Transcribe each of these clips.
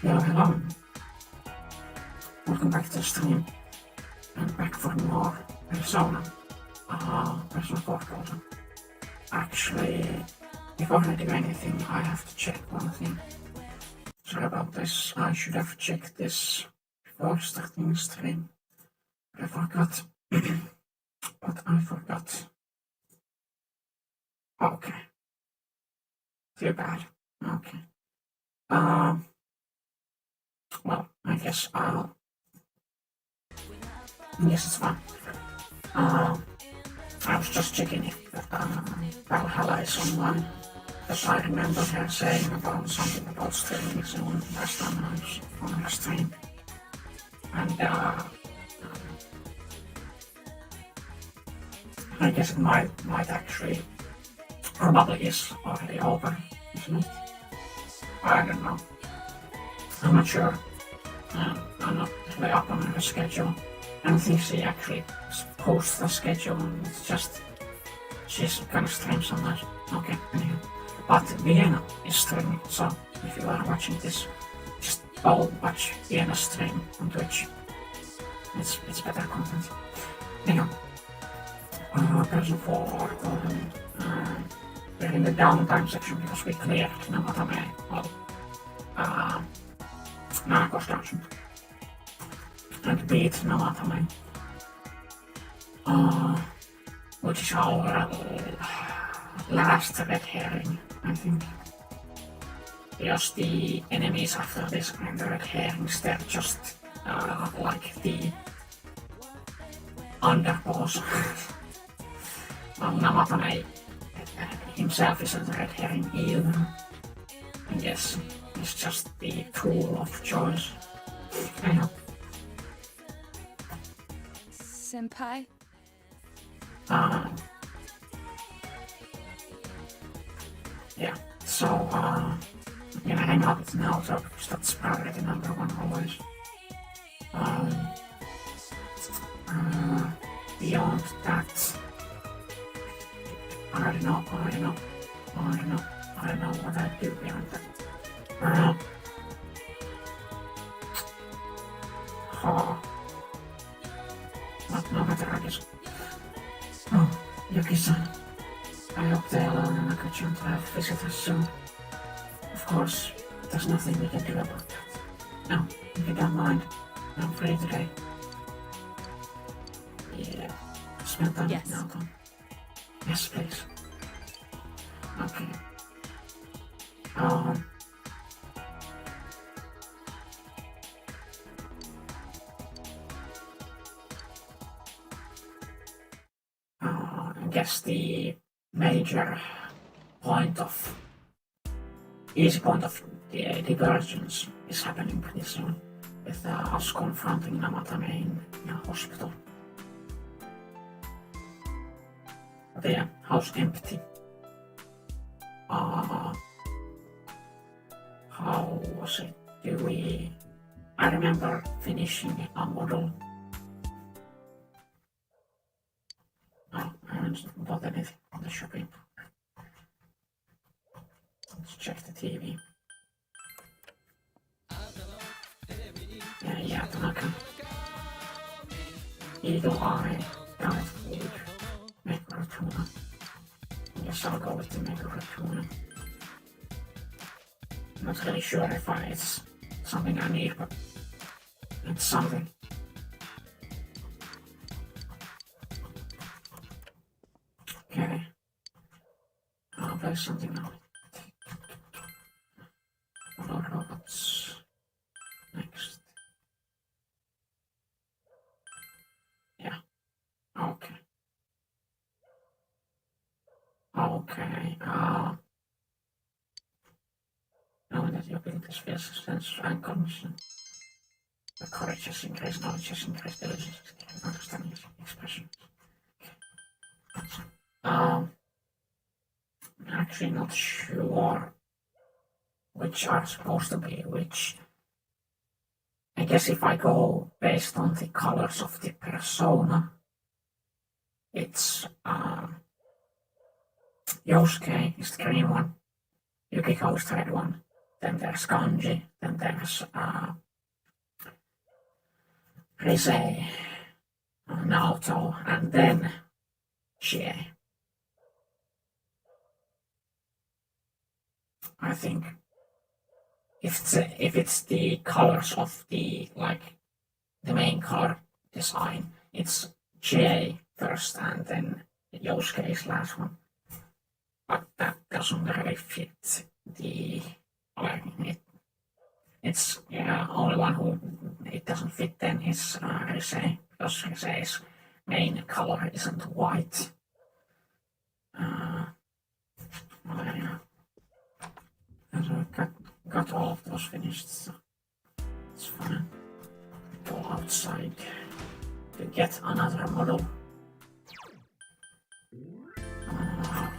Hello. Welcome back to the stream. I'm back for more Persona. Persona 4 Golden. Actually, before I do anything, I have to check one thing. Sorry about this. I should have checked this before starting the stream. But I forgot. Okay. Too bad. Okay. Well, I guess it's fine. I was just checking if Valhalla is online. Because I remember her saying about something about streaming soon last time I was on her stream. And I guess it might actually, probably is already over, isn't it? I don't know. I'm not sure. I'm not really up on her schedule. I don't think she actually posts the schedule, and it's just she's gonna stream sometimes. Okay, anyhow. But Vienna is streaming, so if you are watching this, just go watch Vienna stream on Twitch. It's better content. Anyhow, Persona 4 Golden. We're in the downtime section because we cleared Namatame Narcos Dungeon. And beat Namatame. Which is our last red herring, I think. Because the enemies after this kind of red herrings, they're just like the underboss. Namatame himself isn't a red herring either. I guess it's just the tool of choice. Anyhow. Senpai? Yeah, so I'm gonna hang out with Naoto because that's priority number one always. Beyond that, I don't know what I do beyond that. No matter, I guess. Oh, Yuki-san. I hope they allow Nanako-chan to have visitors soon. Of course, there's nothing we can do about that. No, if you don't mind, I'm free today. Yeah, spend time with Naoto. Yes, please. Okay. I guess the major easy point of the divergence is happening pretty soon, with us confronting Namatame in a hospital. But yeah, house empty. How was it? I remember finishing a model. Oh, I haven't bought anything on the shopping. Let's check the TV. Yeah, Tanaka. Eagle Eye, Diet Food, Macro Tuna. I guess I'll go with the Macro Tuna. I'm not really sure if it's something I need, but it's something. Okay. I'll play something now. About robots. Next. Yeah. Okay. Now that your abilities feel sense and cognition. The courage has increased, knowledge has increased, diligence has increased, understanding has expression. I'm actually not sure which are supposed to be which. I guess if I go based on the colors of the persona, it's Yosuke is the green one, Yukiko is the red one, then there's Kanji, then there's Rise, Naoto, and then Chie. I think if it's the colors of the main color design, it's Chie first and then Yosuke is last one. But that doesn't really fit the it's only one who it doesn't fit then is Rise, because Rise's main color isn't white. I got all of those finished, so it's fine. Go outside to get another model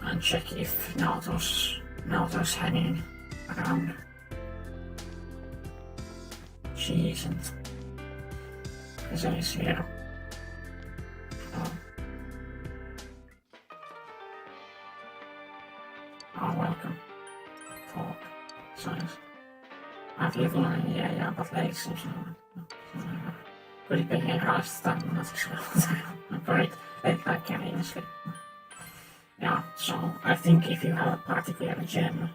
and check if Naoto's hanging around. She isn't. Rise is here. Welcome. Talk. Science. I've lived on yeah, but late seems could it be here last time? I'm not sure. I'm very late I can't even sleep. Yeah, so I think if you have a particular gem,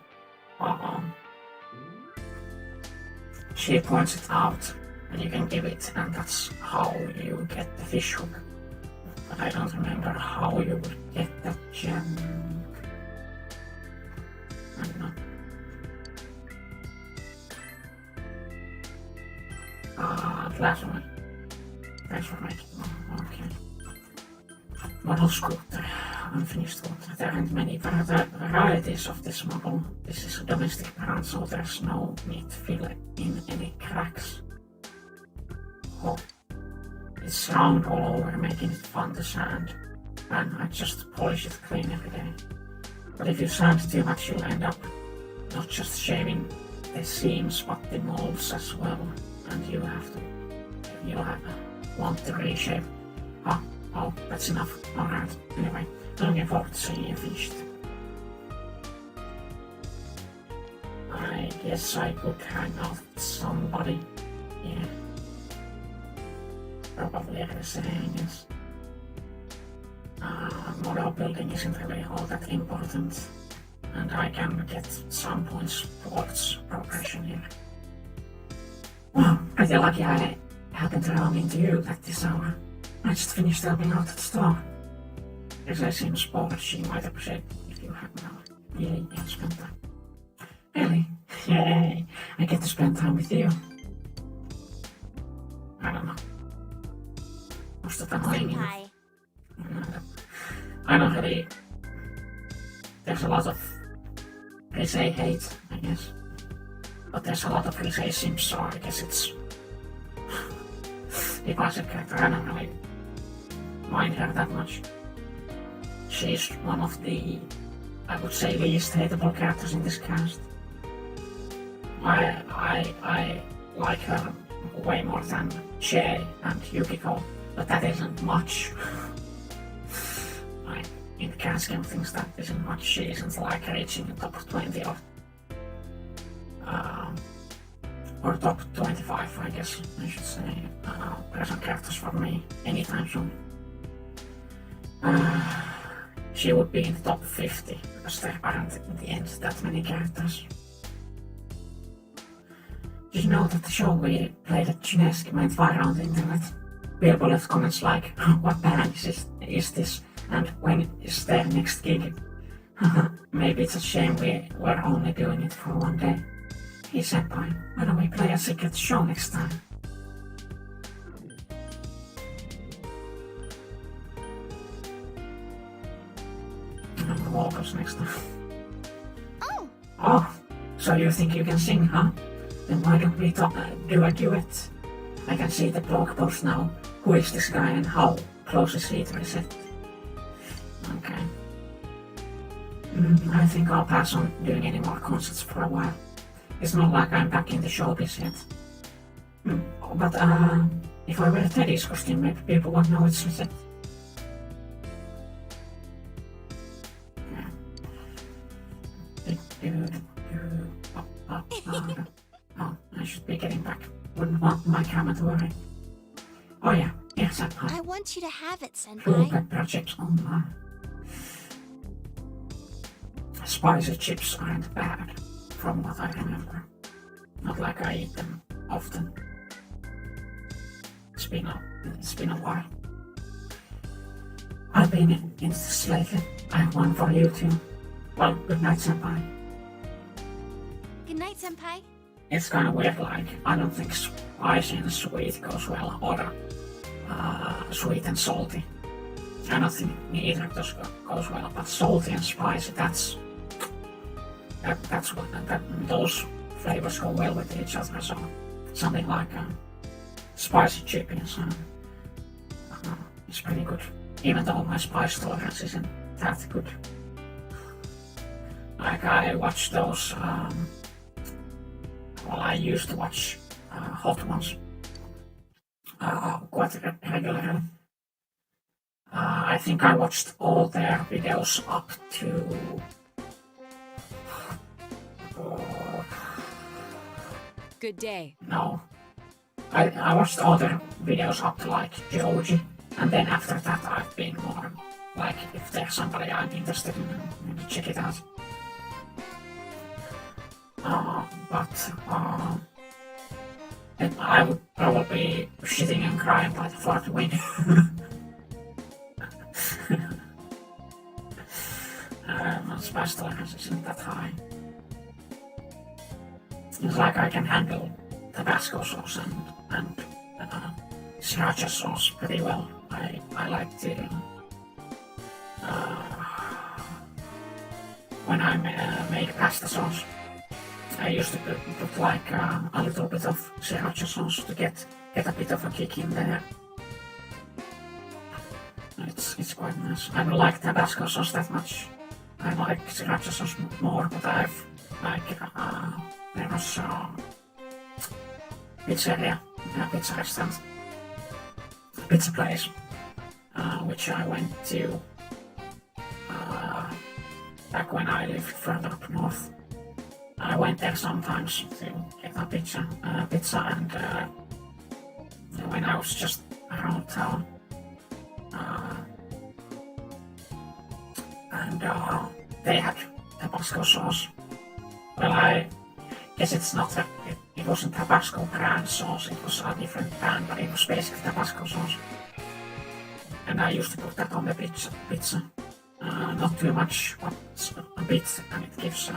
she points it out and you can give it, and that's how you get the fish hook. But I don't remember how you would get that gem. I don't know. Last one. Thanks for making one. Okay. Model scooter. Unfinished scooter. There aren't many varieties of this model. This is a domestic brand, so there's no need to fill in any cracks. Oh. It's round all over, making it fun to sand. And I just polish it clean every day. But if you sand too much, you'll end up not just shaving the seams, but the molds as well. And you'll want to reshape. Oh, that's enough. Alright, anyway, I'm looking forward to seeing you finished. I guess I could hang out with somebody. Yeah. Probably everything is. Model building isn't really all that important, and I can get some points towards progression here. Well, pretty lucky I happened to run into you at this hour. I just finished helping out at the store. If I seems bored, she might appreciate if you hang out. Yeah, spend time. Really? Yay! I get to spend time with you. I don't know. Most of the time, I don't really. There's a lot of Rise hate, I guess. But there's a lot of Rise sims, so I guess it's. If I was a character, I don't really mind her that much. She's one of the, I would say, least hateable characters in this cast. I like her way more than Chie and Yukiko, but that isn't much. In the grand scheme of things, that isn't much. She isn't like reaching the top 20 or top 25, I guess I should say, person characters for me anytime soon. She would be in the top 50, because there aren't in the end that many characters. Did you know that the show we played at Chinesky went viral on the internet? People left comments like, what band is this? And when is their next gig? Maybe it's a shame we were only doing it for one day. Hey senpai, why don't we play a secret show next time? And vocals next time. Oh, so you think you can sing, huh? Then why don't we do a duet? I can see the blog post now. Who is this guy and how close is he to reset? Okay. I think I'll pass on doing any more concerts for a while. It's not like I'm back in the showbiz yet. But if I wear Teddy's costume, maybe people won't know it's reset. I should be getting back. Wouldn't want my camera to worry. Oh yeah, yes, I want you to have it, Cool Senpai. pet project on spicy chips aren't bad, from what I remember. Not like I eat them often. It's been a while. I've been into this lately. I have one for you too. Well, good night, Senpai. Good night, Senpai. It's kind of weird, like, I don't think spicy and sweet goes well, or sweet and salty. I don't think neither of those goes well, but salty and spicy, that's what, those flavors go well with each other, so something like spicy chicken is pretty good, even though my spice tolerance isn't that good. Like, I watch those, well, I used to watch Hot Ones quite regularly. I think I watched all their videos up to Good day. no. I watched all their videos up to like Joji, and then after that I've been more like, if there's somebody I'm interested in, maybe check it out. And I would probably be shitting and crying by the fourth win. My spice tolerance isn't that high. It's like I can handle Tabasco sauce and sriracha sauce pretty well. I like to when I make pasta sauce, I used to put like a little bit of sriracha sauce to get a bit of a kick in there. It's quite nice. I don't like Tabasco sauce that much. I like sriracha sauce more, but I've like there was pizzeria, pizza restaurant, pizza place, which I went to back when I lived further up north. I went there sometimes to get a pizza and when I was just around town. And they had Tabasco sauce. Well, I guess it's not it wasn't Tabasco brand sauce, it was a different brand, but it was basically Tabasco sauce. And I used to put that on the pizza. Not too much, but a bit, and it gives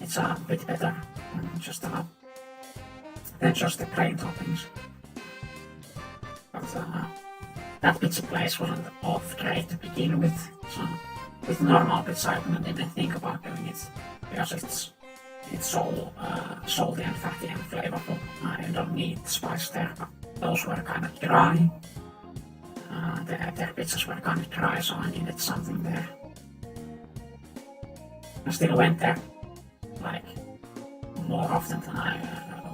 it's a bit better than just the plain toppings. But that pizza place wasn't all great to begin with, so with normal pizza I didn't even think about doing it, because it's so salty and fatty and flavorful. I don't need spice there, but those were kind of dry. Their pizzas were kind of dry, so I needed something there. I still went there, like, more often than I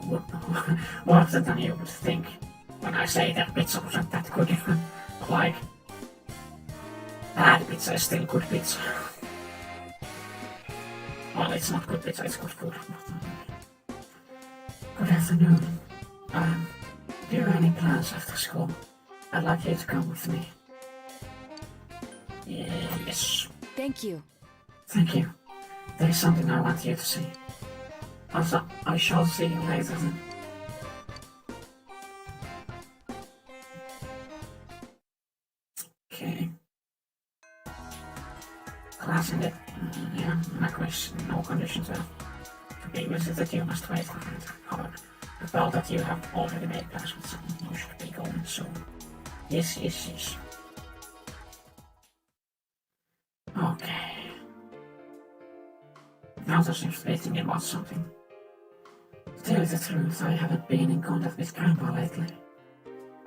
would, more often than you would think when I say their pizza wasn't that good. Like, bad pizza is still good pizza. Well, it's not good pizza, it's good food. Good afternoon. Do you have any plans after school? I'd like you to come with me. Yes. Thank you. Thank you. There is something I want you to see. Also, I shall see you later then. Okay. Class in the yeah, no conditions are to be visited. You must wait for it. However, recall that you have already made plans with someone. You should be going soon. Yes. Okay. Now that seems to be thinking about something. To tell you the truth, I haven't been in contact with Grandpa lately.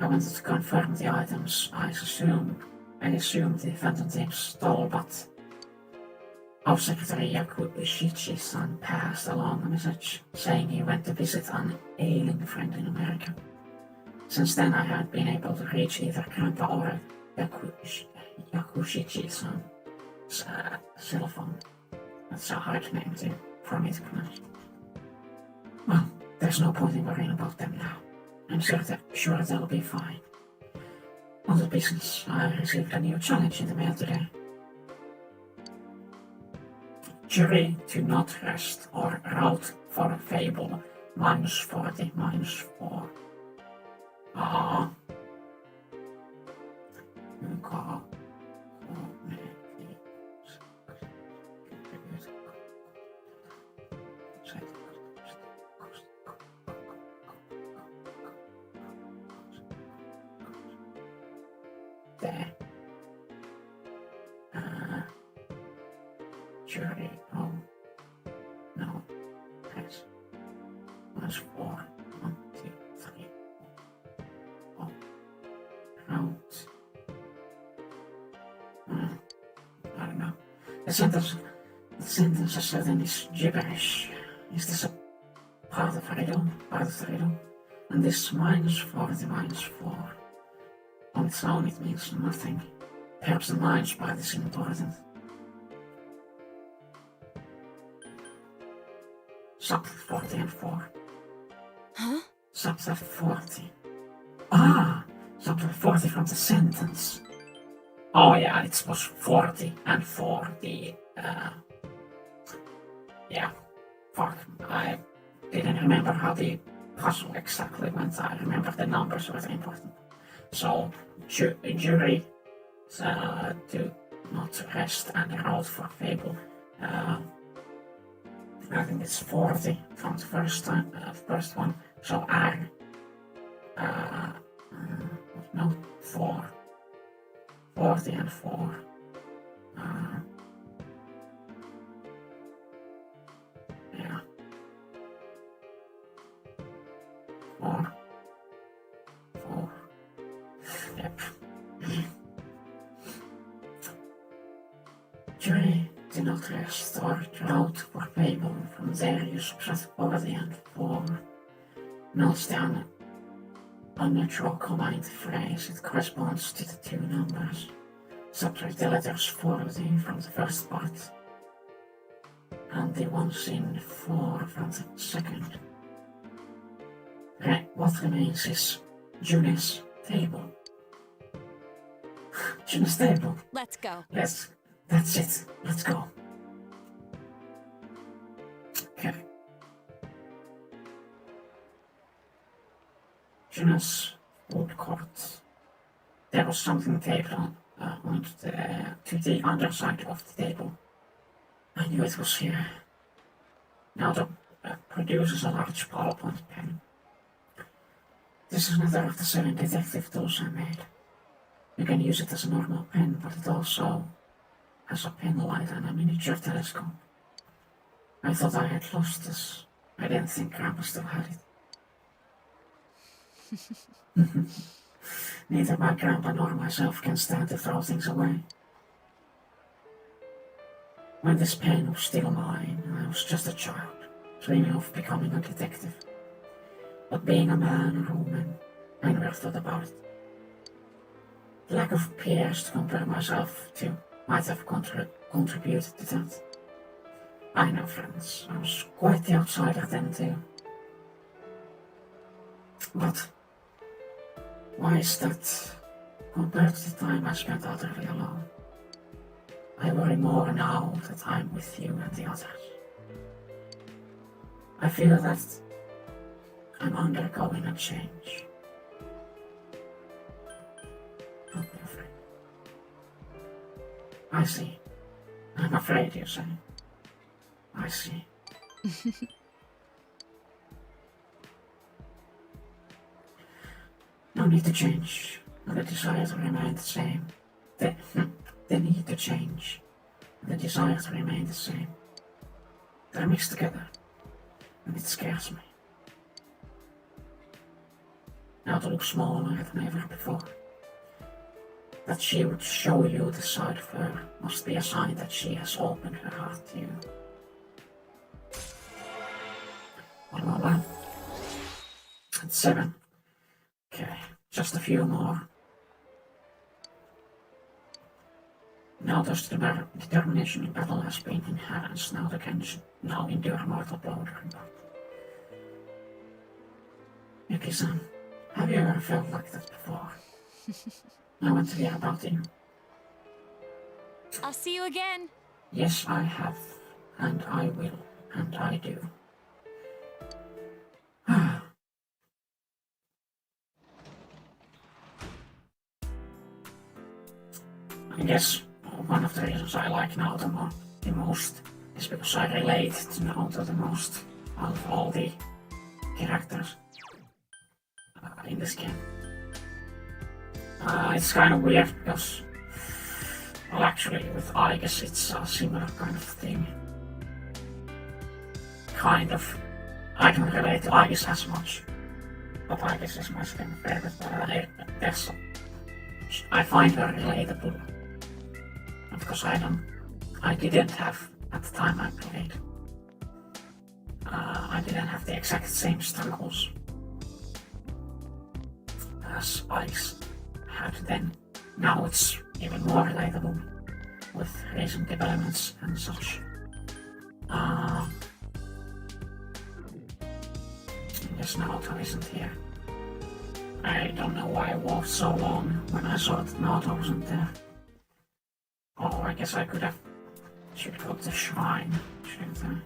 I wanted to confirm the items I assumed the Phantom Thieves stole, but our secretary Yuki's son passed along a message saying he went to visit an ailing friend in America. Since then, I haven't been able to reach either Grandpa or Yakushichi's cell phone. That's a hard name for me to pronounce. Well, there's no point in worrying about them now. I'm sure they'll be fine. On the business, I received a new challenge in the mail today. Jury to not rest or route for a fable. -40, -4. Ah. There. Jury, oh, no, press, -4, 1, 2, 3, 4, oh, round, I don't know, the sentence is said in this gibberish. Is this a part of the riddle? And this -40, -4, on its own it means nothing. Perhaps the minus part is important. Subtract 40 and 4. Huh? Subtract 40. Ah! Subtract 40 from the sentence. Oh yeah, it was 40 and 4. Yeah. Fuck. I didn't remember how the puzzle exactly went. I remember the numbers were important. So, jury to not rest and route for fable. I think it's 40 from the first one. So R. No, 4. 40 and 4. Yeah. 4. 4. Yep. Jury do not rest or route for fable. From there you subtract 40 and 4. Notes down unnatural comma in the phrase. It corresponds to the two numbers. Subtract the letters 40 from the first part and the ones in 4 from the second. What remains is June's table. June's table. Let's go. That's it. Let's go. Okay. June's food court. There was something taped on to the underside of the table. I knew it was here. Now the produces a large ballpoint pen. This is another of the 7 detective tools I made. You can use it as a normal pen, but it also has a pen light and a miniature telescope. I thought I had lost this. I didn't think Grandpa still had it. Neither my Grandpa nor myself can stand to throw things away. When this pen was still mine, I was just a child, dreaming of becoming a detective. But being a man or woman, I never thought about it. The lack of peers to compare myself to might have contributed to that. I know, friends, I was quite the outsider then too. But why is that compared to the time I spent utterly alone? I worry more now that I'm with you and the others. I feel that I'm undergoing a change. Don't be afraid. I see. I'm afraid, you say. I see. No need to change. The desire to remain the same. The need to change. The desire to remain the same. They're mixed together. And it scares me. Now to look smaller than ever before. That she would show you the side of her must be a sign that she has opened her heart to you. Well. It's 7. Okay, just a few more. Now thus the determination in battle has been enhanced. Now they can now endure mortal blow. Yuki-san, have you ever felt like that before? I want to hear about you. I'll see you again. Yes, I have, and I will, and I do. I guess one of the reasons I like Naoto the most is because I relate to Naoto the most out of all the characters in this game. It's kind of weird because, well, actually, with Aigis it's a similar kind of thing. Kind of. I don't relate to Aigis as much, but Aigis is my second favorite Tessa. I find her relatable. Because I didn't have, at the time I played, I didn't have the exact same struggles as Alex had then. Now it's even more relatable with recent developments and such. Yes, Naoto isn't here. I don't know why I walked so long when I saw that Naoto wasn't there. Oh, I guess I should go to the shrine, shouldn't I?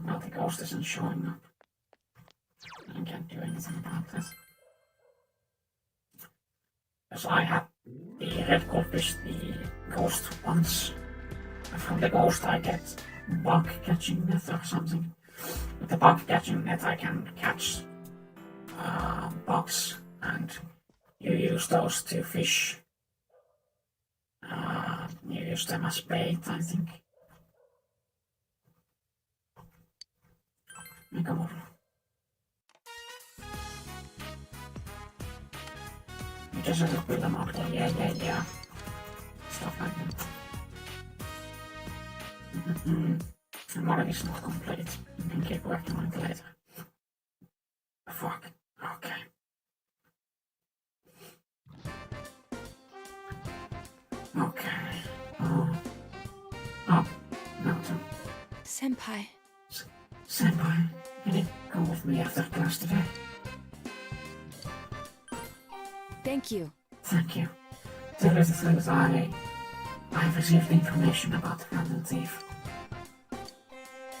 Well, the ghost isn't showing up. I can't do anything about that. Because I had the red goldfish, the ghost once. From the ghost I get bug catching net or something. With the bug catching net I can catch bugs, and you use those to fish. You use them as bait, I think. Come on. You just have to put them up there, yeah. Stuff like that. The model is not complete. You can keep working on it later. Fuck. Okay. Okay. Oh, Naoto. Senpai. Senpai, can you come with me after class today? Thank you. Thank you. Tell you the truth, I've received information about the Phantom Thief.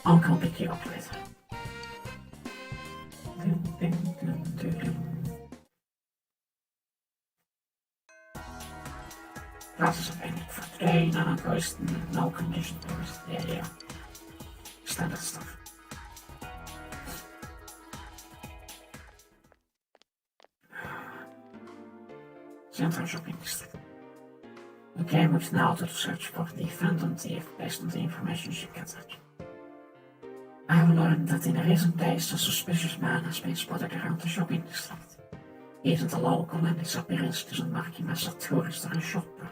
I'll come pick you up later. Classes are ended for today, no condition towards the area. Standard stuff. Central shopping district. We came with Naoto to search for the Phantom Thief based on the information she gathered. I have learned that in recent days a suspicious man has been spotted around the shopping district. He isn't a local and his appearance doesn't mark him as a tourist or a shopper.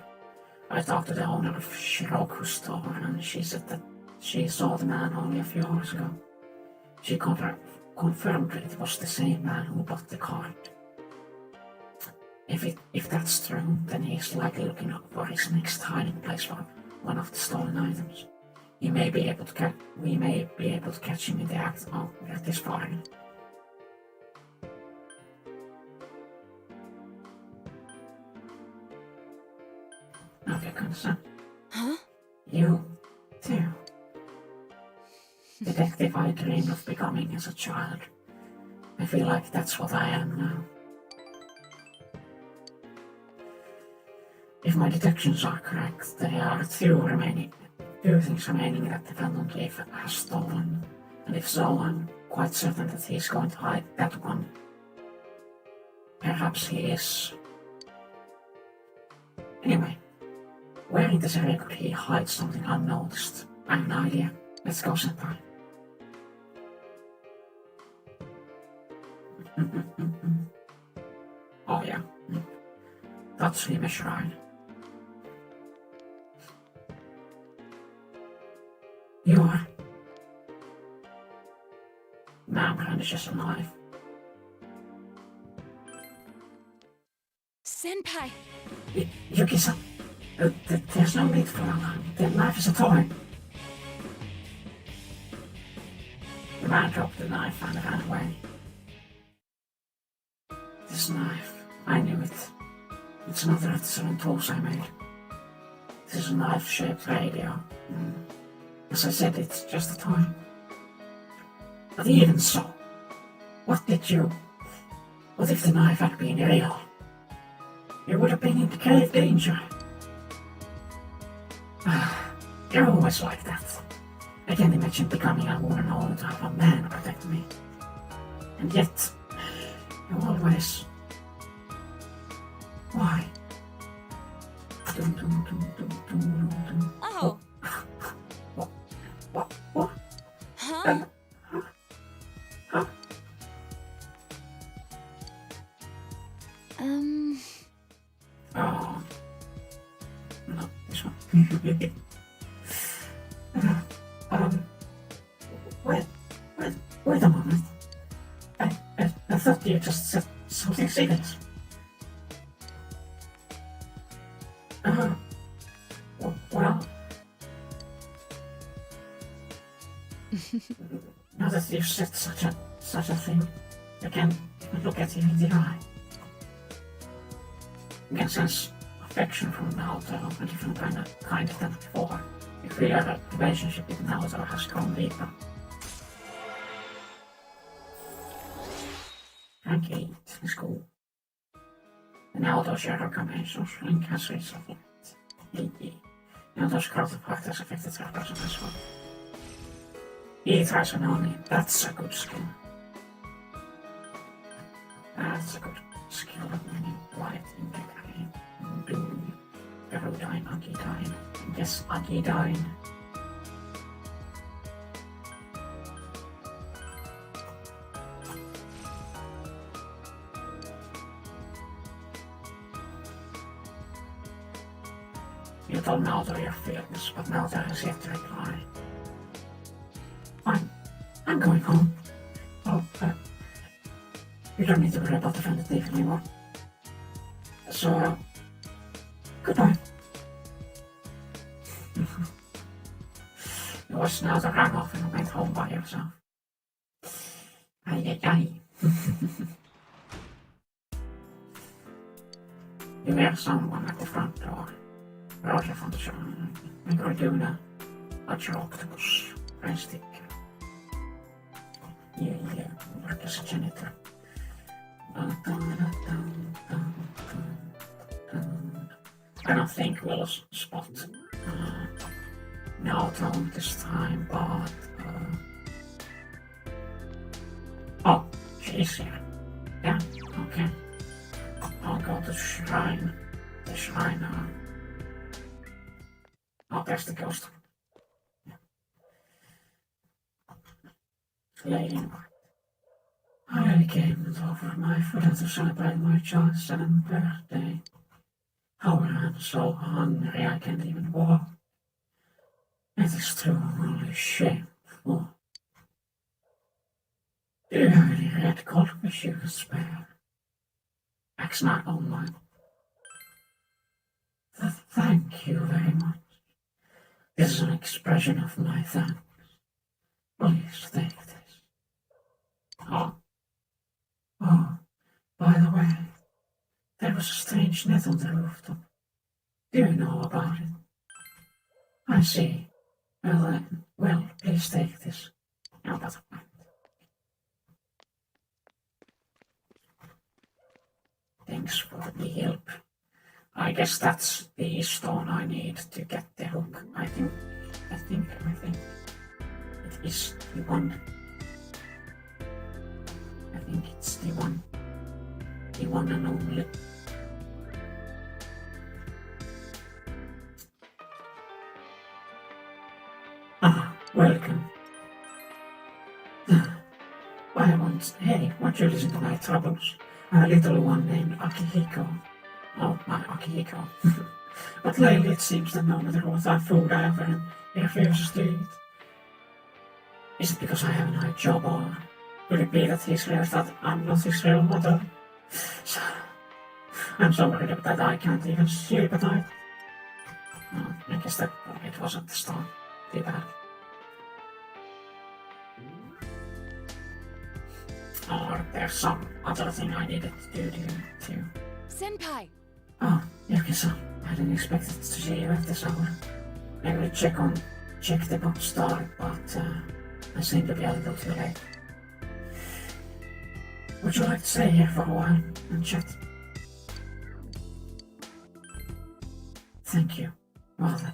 I talked to the owner of Shiroku's store and she said that she saw the man only a few hours ago. She confirmed that it was the same man who bought the card. If that's true, then he is likely looking up for his next hiding place for one of the stolen items. We may be able to catch him in the act. Oh, we're this far in. Okay, concern. Huh? You, too. Detective I dreamed of becoming as a child. I feel like that's what I am now. If my detections are correct, there are two things remaining that the Phantom Thief has stolen. And if so, I'm quite certain that he's going to hide that one. Perhaps he is. Anyway, where in this area could he hide something unnoticed? I have an idea. Let's go, Senpai. Oh yeah, that's the shrine. You are. Now brandishes a knife. Senpai! Yuki-san, There's no need for alarm. Their life is a toy. The man dropped the knife and ran away. This knife, I knew it. It's another of the 7 tools I made. This is a knife-shaped radio. As I said, it's just a toy. But even so, what if the knife had been real? You would have been in grave danger. You're always like that. I can't imagine becoming a woman only to have a man protect me. And yet, you always... Why? Oh. What? Huh? Oh. No, this one. Wait a moment. I thought you just said something serious. Well, now that you've said such a thing, you can look at you in the eye. You can sense affection from Naoto, a different kind than before. You feel that the relationship with Naoto has grown deeper. Rank 8 is cool. The Naoto shadow combinations rank has reached level 80. Naoto's growth effect has affected her person as well. He tries an only. That's a good skill. That's a good skill of many light in the game. Doom, Perodine, Agidine, yes, Agidine. You told Naoto your feelings, but Naoto has yet to reply. I'm going home. Oh, you don't need to worry about the friendly anymore. So, goodbye. You was Naoto ran off and went home by yourself. Ay. You hear someone at the front door. Roger van de Zon, Microduna, Archer Octopus, Stick. Yeah, work as a janitor. I don't think we'll spot Naoto this time, but oh, she's here. Yeah, okay. I'll go to the shrine. Oh, there's the ghost. Lady, I came over my friend to celebrate my child's 7th birthday. However, I'm so hungry I can't even walk. It is true, only shameful. Do you have any red goldfish you can spare? X9 online. Thank you very much. This is an expression of my thanks. Please take this. Oh, by the way, there was a strange net on the rooftop. Do you know about it? I see. Well, please take this. Now that's fine. Thanks for the help. I guess that's the stone I need to get the hook. I think it is the one. I think it's the one and only. Welcome. Hey, won't you listen to my troubles? A little one named Akihiko. Oh, my Akihiko. But lately it seems that no matter what food I offer him, he refuses to eat. Is it because I have a night job, or could it be that he's realized that I'm not his real mother? I'm so worried that I can't even sleep at night. guess that it wasn't the start. Too bad. Or there's some other thing I needed to do too. Senpai! Oh, Yuki-san, I didn't expect to see you at this hour. I will check the box star, but I seem to be a little too late. Would you like to stay here for a while and chat? Thank you. Well then.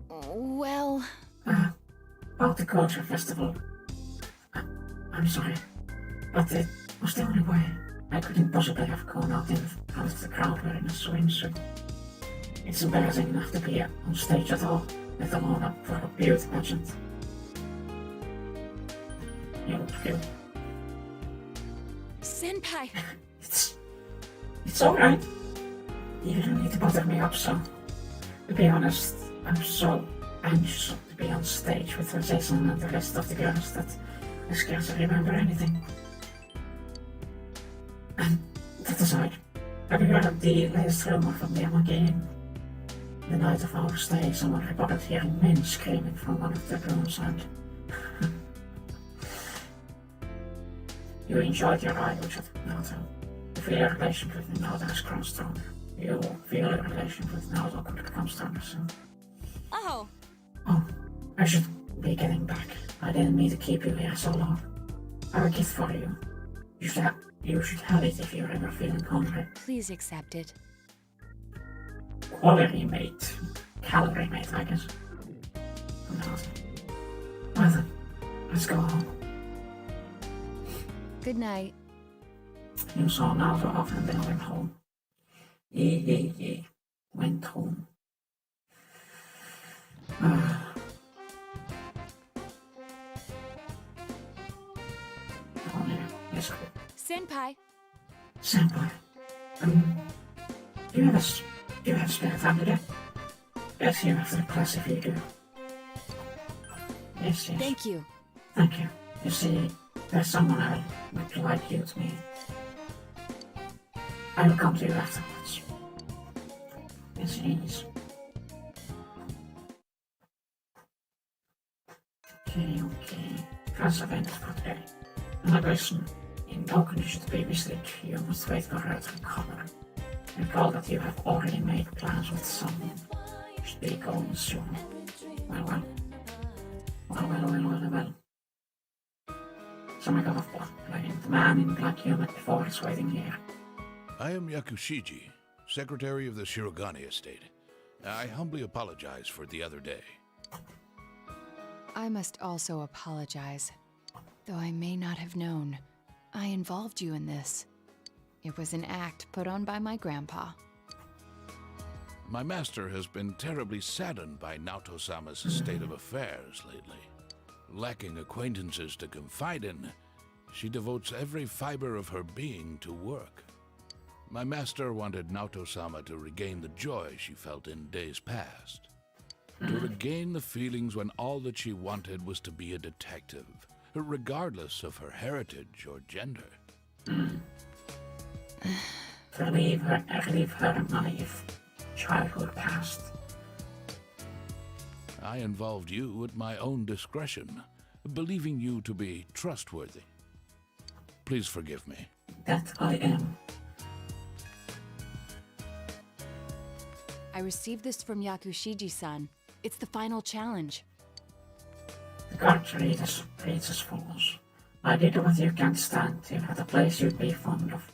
Well... About the culture festival. I'm sorry, but it was the only way. I couldn't possibly have gone out of the crowd wearing a swimsuit. It's embarrassing enough to be on stage at all, let alone up for a beauty pageant. You look cute. Senpai! It's alright. You don't need to bother me up so. To be honest, I'm so anxious to be on stage with Jason and the rest of the girls that I scarcely remember anything. And that aside, have you heard of the latest rumor from the Amagane? The night of our stay, someone reported hearing men screaming from one of the rooms and... You enjoyed your ride with Naruto. You feel your relationship with Naruto has grown stronger. You feel your relationship with Naruto could become stronger soon. Oh! Oh, I should be getting back. I didn't mean to keep you here so long. I have a gift for you. You should have it if you're ever feeling hungry. Please accept it. Calorie mate, I guess. Well then, let's go home. Good night. You saw Naruto off and then went home. Yeah. Went home. Oh yeah, yes, cool. Senpai! Senpai, do you have spare time today? Yes, here after class if you do. Yes. Thank you. Thank you. You see, there's someone I would like you to meet. I will come to you afterwards. Yes, it is. Okay. Class event for today. Another person in no condition to be visited, you must wait for her to recover. Recall that you have already made plans with someone. Should be going soon. Well. Some kind of blood playing. The man in black helmet before is waiting here. I am Yakushiji, Secretary of the Shirogane Estate. I humbly apologize for the other day. I must also apologize. Though I may not have known, I involved you in this. It was an act put on by my grandpa. My master has been terribly saddened by Naoto-sama's state of affairs lately. Lacking acquaintances to confide in, she devotes every fiber of her being to work. My master wanted Naoto-sama to regain the joy she felt in days past. To regain the feelings when all that she wanted was to be a detective, regardless of her heritage or gender. Relieve her naive childhood past. I involved you at my own discretion, believing you to be trustworthy. Please forgive me. That I am. I received this from Yakushiji-san. It's the final challenge. The card reads as follows. I did what you can't stand to at a place you'd be fond of,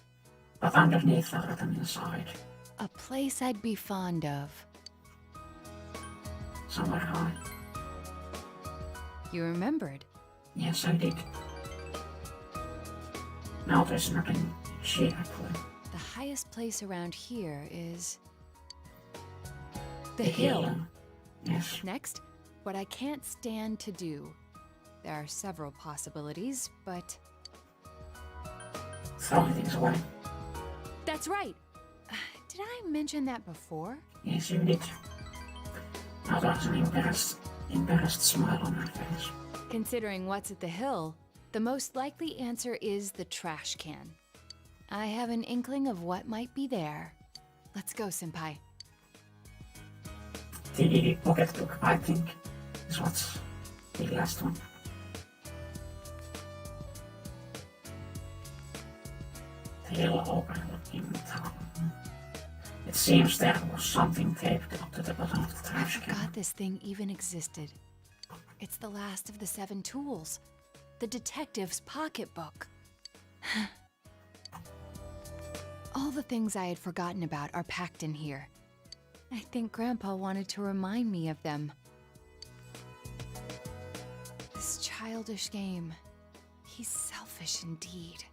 but underneath rather than inside. A place I'd be fond of. Somewhere high. You remembered? Yes, I did. Now there's nothing she actually. The highest place around here is... the hill. Yes. Next, what I can't stand to do. There are several possibilities, but... Throw things away. That's right! Did I mention that before? Yes, you did. Now there's an embarrassed smile on her face. Considering what's at the hill, the most likely answer is the trash can. I have an inkling of what might be there. Let's go, Senpai. The pocketbook, I think, is what's the last one. The yellow overlooking town. It seems there was something taped up to the bottom of the I trash can. forgot this thing even existed. It's the last of the 7 tools. The detective's pocketbook. All the things I had forgotten about are packed in here. I think Grandpa wanted to remind me of them. This childish game. He's selfish indeed.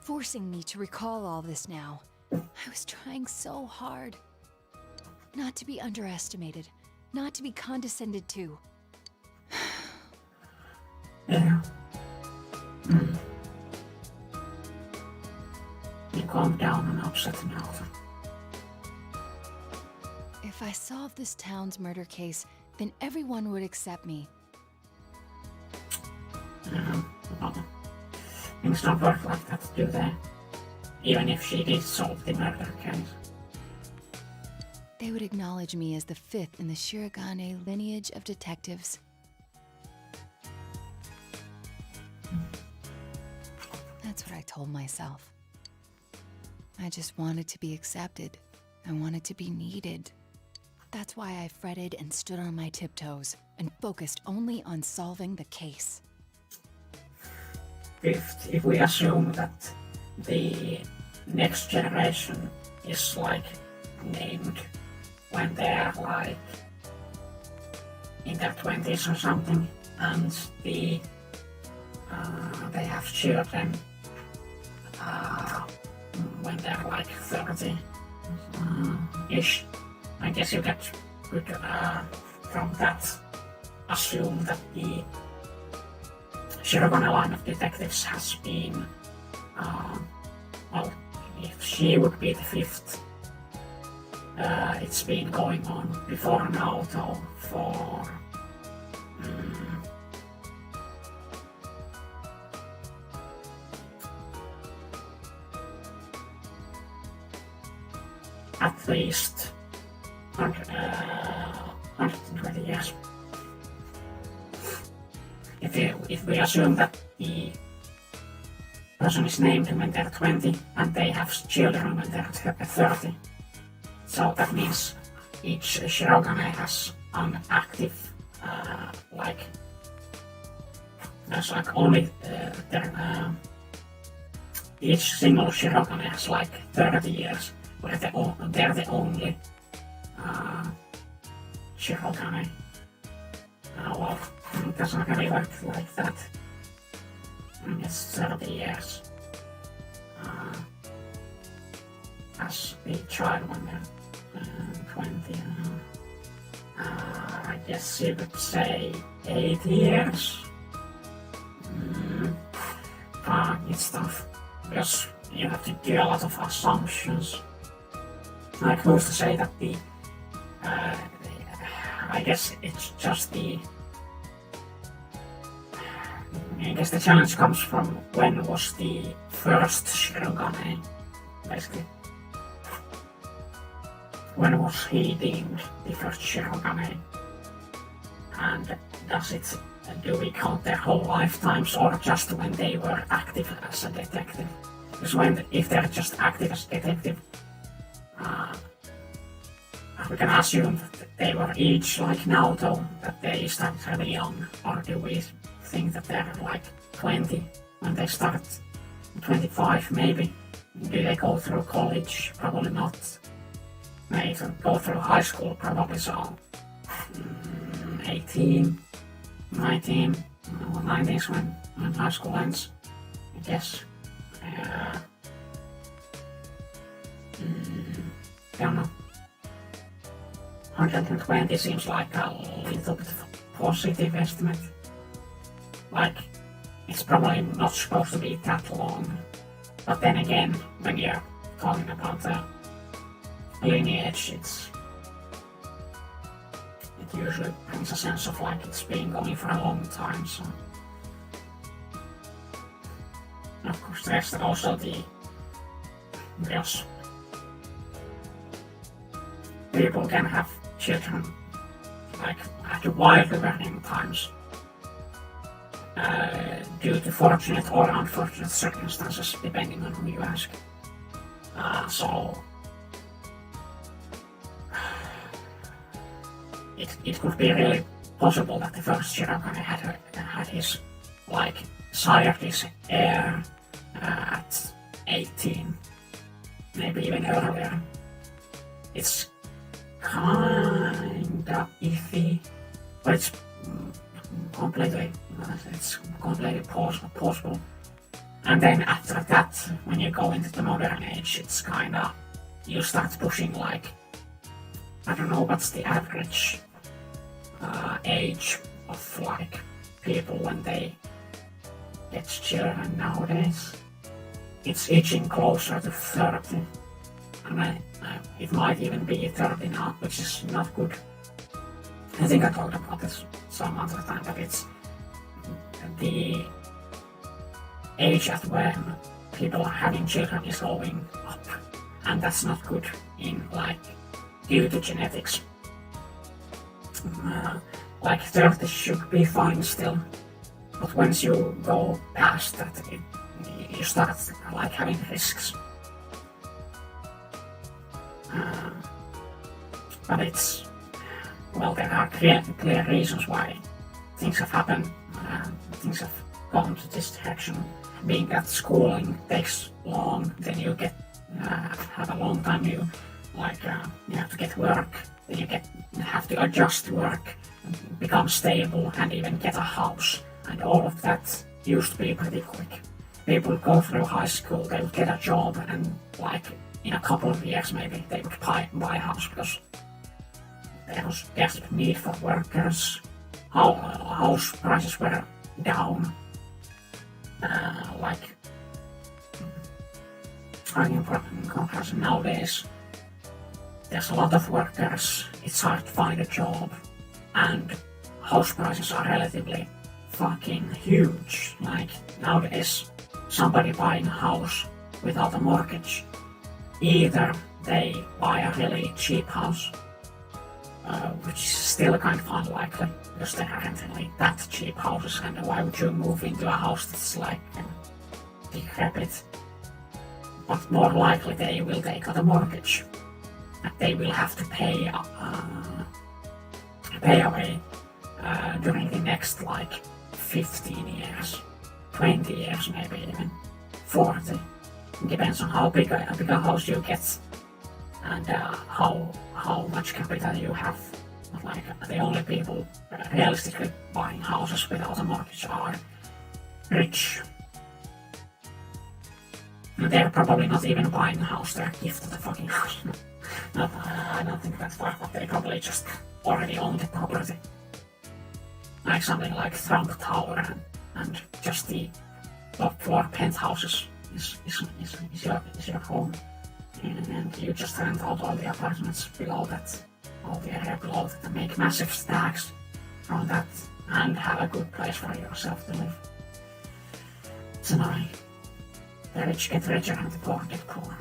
Forcing me to recall all this now. I was trying so hard. Not to be underestimated. Not to be condescended to. Yeah. You calm down and upset him out. If I solved this town's murder case, then everyone would accept me. Well, things don't work like that, do they? Even if she did solve the murder case. They would acknowledge me as the 5th in the Shirogane lineage of detectives. That's what I told myself. I just wanted to be accepted. I wanted to be needed. That's why I fretted and stood on my tiptoes and focused only on solving the case. If we assume that the next generation is like named when they're like in their 20s or something, and they have children when they're like 30-ish, I guess you could from that assume that the Shirogane line of detectives has been, well, if she would be the 5th, it's been going on before Naoto for at least 120 years. If we assume that the person is named when they're 20 and they have children when they're 30, so that means each Shirogane has an active, there's like only each single Shirogane has like 30 years, where they're the only Shirogane. Well, it doesn't really work like that. It's 30 years as the child when they're 20. I guess you could say 8 years. But it's tough because you have to do a lot of assumptions. Like who's to say that I guess it's just I guess the challenge comes from when was the first Shirogane, basically. When was he deemed the first Shirogane? And do we count their whole lifetimes or just when they were active as a detective? Because if they're just active as a detective, we can assume that they were each like Naoto, that they started really young, or do we think that they're like 20 when they start, 25 maybe? Do they go through college? Probably not. Maybe go through high school, probably so. 18, 19, 19 is when high school ends, I guess. Don't know. 120 seems like a little bit of a positive estimate. Like, it's probably not supposed to be that long. But then again, when you're talking about the lineage, it usually brings a sense of like it's been going for a long time, so. Of course, there's also because people can have children like at wildly varying times due to fortunate or unfortunate circumstances, depending on who you ask. So it could be really possible that the first Shirogane had his like sired his heir at 18, maybe even earlier. It's kinda iffy, but it's completely possible. And then after that, when you go into the modern age, it's kinda, you start pushing like, I don't know what's the average age of like people when they get children nowadays. It's itching closer to 30, and it might even be 30 now, which is not good. I think I talked about this some other time, but it's the age at when people are having children is going up, and that's not good in like due to genetics. Like 30 should be fine still, but once you go past that, you start like having risks. But it's, well, there are clear reasons why things have happened, things have gone to this direction. Being that schooling takes long, then you get have a long time. You have to get work, then you have to adjust to work, become stable, and even get a house. And all of that used to be pretty quick. People would go through high school, they would get a job, and like in a couple of years maybe they would buy a house because there was desperate need for workers. House prices were down. Like in comparison nowadays, there's a lot of workers, it's hard to find a job, and house prices are relatively fucking huge. Like nowadays, somebody buying a house without a mortgage, either they buy a really cheap house, which is still kind of unlikely because there aren't really that cheap houses, and why would you move into a house that's like decrepit? But more likely they will take out a mortgage, and they will have to pay away during the next like 15 years, 20 years, maybe even 40. It depends on how big a house you get and how much capital you have. But like the only people realistically buying houses without a mortgage are rich. And they're probably not even buying a house, they're gifted a fucking house. No, I don't think that's far, but they probably just already own the property. Like something like Trump Tower and just the top floor penthouses is your home. And you just rent out all the apartments below that, all the area below that, and make massive stacks from that and have a good place for yourself to live. It's annoying. The rich get richer and the poor get poorer.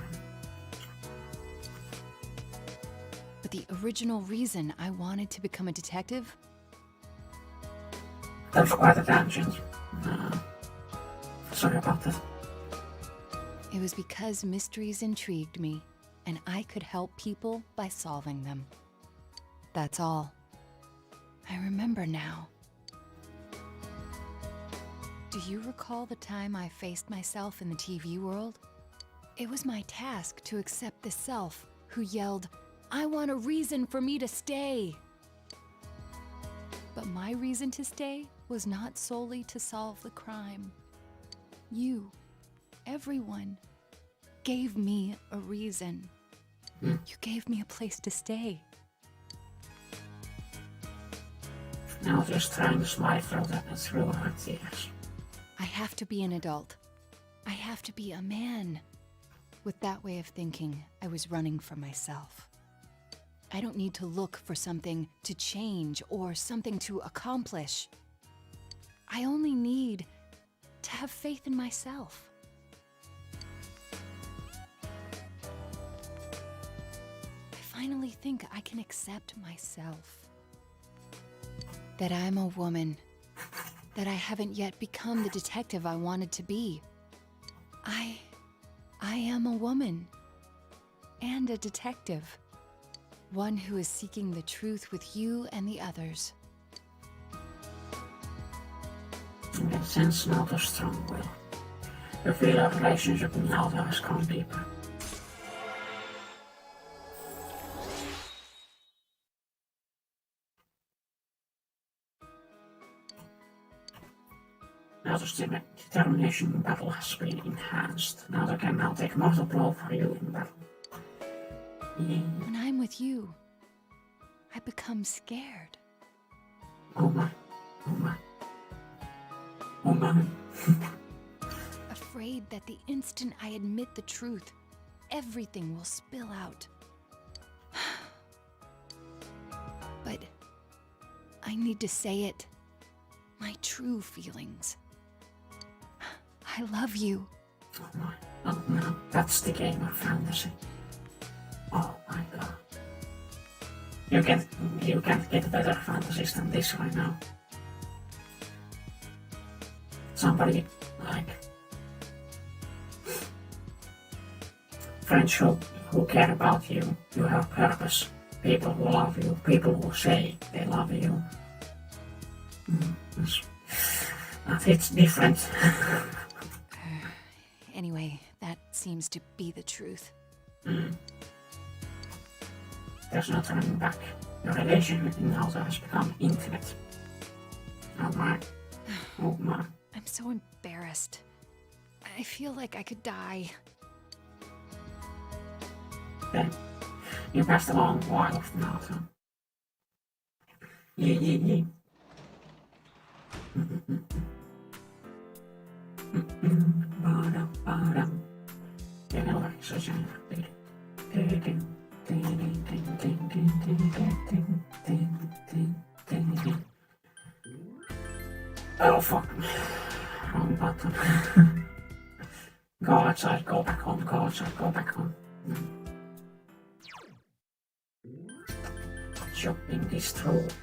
But the original reason I wanted to become a detective? That was quite a tangent. Sorry about that. It was because mysteries intrigued me, and I could help people by solving them. That's all. I remember now. Do you recall the time I faced myself in the TV world? It was my task to accept the self who yelled, "I want a reason for me to stay." But my reason to stay was not solely to solve the crime. You, everyone, gave me a reason. You gave me a place to stay. Now just trying to smile through her tears. I have to be an adult. I have to be a man. With that way of thinking, I was running from myself. I don't need to look for something to change or something to accomplish. I only need to have faith in myself. I finally think I can accept myself. That I'm a woman. That I haven't yet become the detective I wanted to be. I am a woman. And a detective. One who is seeking the truth with you and the others. You can sense Nato's strong will. You feel our relationship with Nato has gone deeper. Nato's determination in battle has been enhanced. Nato can now take mortal blow for you in battle. When I'm with you, I become scared. Oh my. Oh my. Afraid that the instant I admit the truth, everything will spill out. But I need to say it. My true feelings. I love you. Oh my. Oh no. That's the game of fantasy. Oh my god. You can't get better fantasies than this right now. Somebody like friends who care about you, you have purpose, people who love you, people who say they love you. That hits different. Anyway, that seems to be the truth. There's no turning back. Your relation with Nato has become intimate. Oh my. Oh my. I'm so embarrassed. I feel like I could die. Then, you passed a long while with Nato. Yeah. You know, like such a oh fuck. Wrong button. Go outside, go back home, go outside, go back home. Shopping destroyed.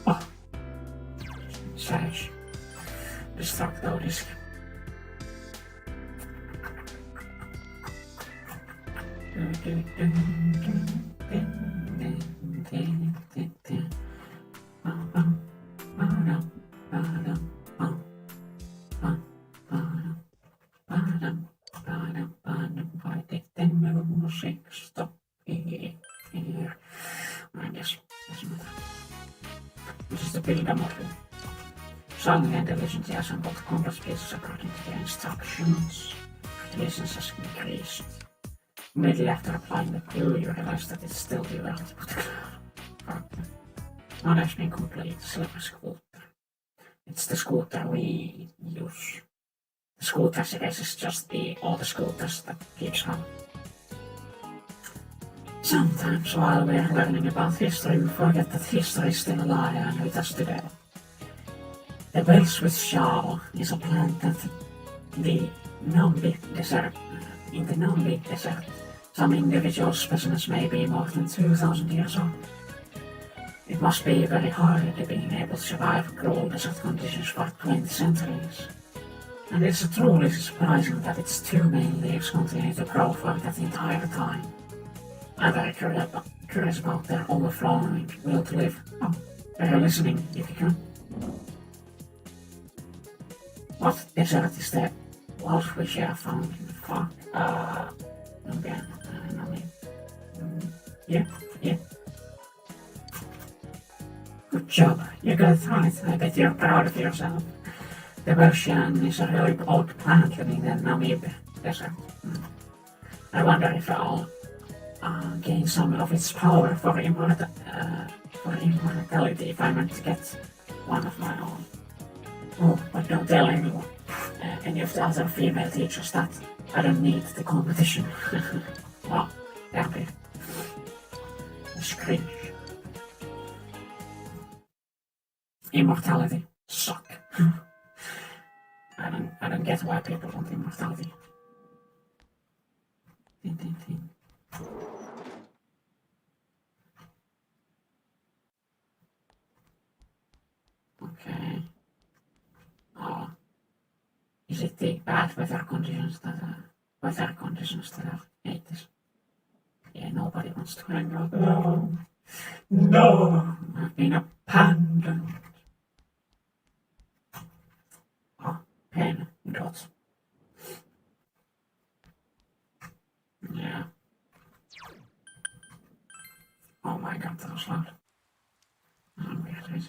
Oh. Sash. Destructo disc. Stop here. I guess doesn't matter. This is the builder model. Suddenly and diligently assembled complex pieces according to their instructions. Resistance has increased. Immediately after applying the glue, you realize that it's still too early to put the glue. Now that's been complete. Silver scooter. It's the scooter we use. The scooter series is just all the scooters that keeps on. Sometimes while we're learning about history, we forget that history is still alive and with us today. The Bellswitch shawl is a plant that in the Namib Desert, some individual specimens may be more than 2,000 years old. It must be very hard being able to survive cruel desert conditions for 20 centuries. And it's truly surprising that its two main leaves continue to grow for that entire time. I'm very curious about their overflowing will to live. Oh, are you listening, Yuki? What desert is that wolf which you have found in the fog? Okay, yeah. Good job, you got it right. I bet you're proud of yourself. The Belgian is a really old plant living in the Namib Desert. I wonder if I'll gain some of its power for immortality if I meant to get one of my own. Oh, but don't tell anyone, any of the other female teachers that I don't need the competition. Well, damn it. Screech. Immortality. Suck. I don't get why people want immortality. Tin, tin, tin. Okay. Oh. Is it the bad weather conditions that hate this? Yeah, nobody wants to hang out. No, no, I've been abandoned. Oh, pen, dots. Yeah. Oh my god, that was loud. Really.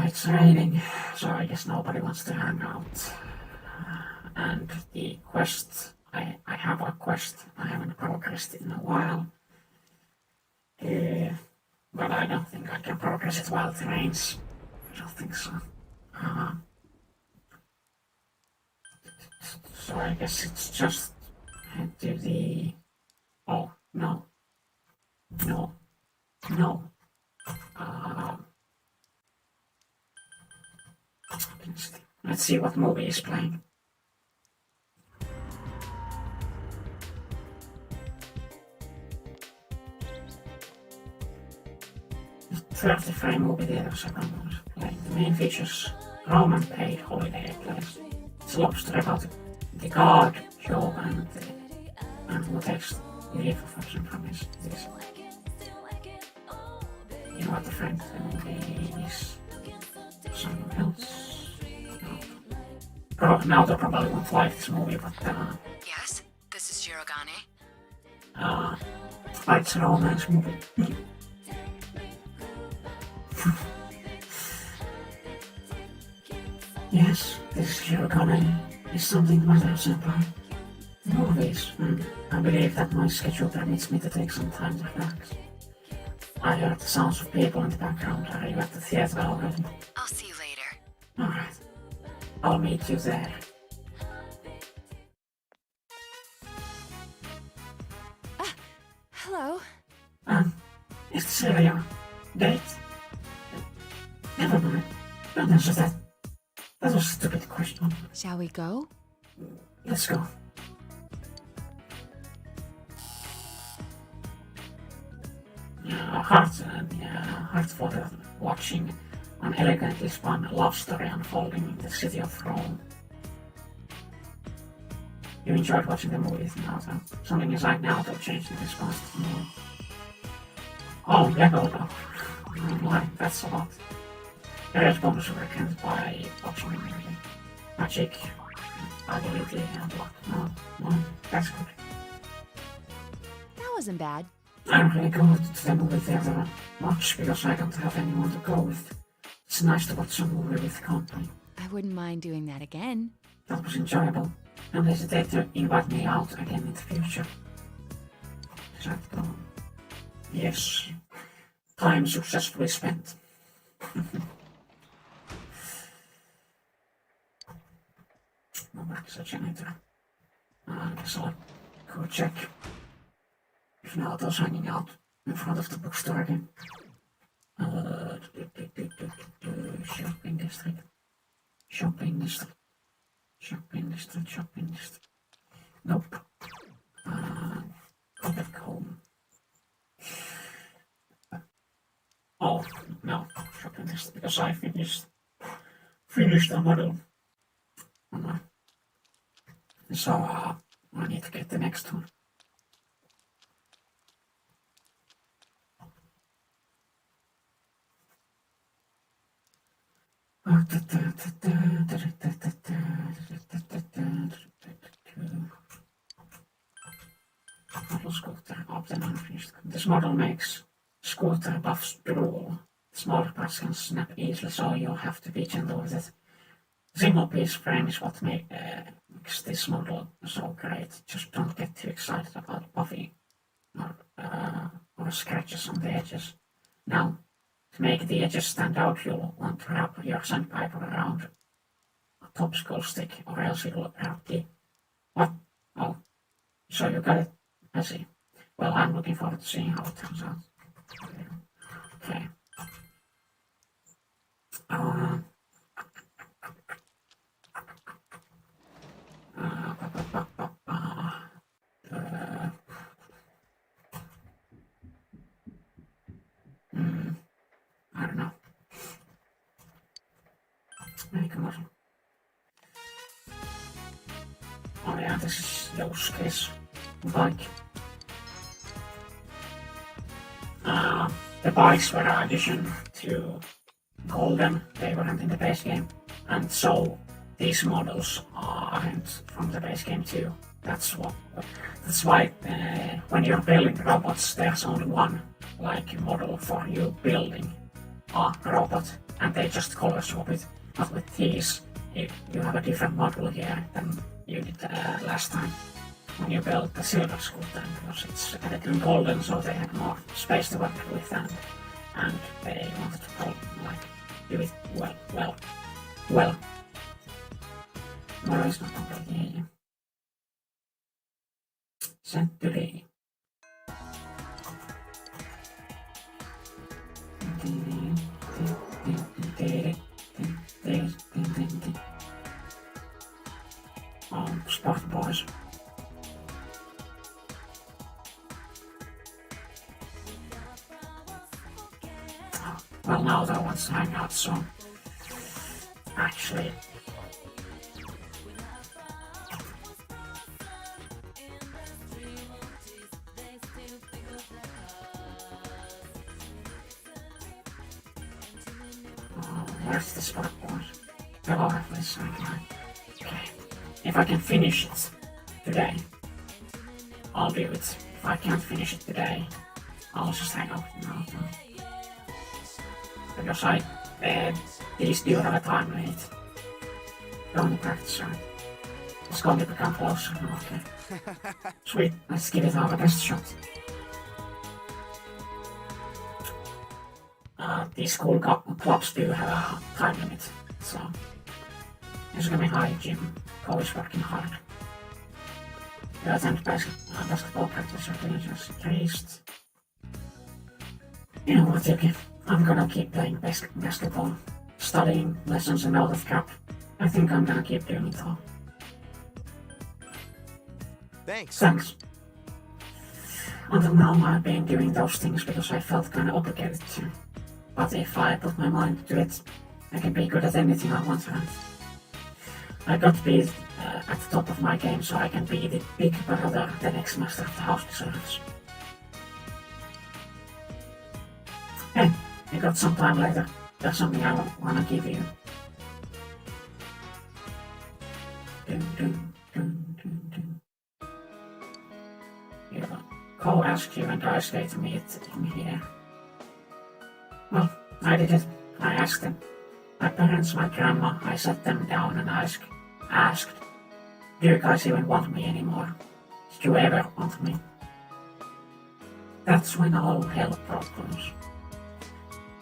It's raining, so I guess nobody wants to hang out. And the quest, I have a quest I haven't progressed in a while. But I don't think I can progress it while it rains. I don't think so. Uh, so I guess it's just head to the... Oh, no. No. No. Let's see what movie is playing. 30-frame movie theaters around. Like the main features Roman paid holiday place. It's a lobster about the god, Joe, and who takes leave of action from this. You know what the friend movie is? Someone else? No. Now they probably won't like this movie, but Yes, this is Shirogane. it's a romance movie. Yes, this is Shirogane. Is something the matter, senpai? Movies. I believe that my schedule permits me to take some time to relax. I heard the sounds of people in the background. Are you at the theater already? I'll see you later. Alright. I'll meet you there. Hello. Is this really your date? Never mind. Don't answer that. That was a stupid question. Shall we go? Let's go. Heartfelt watching an elegantly spun love story unfolding in the city of Rome. You enjoyed watching the movie with Naruto. Something inside Naruto changed in response to the movie. Oh, Lego though. Like, that's a lot. Various bonus weekends by watching the movie. Magic, ability, and what? No, that's good. That wasn't bad. I don't really go to the movie theater much because I don't have anyone to go with. It's nice to watch a movie with company. I wouldn't mind doing that again. That was enjoyable. Don't hesitate to invite me out again in the future. Exactly. Yes. Time successfully spent. No back is a janitor. I guess I'll go check if Naoto's hanging out in front of the bookstore again. Shopping district. Shopping district. Shopping district. Shopping district. Nope. Go back home. Oh, no. Shopping district because I finished a model. So, I need to get the next one. Model scooter, open unfinished. This model makes scooter buffs drool. Smaller parts can snap easily, so you'll have to be gentle with it. Single piece frame is what makes this model so great. Just don't get too excited about buffing or scratches on the edges. Now, to make the edges stand out, you'll want to wrap your sandpaper around a top skull stick, or else you'll wrap the... What? Oh, so you got it? I see. Well, I'm looking forward to seeing how it turns out. Okay. make a model. Oh yeah, this is Yosuke's bike. The bikes were an addition to Golden, they weren't in the base game, and so these models aren't from the base game too. That's why when you're building robots, there's only one like model for you building a robot, and they just color swap it. But with these, you have a different model here than you did last time when you built the silver scooter, because it's added in Golden, so they had more space to work with, and they wanted to do it well. More is not completely Century. Spot boys. Well, now that one's hang out, so actually. Where's the spot boys? Oh, this okay. If I can finish it today, I'll do it. If I can't finish it today, I'll just hang out now. Because these do have a time limit. Don't practice right. It's going to become closer. Okay. Sweet, let's give it our best shot. These school clubs do have a time limit, so it's gonna be high. Jim always working hard. You attend basketball practice or just increased. You know what, Yuki? I'm gonna keep playing basketball, studying lessons and out of cup. I think I'm gonna keep doing it all. Thanks. Until now, I've been doing those things because I felt kinda obligated to. But if I put my mind to it, I can be good at anything I want, right? I got to be at the top of my game so I can be the big brother the next master of the house deserves. Hey, we got some time later. There's something I wanna give you. Yeah, Cole asked you and I stayed to meet him here. Well, I did it. I asked them. My parents, my grandma, I sat them down and asked, do you guys even want me anymore? Did you ever want me? That's when all hell broke loose.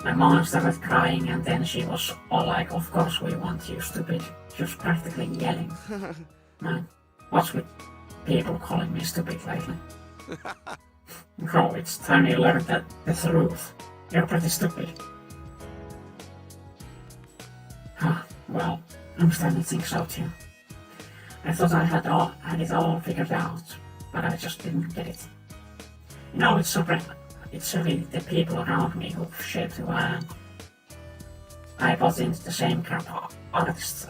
My mom started crying and then she was all like, of course we want you, stupid. She was practically yelling. Man, what's with people calling me stupid lately? Bro, it's time you learned that the truth. You're pretty stupid. Well, I'm starting to think so too. I thought I had it all figured out, but I just didn't get it. You know, it's really the people around me who shaped who I am. I bought into the same crap artists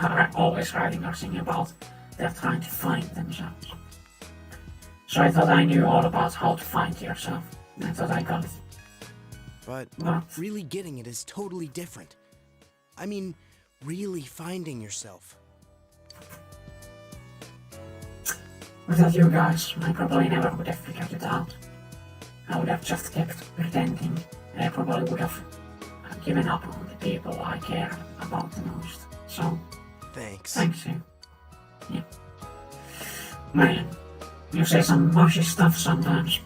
are always writing or singing about. They're trying to find themselves. So I thought I knew all about how to find yourself, and I thought I got it. But really getting it is totally different. I mean, really finding yourself. Without you guys, I probably never would have figured it out. I would have just kept pretending, and I probably would have given up on the people I care about the most. So, thanks you. Yeah. Man, you say some mushy stuff sometimes.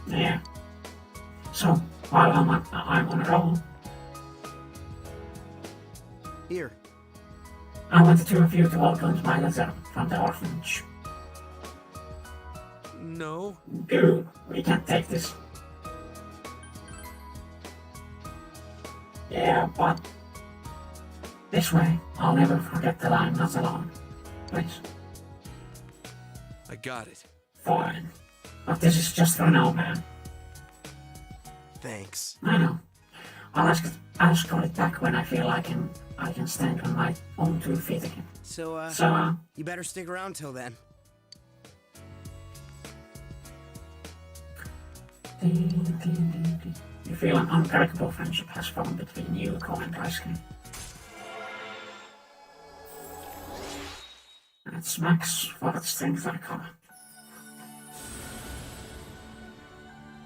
Yeah. So, while I'm on a roll, here. I want the two of you to hold on to my letter from the orphanage. No. Dude, we can't take this. Yeah, but this way, I'll never forget that I'm not alone. Please. I got it. Fine. But this is just for now, man. Thanks. I know. I'll scroll it back when I feel I can stand on my own 2 feet again. So, So, you better stick around till then. You feel an unbreakable friendship has formed between you, Cole, and Ice Cream. And it's max for its strength arcana.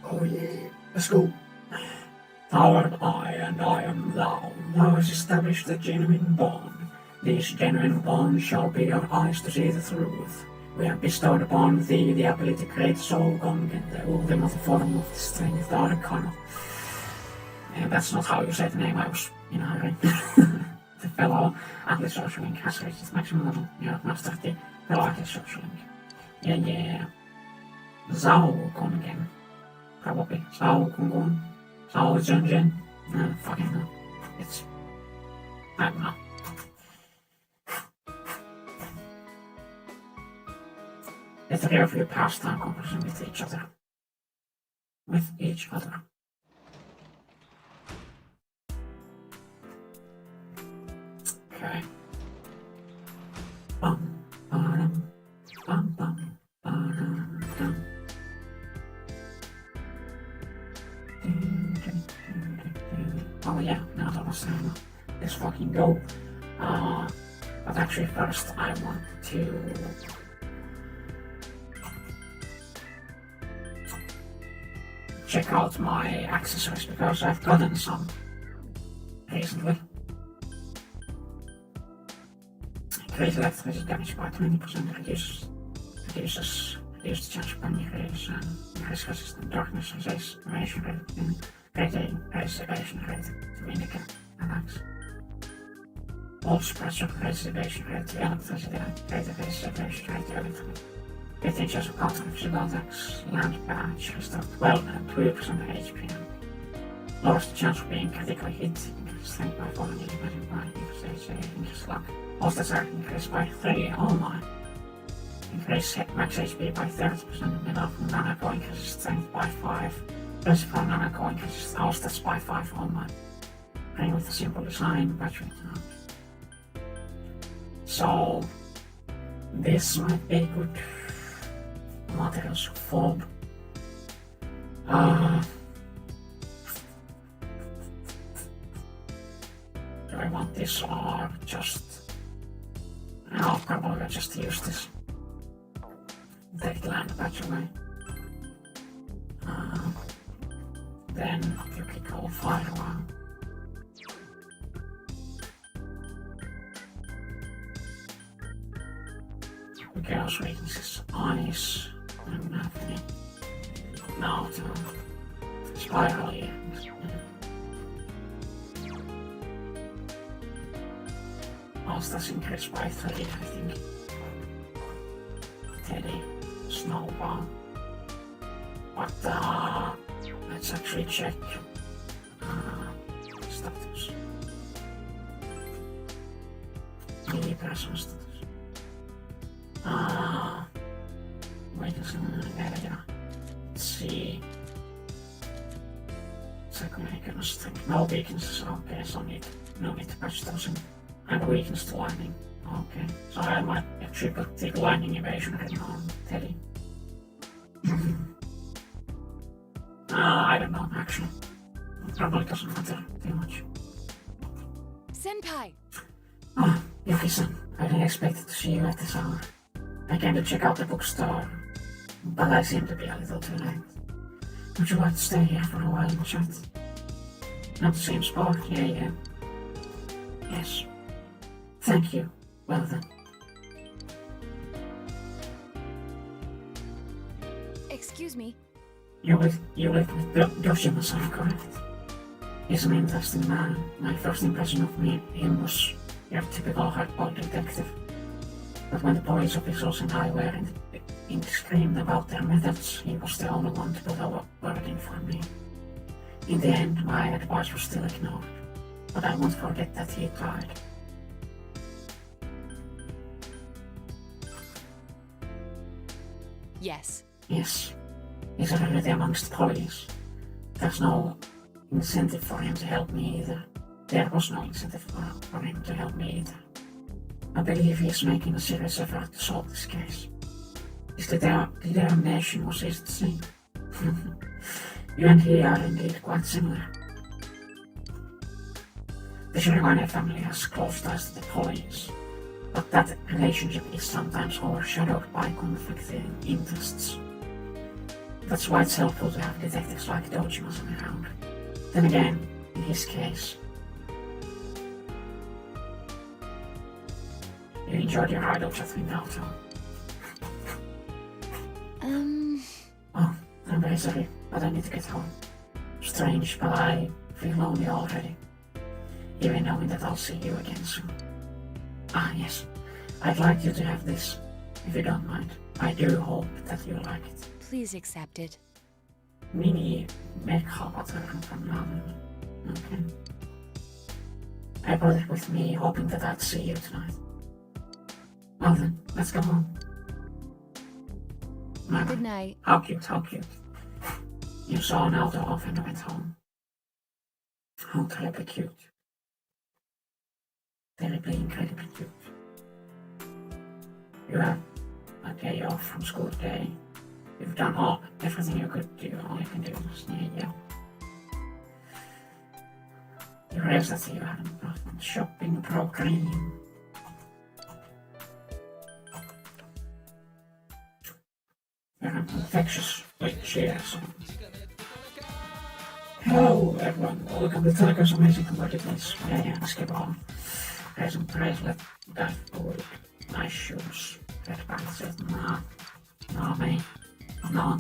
Oh yeah, let's go. Thou art I, and I am thou. Thou hast established a genuine bond. This genuine bond shall be your eyes to see the truth. We have bestowed upon thee the ability to create soul gong and the ultimate form of the strength arcana. And that's not how you say the name, I was in a hurry. The fellow Atlas Social Link has reached its maximum level. You have mastered the fellow Atlas Social Link. Yeah. Zhao Kongen. Probably. Zhao Kongon. Zhao Zhenzhen. No, fucking no. It's... I don't know. The three of you pass time conversation with each other. Okay. Bum, ba-dum, bum, bum, ba-dum, dum. Oh yeah, now that was time. Let's fucking go. But actually first I want to... check out my accessories because I've gotten some recently. Increase electricity damage by 20%, reduces the chance of panic raise and increase resistant darkness, raises evasion rate, and raises evasion rate to indicate attacks. Also pressure raises evasion rate to electricity rate, raises evasion rate to electricity. 15 chance of counter physical attacks, land badge, restore 12 and 2% HP. Lowers the chance of being critically hit, increase strength by 4 and damage by increase luck. All stats are increased by 3, oh my. Increase max HP by 30%, middle from Nanako increases strength by 5. Rest from Nanako increases all stats by 5, oh my. Playing with a simple design, battery count. So, this might be good. Materials of fob. Do I want this or just... I'll probably just use this. Take the land patch away. Then Yuki call Firewall. Chaos weaknesses, ice, I don't have any. No, spiral here. Also, that's increased by 3, I think. Teddy, snowball. But, let's actually check status. Melee person status. Let's see. Second weakness strength. No weaknesses, okay, so no need to patch those in. And weakness to lightning. Okay, so I might actually put the lightning evasion right on Teddy. I don't know, actually. Probably doesn't matter too much. Senpai! Oh, Yuki-san, I didn't expect to see you at this hour. I came to check out the bookstore, but I seem to be a little too late. Would you like to stay here for a while and chat? Not the same spot? Yeah. Yes. Thank you. Well then. Excuse me. You live with Yoshima-san, correct? He's an interesting man. My first impression of him was your typical hardball detective. But when the police officers and I were indiscreet about their methods, he was the only one to put a word in for me. In the end, my advice was still ignored, but I won't forget that he tried. Yes. Yes, he's a rarity amongst police. There's no incentive for him to help me either. There was no incentive for him to help me either. I believe he is making a serious effort to solve this case. His determination was easy to see. You and he are indeed quite similar. The Shirogane family has close ties to the police, but that relationship is sometimes overshadowed by conflicting interests. That's why it's helpful to have detectives like Dojima-san around. Then again, in his case, you enjoyed your idol chat with Naoto. Oh, I'm very sorry, but I need to get home. Strange, but I feel lonely already. Even knowing that I'll see you again soon. Ah, yes. I'd like you to have this, if you don't mind. I do hope that you like it. Please accept it. Mini Merkhabaturken from Lumi. Okay. I brought it with me, hoping that I'd see you tonight. Well then, let's go home. Good night. How cute, how cute. You saw Naoto off and went home. How terribly cute. Terribly, incredibly cute. You have a day off from school today. You've done everything you could do. All you can do is yell. You realize that you haven't brought a shopping program. You're infectious. Wait, cheers. Hello everyone, welcome to Teleco's Amazing Convertibles. Yeah, skip on. Present bracelet, that good. Nice shoes. Red pants, nah, me. No.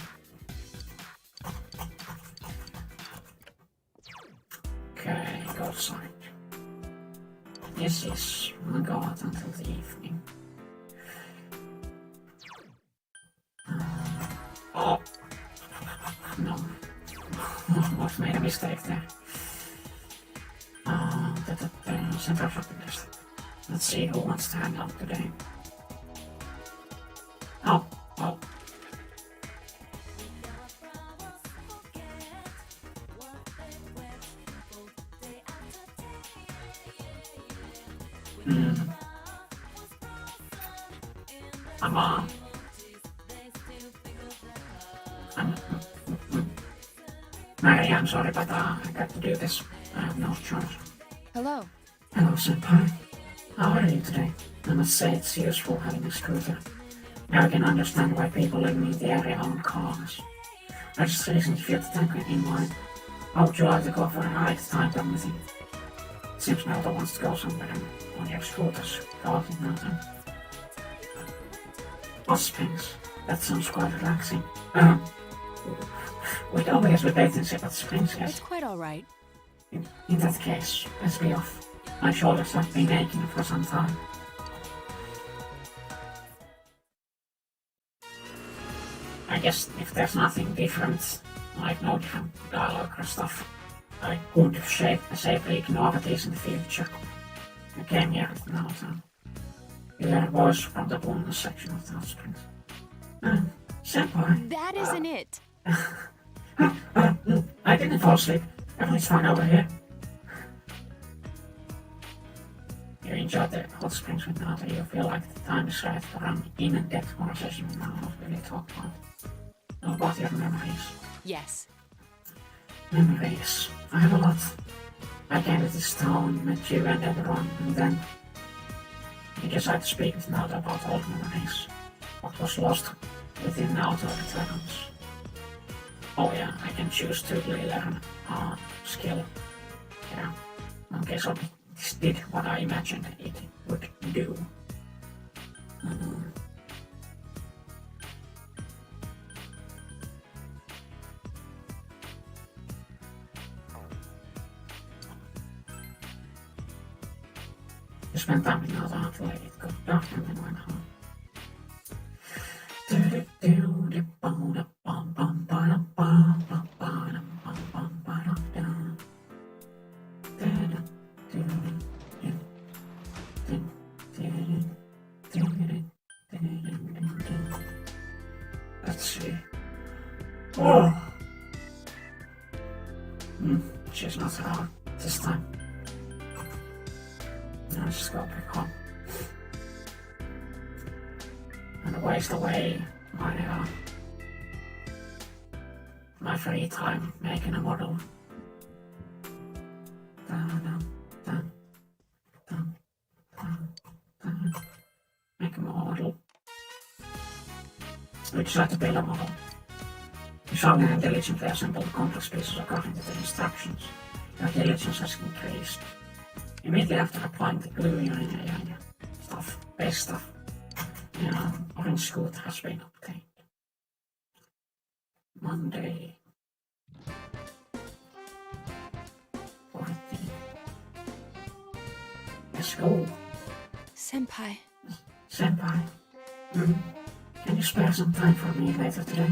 Okay, go outside. Yes, we'll go out until the evening. Oh! No. I've made a mistake there. Central shopping list. Let's see who wants to hang out today. Oh. Mary, I'm sorry, but I got to do this. I have no choice. Hello. Hello, Senpai. How are you today? I must say it's useful having a scooter. Now I can understand why people living in the area own cars. I just recently filled the tank in mind. How would you like to go for a ride time permitting? Seems Naoto wants to go somewhere on your scooters. Go out in Naoto. Hot springs. That sounds quite relaxing. We'd obviously latency at springs, yes? It's quite alright. In that case, let's be off. My shoulders have been aching for some time. I guess if there's nothing different, like no different dialogue or stuff, I could safely ignore these in the future. I came here with Naoto. You hear a voice from the bonus section of the hot springs. Senpai. That isn't it. I didn't fall asleep. Everything's fine over here. You enjoyed the hot springs with Naoto. You feel like the time is right for an in-depth conversation with Naoto. Really talk about your memories. Yes. Memories. I have a lot. I came to this town, met you and everyone, and then I decided to speak with Naoto about old memories. What was lost within Naoto returns. Oh yeah, I can choose to learn skill. Yeah. Okay, so this did what I imagined it would do. You spent time with Naoto until it got dark and then went home. Let's see. Oh! waste away my free time making a model. Make a model. Which is like to build a model. You suddenly intelligently assemble complex pieces according to the instructions. Your intelligence has increased. Immediately after applying the glue, stuff, base stuff, orange scooter has been obtained. Monday. 14. Let's go. Senpai. Senpai. Can you spare some time for me later today?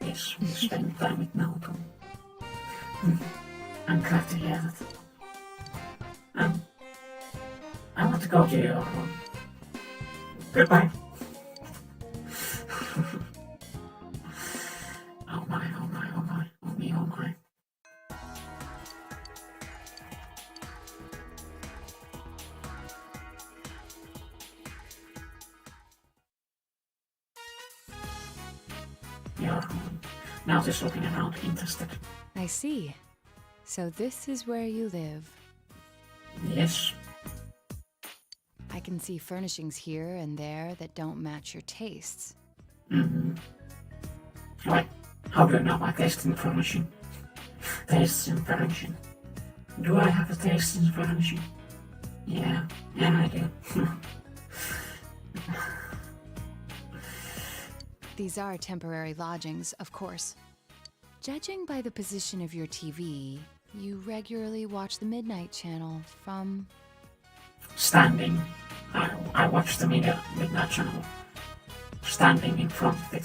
Yes, we'll spend time with Naoto. I'm glad to hear that. I want to go to your room. Goodbye. Oh my, oh my, oh my, oh me, oh my. Your room. Now just looking around, interested. I see. So this is where you live. Yes. I can see furnishings here and there that don't match your tastes. Wait, how do you know my taste in furnishing? Tastes in furnishing. Do I have a taste in furnishing? Yeah, I do. These are temporary lodgings, of course. Judging by the position of your TV, you regularly watch the Midnight Channel from... Standing. I watched the Midnight Channel. Standing in front of it.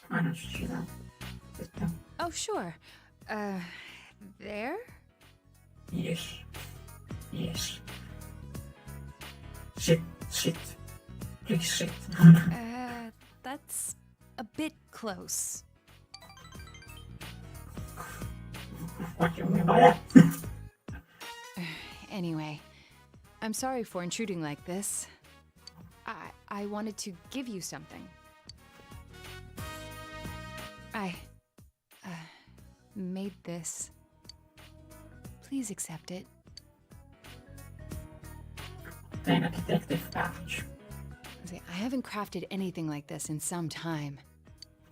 Why don't you see that? Oh, sure. There? Yes. Yes. Sit. Please sit. That's a bit close. What do you mean by that? Anyway, I'm sorry for intruding like this. I wanted to give you something. I made this. Please accept it. Then a detective badge. I haven't crafted anything like this in some time.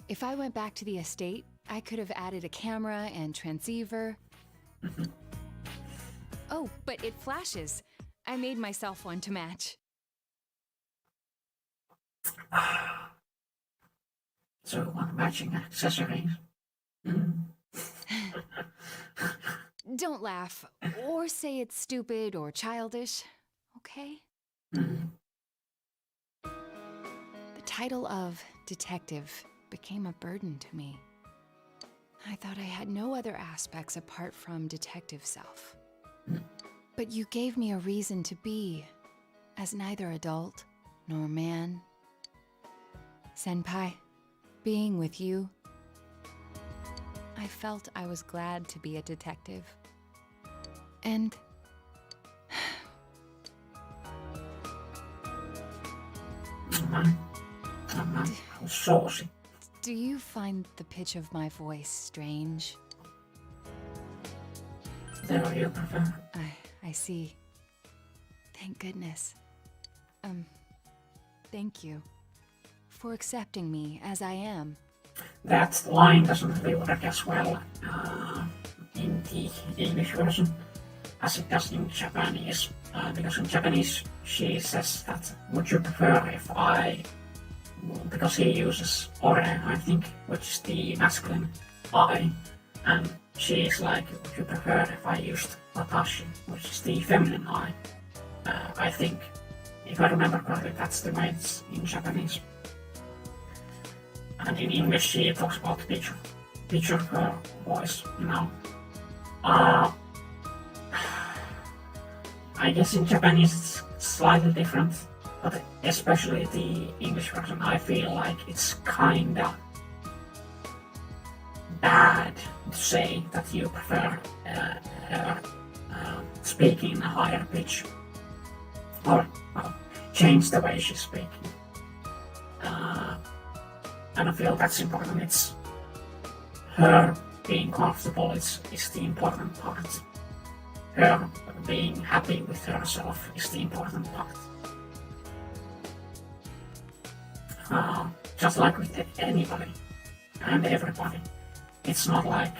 If I went back to the estate, I could have added a camera and transceiver. Oh, but it flashes. I made myself one to match. So you want matching accessories? Don't laugh, or say it's stupid or childish, okay? The title of detective became a burden to me. I thought I had no other aspects apart from detective self. But you gave me a reason to be, as neither adult nor man. Senpai, being with you, I felt I was glad to be a detective. And Saucy. do you find the pitch of my voice strange? Whatever you prefer. I see. Thank goodness. Thank you for accepting me as I am. That line doesn't really work as well in the English version as it does in Japanese. Because in Japanese she says that, would you prefer if I... Because he uses ore, I think, which is the masculine I, and she is like, would you prefer if I used watashi, which is the feminine I. I think, if I remember correctly, that's the way it's in Japanese. And in English she talks about pitch of her voice, I guess in Japanese it's slightly different, but especially the English version, I feel like it's kinda bad say that you prefer speaking in a higher pitch, or change the way she's speaking. I don't feel that's important. It's her being comfortable is the important part. Her being happy with herself is the important part. Just like with anybody and everybody. It's not like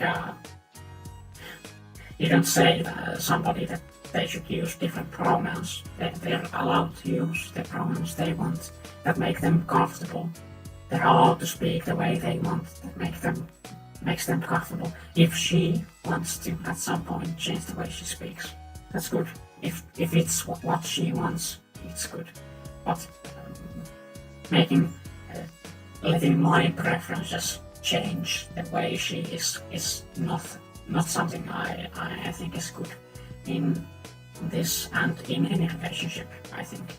you don't say to somebody that they should use different pronouns. They're allowed to use the pronouns they want that make them comfortable. They're allowed to speak the way they want that makes them comfortable. If she wants to at some point change the way she speaks, that's good. If it's what she wants, it's good. But letting my preferences change the way she is not something I think is good in this and in any relationship, I think.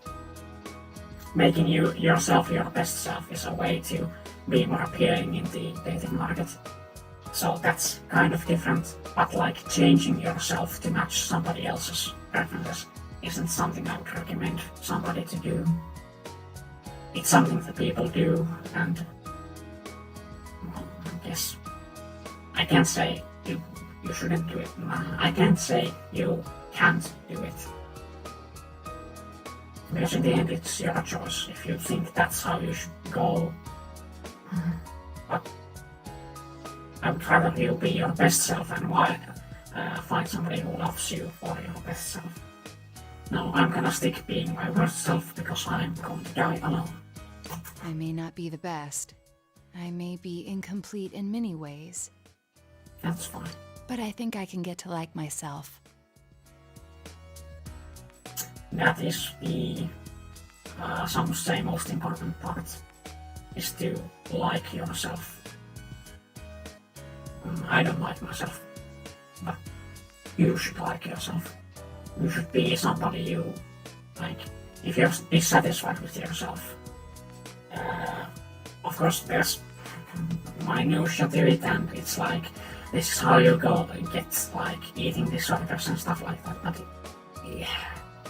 Making yourself your best self is a way to be more appealing in the dating market. So that's kind of different, but like changing yourself to match somebody else's preferences isn't something I would recommend somebody to do. It's something that people do, and I guess I can't say you shouldn't do it. I can't say you can't do it. Because in the end it's your choice if you think that's how you should go. But I would rather you be your best self and find somebody who loves you for your best self. No, I'm gonna stick being my worst self because I'm going to die alone. I may not be the best. I may be incomplete in many ways. That's fine. But I think I can get to like myself. That is the, some would say, most important part, is to like yourself. I don't like myself, but you should like yourself. You should be somebody you like. If you're dissatisfied with yourself, of course there's minutia to it, and it's like this is how you go and get like eating disorders and stuff like that. But yeah,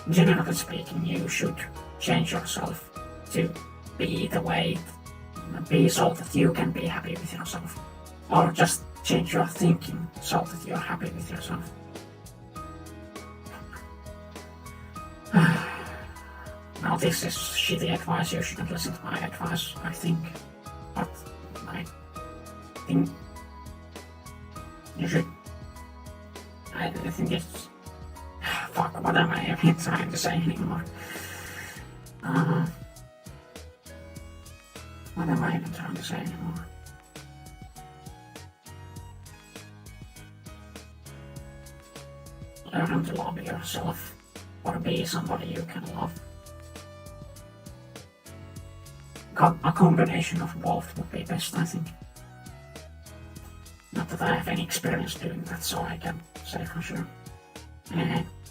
generally speaking, you should change yourself to be the way, be so that you can be happy with yourself, or just change your thinking so that you're happy with yourself. Now this is shitty advice, you shouldn't listen to my advice, I think. But I think you should. I think it's... Fuck, what am I even trying to say anymore? What am I even trying to say anymore? Learn to love yourself, or be somebody you can love. A combination of both would be best, I think. Not that I have any experience doing that, so I can say for sure.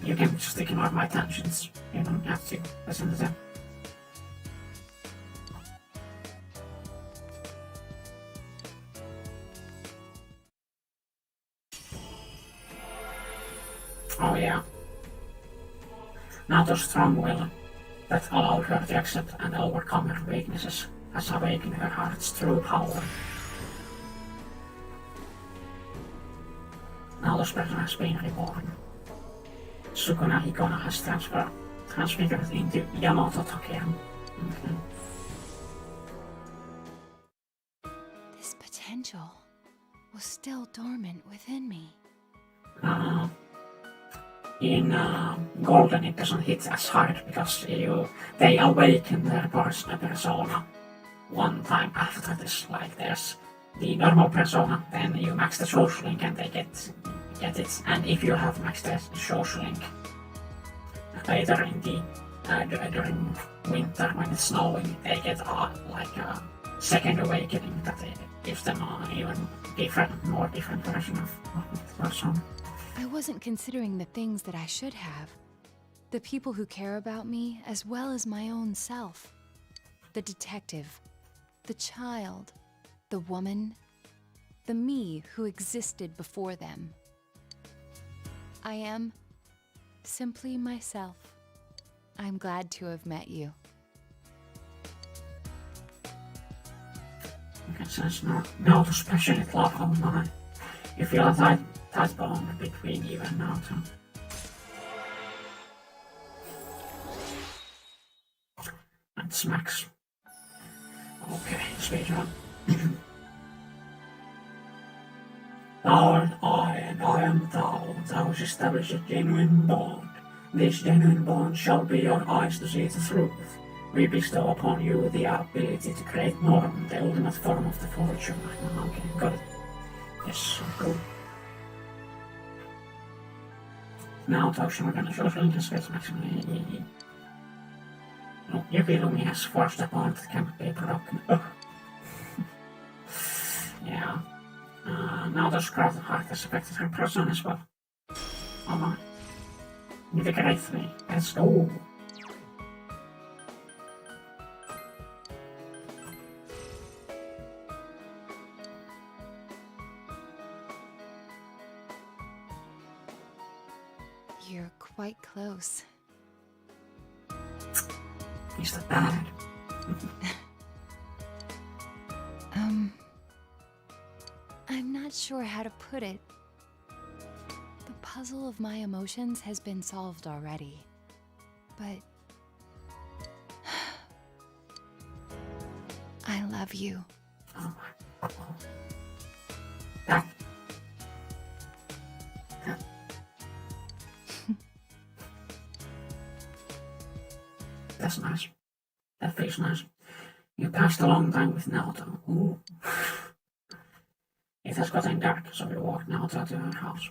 You can just ignore my tangents, you don't have to listen to them. Oh yeah. Nato's strong will that allowed her to accept and overcome her weaknesses has awakened her heart's true power. Nato's person has been reborn. Sukuna Hikona has transfigured into Yamato Takeru. Okay. This potential was still dormant within me. In Golden it doesn't hit as hard because they awaken their persona one time after this. Like there's the normal persona, then you max the social link and they get it. And if you have maxed the social link later in the during winter when it's snowing, they get like a second awakening that gives them even more different version of the persona. I wasn't considering the things that I should have. The people who care about me, as well as my own self. The detective, the child, the woman. the me who existed before them. I am simply myself. I'm glad to have met you. Okay, so it's no passionate love of mine. You feel a tight bond between you and Naruto. And smacks. Okay, speedrun. Thou art I, and I am thou. Thou hast established a genuine bond. This genuine bond shall be your eyes to see the truth. We bestow upon you the ability to create Norm, the ultimate form of the fortune. Okay, got it. Yes, cool. Now talks organizational discuss maximally. Yuki Lumi has forced a bond that can't be broken. Yeah. Now the Scarlet Heart has affected her person as well. Oh my. You did greatly. Let's go. You're quite close. He's the bad. I'm not sure how to put it. The puzzle of my emotions has been solved already. But I love you. Oh my. That. That's nice. That feels nice. You passed a long time with Naoto. Ooh. It has gotten dark, so we walk Naoto to her house.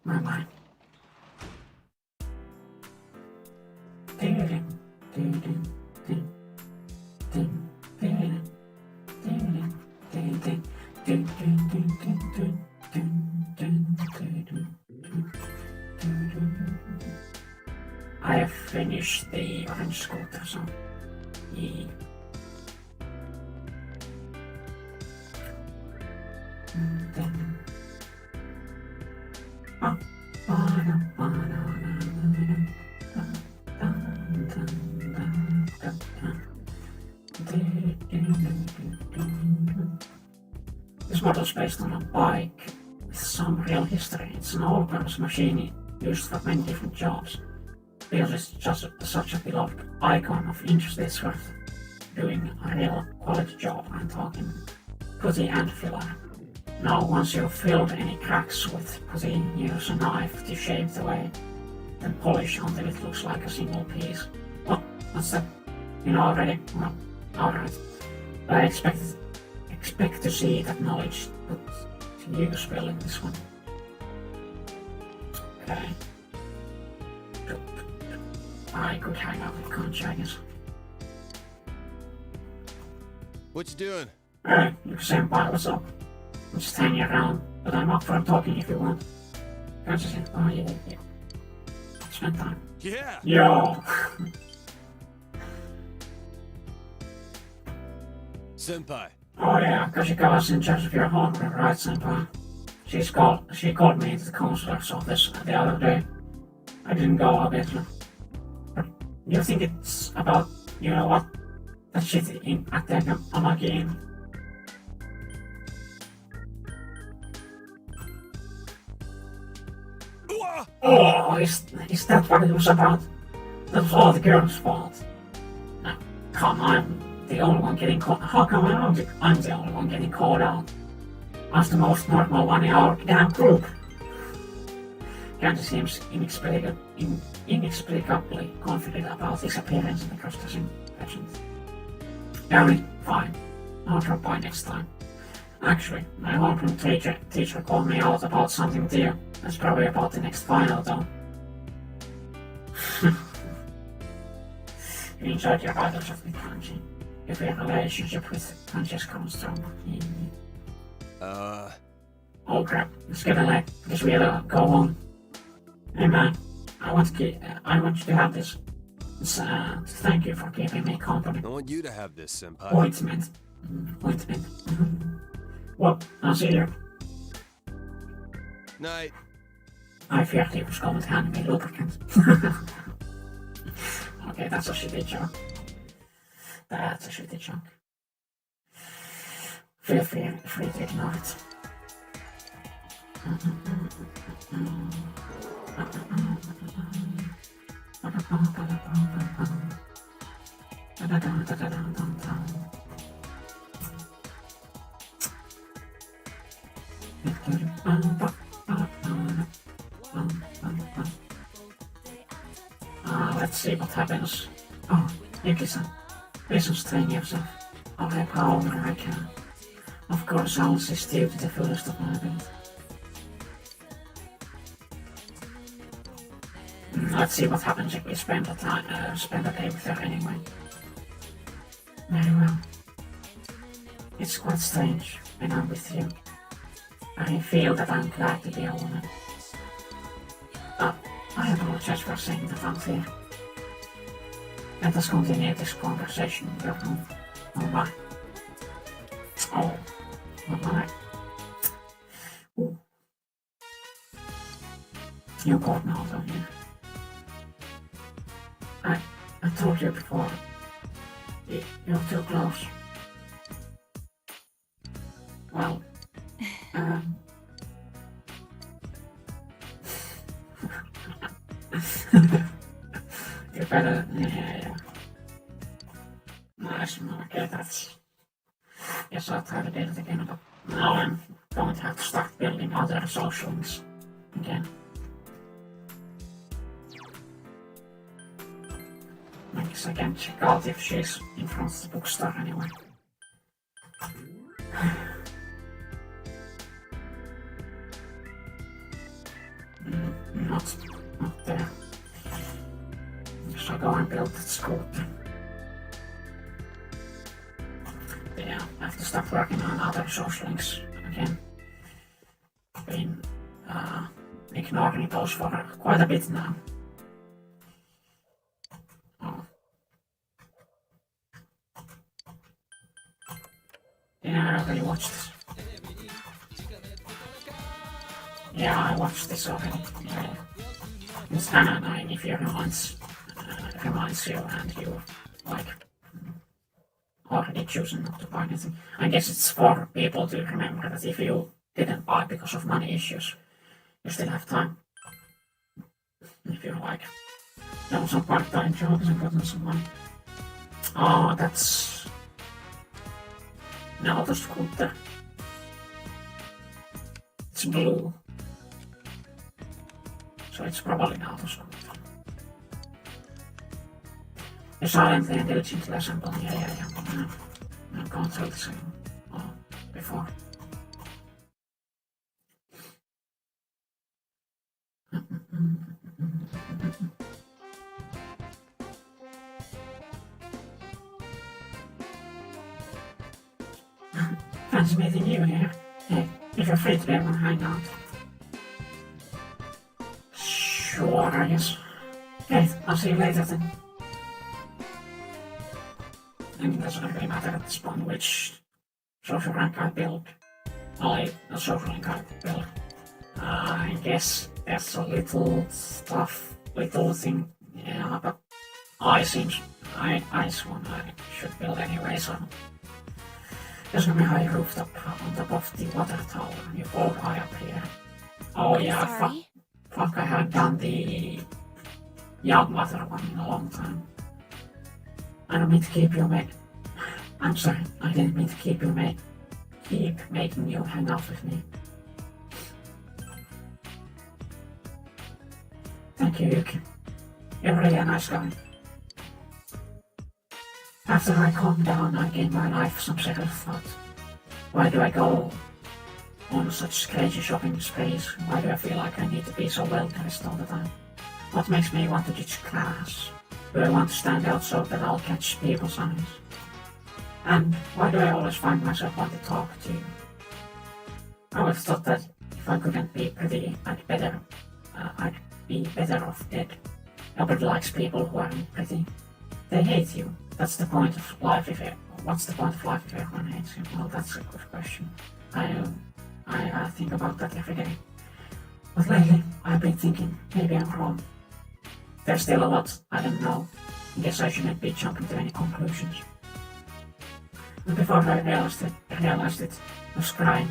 Bye-bye. I have finished the orange scooter, so yeah. This model is based on a bike with some real history. It's an all-purpose machine used for many different jobs. Because it's just such a beloved icon of interest, it's worth doing a real quality job. I'm talking putty and filler. Now once you've filled any cracks with putty, use a knife to shave the way, then polish until it looks like a single piece. What? What's that? You know already? Well, alright. But I expect to see that knowledge put to use well in this one. Okay. I could hang out with Concha, I guess. What you doing? Hey, you senpai, what's up? I'm just hanging around, but I'm up for talking if you want. Concha said, oh yeah. Spend time. Yeah. Yo! Senpai. Oh yeah, Kashikawa's in charge of your homeroom, right, senpai? She called me into the counselor's office the other day. I didn't go, obviously. But you think it's about, you know what? That shit in at the Amagi Inn. Oh, is that what it was about? That was all the girl's fault. Now, come on. The only one getting caught. How come I'm the only one getting called out? As the most normal one in our damn group. Candy seems inexplicably confident about his appearance in the cross-dressing pageant. Very fine. I'll drop by next time. Actually, my homeroom teacher called me out about something dear. That's probably about the next final though. You enjoyed your battles with Kanji. If your relationship with Kanji is coming strong. Oh crap, it's getting late. Guess we gotta go on. Hey man, I want you to have this. Thank you for keeping me company. I want you to have this, senpai. Ointment. Wait a minute. Well, I'll see you. Night. I feared he was going to hand me lubricant. Okay, that's a shitty joke. That's a shitty joke. Feel free to ignore it. Let's see what happens. Oh, Yuki-san, please restrain yourself. I'll help however I can. Of course, I'll assist you to the fullest of my ability. Let's see what happens if we spend the day with her anyway. Very well. It's quite strange when I'm with you. I feel that I'm glad to be a woman. I apologize for saying that unclear. Let us continue this conversation in your room. Oh my. Oh my. Ooh. You got now, don't you? I told you before. You're too close. Well, you better, yeah. Nice, okay, that's... Yes, I'll try to do it again, but now I'm going to have to start building other social links again. I guess I can check out if she's in front of the bookstore anyway. Not there. So go and build that scooter. Yeah, I have to start working on other social links again. Been ignoring those for quite a bit now. Yeah, I already watched this. Yeah, I watched this already. Yeah. It's kind of annoying if it reminds you and you, like, already chosen not to buy anything. I guess it's for people to remember that if you didn't buy because of money issues, you still have time. If you're like, some part-time jobs and gotten some money. Oh, that's... an auto scooter. It's blue. So it's probably an auto scooter. You silently and diligently assemble. Yeah. I've gone through the same before. Fancy meeting you here. Hey, if you're free today, I want to hang out. Sure, I guess. Okay, I'll see you later then. I mean, it doesn't really matter at this point which social rank I build. Only a social rank I build. I guess there's a little thing, yeah, but ice one I should build anyway, so there's gonna be a high rooftop on top of the water tower. You go high up here. Oh yeah, fuck, I haven't done the young water one in a long time. I don't mean to keep you I'm sorry, I didn't mean to keep making you hang out with me. Thank you, Yuki. You're really a nice guy. After I calmed down, I gave my life some second thought. Why do I go on such crazy shopping sprees? Why do I feel like I need to be so well dressed all the time? What makes me want to teach class? Do I want to stand out so that I'll catch people's eyes? And why do I always find myself wanting to talk to you? I always thought that if I couldn't be pretty, I'd be better off dead. Nobody likes people who aren't pretty. They hate you. That's the point of life if what's the point of life if everyone hates you? Well, that's a good question. I think about that every day. But lately, I've been thinking, maybe I'm wrong. There's still a lot I don't know. I guess I shouldn't be jumping to any conclusions. And before I realized it was crying.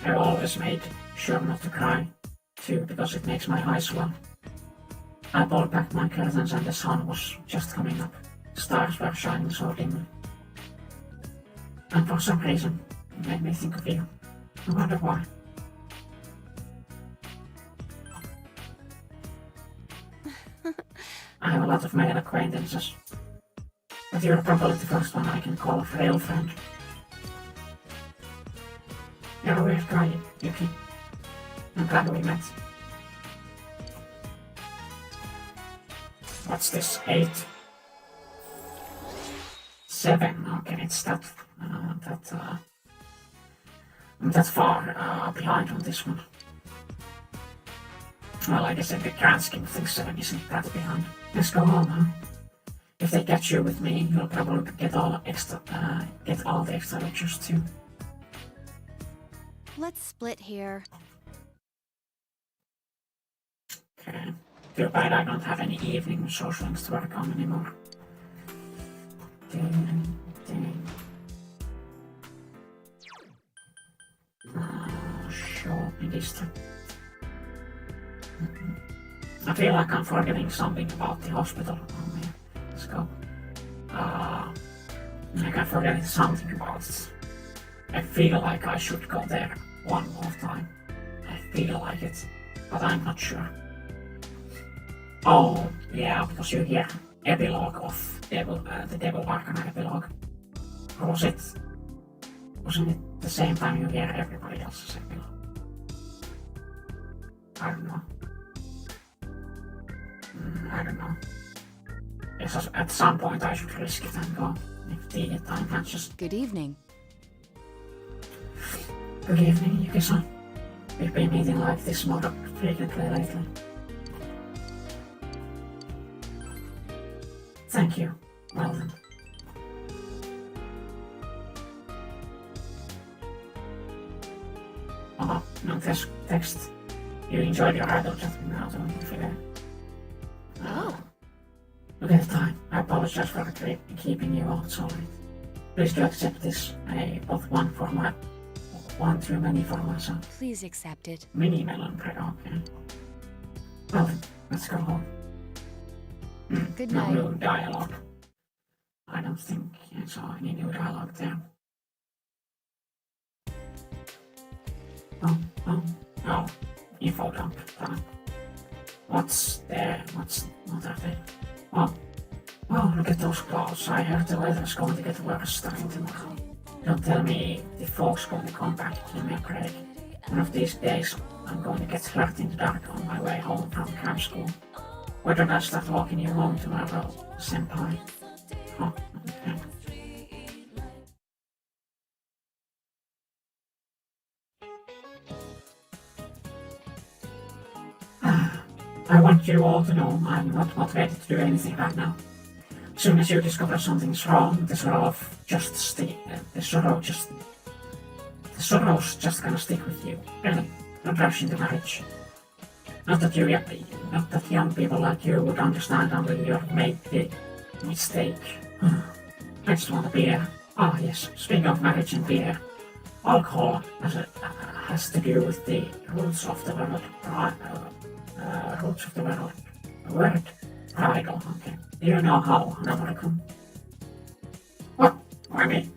I always made sure not to cry, too, because it makes my eyes swell. I pulled back my curtains and the sun was just coming up. Stars were shining so dimly. And for some reason, it made me think of you. I wonder why. I have a lot of male acquaintances, but you're probably the first one I can call a real friend. You're a weird guy, Yuki. I'm glad we met. What's this? 8? 7. Okay, it's that far behind on this one. Well, like I said, the grand scheme of things, 7 isn't that behind. Let's go home, huh? If they catch you with me, you'll probably get all the extra lectures too. Let's split here. Okay. Too bad I don't have any evening social things to work on anymore. Shopping district. I feel like I'm forgetting something about the hospital. Oh man, let's go. Like I'm forgetting something about it. I feel like I should go there one more time. I feel like it, but I'm not sure. Oh, yeah, because you hear epilogue of the Devil Arcana epilogue. Or wasn't it the same time you hear everybody else's epilogue? I don't know. I don't know. Yes, at some point I should risk it and go. If the time matches. Good evening. Good evening, Yuki-san. We've been meeting like this more frequently lately. Thank you. Well then. Oh, no text. You enjoyed your idol chat now, don't you forget? Oh. Look at the time. I apologize for keeping you all so late. Please do accept this. I bought one too many for myself. Please accept it. Mini melon bread, okay. Well then, let's go home. Good No night. new dialogue. I don't think I saw any new dialogue there. Oh, info dump time. What's there? What are they? Oh, look at those clouds. I heard the weather's going to get worse starting tomorrow. Don't tell me the fog's going to come back to me, Craig. One of these days, I'm going to get hurt in the dark on my way home from camp school. Why don't I start walking you home tomorrow, senpai? Oh, okay. I want you all to know I'm not motivated to do anything right now. As soon as you discover something's wrong, the sorrow's just gonna stick with you. Really, don't rush into marriage. Not that young people like you would understand until you've made the mistake. I just want a beer. Ah yes, speaking of marriage and beer, alcohol has to do with the roots of the world. Word prodigal. Okay. Do you know how an American? What? I mean,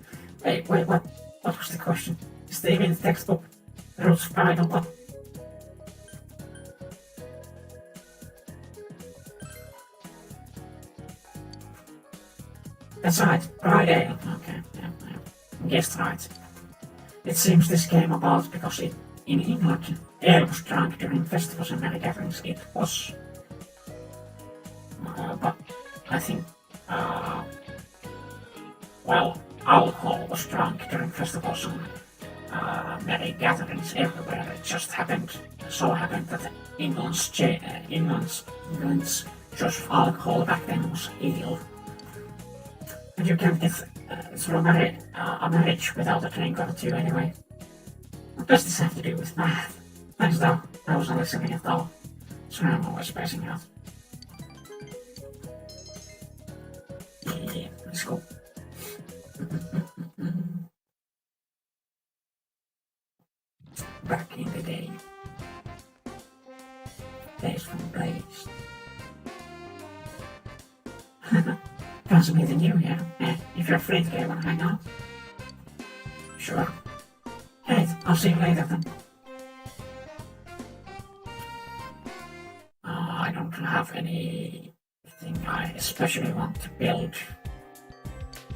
wait, what was the question? Is there even in the textbook? The roots of prodigal, what? That's right, pride ale. Okay, yeah. Guessed right. It seems this came about because in England, ale was drunk during festivals and merry gatherings. It was. But I think, alcohol was drunk during festivals and merry gatherings everywhere. It just so happened that England's choice of alcohol back then was ale. And you can't get through a marriage without a drink or two anyway. What does this have to do with math? Thanks though, I wasn't listening at all. So I'm always spacing out. Yeah, let's go. Back in the day. Days from Blaze. Fancy meeting you, yeah? If you're free today, wanna hang out? Sure. Hey, I'll see you later then. I don't have anything I especially want to build,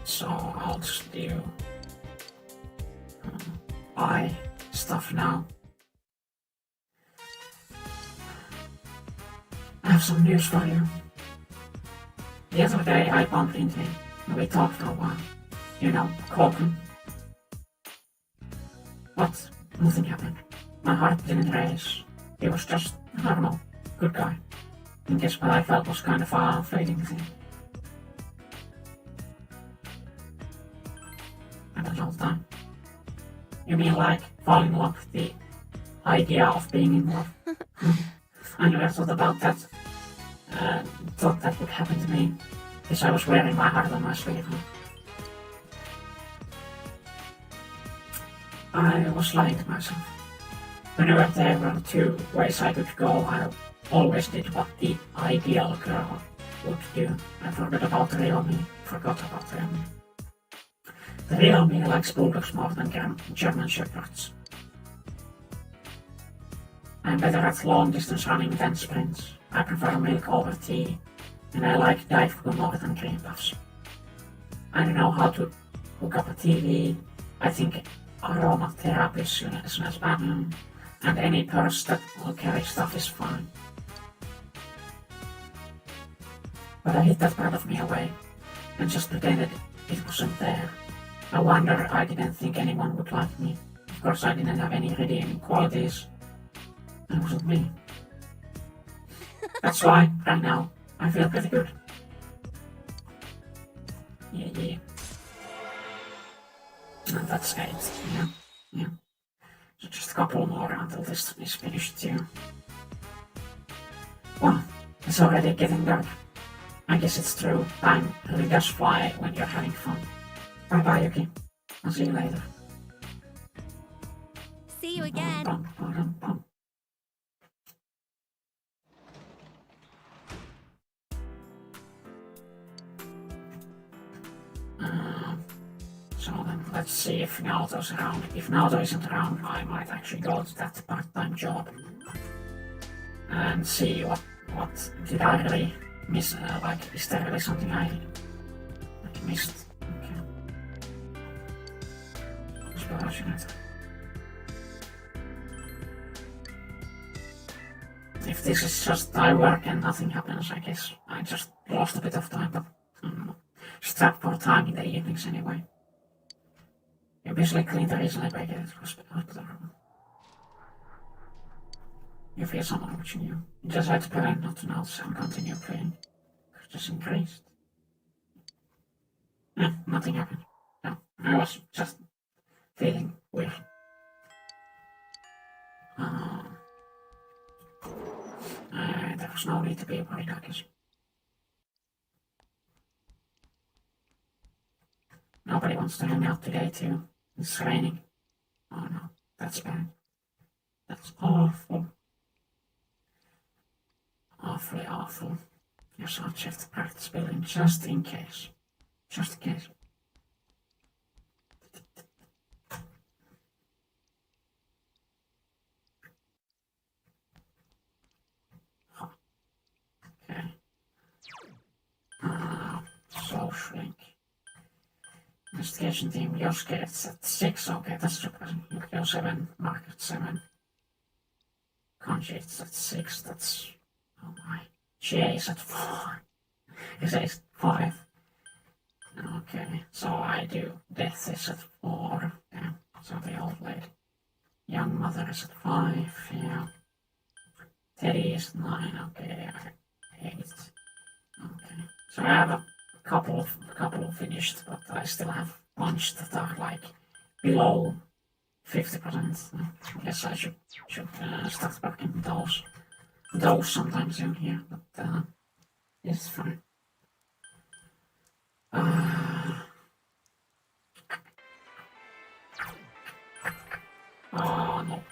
so I'll just do buy stuff now. I have some news for you. The other day I bumped into him and we talked for a while. You know, Colton. But nothing happened. My heart didn't race. He was just normal, good guy. And guess what I felt was kind of a fleeting thing. Happens all the time. You mean like fall in love with the idea of being in love? I never thought about that. Thought that would happen to me. Because I was wearing my heart on my sleeve. I was lying to myself. Whenever there were two ways I could go, I always did what the ideal girl would do. I forgot about the real me. The real me likes bulldogs more than German shepherds. I'm better at long distance running than sprints. I prefer milk over tea, and I like dive food more than cream puffs. I don't know how to hook up a TV. I think aromatherapy smells bad, and any purse that will carry stuff is fine. But I hid that part of me away, and just pretended it wasn't there. No wonder I didn't think anyone would like me. Of course I didn't have any redeeming qualities. It wasn't me. That's why, right now, I feel pretty good. Yeah. And that's it, yeah. So just a couple more until this is finished too. Well, it's already getting dark. I guess it's true, time really does fly when you're having fun. Bye bye, Yuki. I'll see you later. See you again. So then let's see if Naoto's around. If Naoto isn't around, I might actually go to that part-time job and see what did I really miss. Is there really something I missed? Okay. Unfortunate. If this is just I work and nothing happens, I guess I just lost a bit of time, but strapped for time in the evenings anyway. You basically clean the reason I break it to hospital. You feel someone watching you. You just had to pretend not to notice and continue playing. It just increased. Nothing happened. No, I was just feeling weird. There was no need to be worried, I guess. Nobody wants to hang out today too. It's raining. Oh no, that's bad. That's awful. Awfully awful. Yes, I'll check the practice building just in case. Just in case. Okay. So shrink. Investigation team, Yosuke, it's at 6, okay, that's surprising. Yukio 7, Market 7. Kanji, it's at 6, that's, oh my. Jie is at 4. Is at 5. Okay, so I do. Death is at 4, yeah, so they all played. Young Mother is at 5, yeah. Teddy is 9, okay, 8. Okay, so I have a couple finished, but I still have bunch that are like below 50%. I guess I should start working with those sometimes in here, but it's fine. Oh no.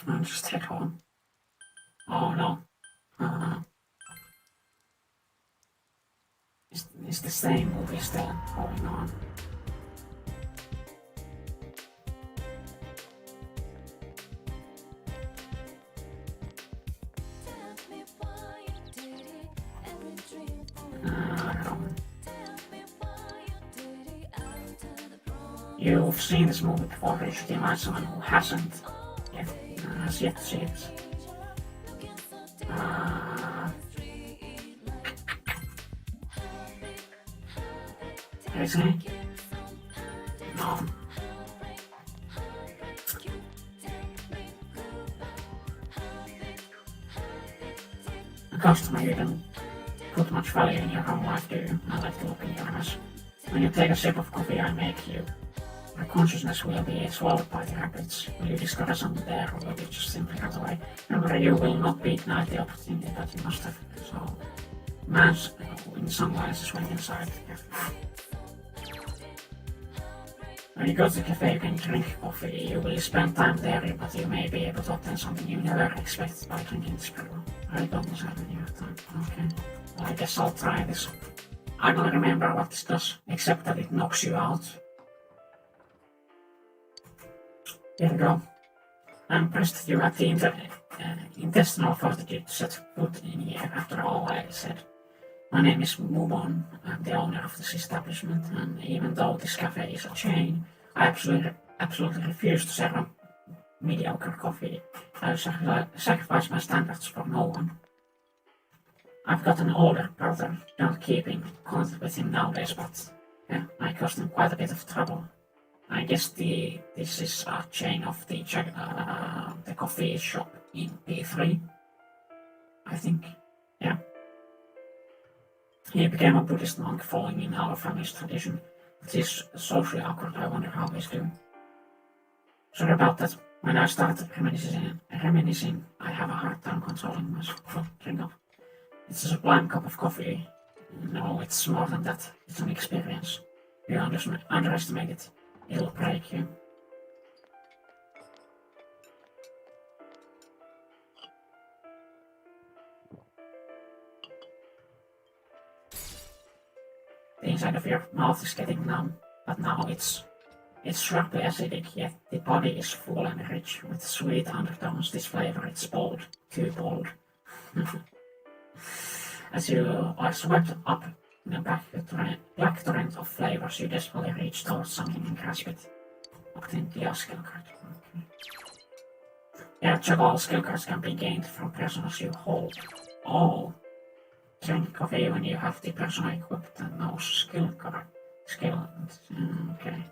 I'll just head home. Oh no. Is the same movie still going on? You've seen this movie before, but you should invite someone who hasn't yet, has yet to see it. Isn't it? No. A customer, you don't put much value in your own life, do you? I like to look in your eyes. When you take a sip of coffee I make you, your consciousness will be swallowed by the rapids. Will you discover something there, or will you just simply cut away? Remember, you will not be denied the opportunity that you must have. So, man's in sunglasses when inside. When you go to the cafe, you can drink coffee. You will spend time there, but you may be able to obtain something you never expected by drinking this brew. I don't have any time. Okay. Well, I guess I'll try this. I don't remember what this does, except that it knocks you out. Here we go. I'm impressed that you had the intestinal fortitude to set foot in here. After all, I said. My name is Mubon. I'm the owner of this establishment, and even though this cafe is a chain, I absolutely refuse to serve mediocre coffee. I sacrifice my standards for no one. I've got an older brother, don't keep in contact with him nowadays, but yeah, I caused him quite a bit of trouble. I guess this is a chain of the coffee shop in P3, I think, yeah. He became a Buddhist monk following in our family's tradition, but he's socially awkward. I wonder how he's doing. Sorry about that. When I start reminiscing, I have a hard time controlling myself. Drink up. It's a sublime cup of coffee. No, it's more than that. It's an experience. You underestimate it. It'll break you. The inside of your mouth is getting numb, but now it's sharply acidic, yet the body is full and rich with sweet undertones. This flavor, it's bold, too bold. As you are swept up in a black torrent of flavors, you desperately reach towards something and grasp it. Obtain the skill card. Okay. Yeah, chocolate skill cards can be gained from personas you hold. Oh. Drink coffee when you have the persona equipped and no skill card. Okay.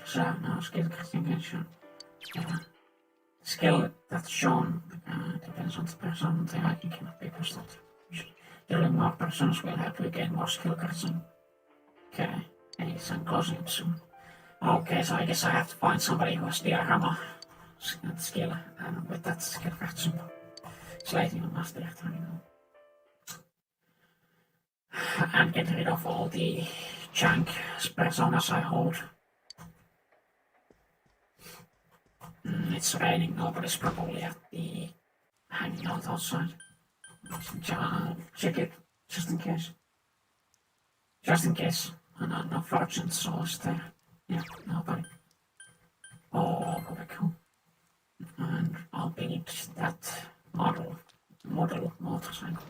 So, no skill card engagement. Skill that's shown depends on the person. The hiking cannot be posted. Dealing more personas will help you gain more skill cards. Okay, and I'm closing it soon. Okay, so I guess I have to find somebody who has diorama skill with that skill card symbol. Slating on master terminal. And get rid of all the junk personas I hold. It's raining, nobody's probably at the hanging out outside. Check it, just in case. Just in case. No fortune soul is there. Yeah, nobody. Oh, very cool. And I'll build that model motorcycle.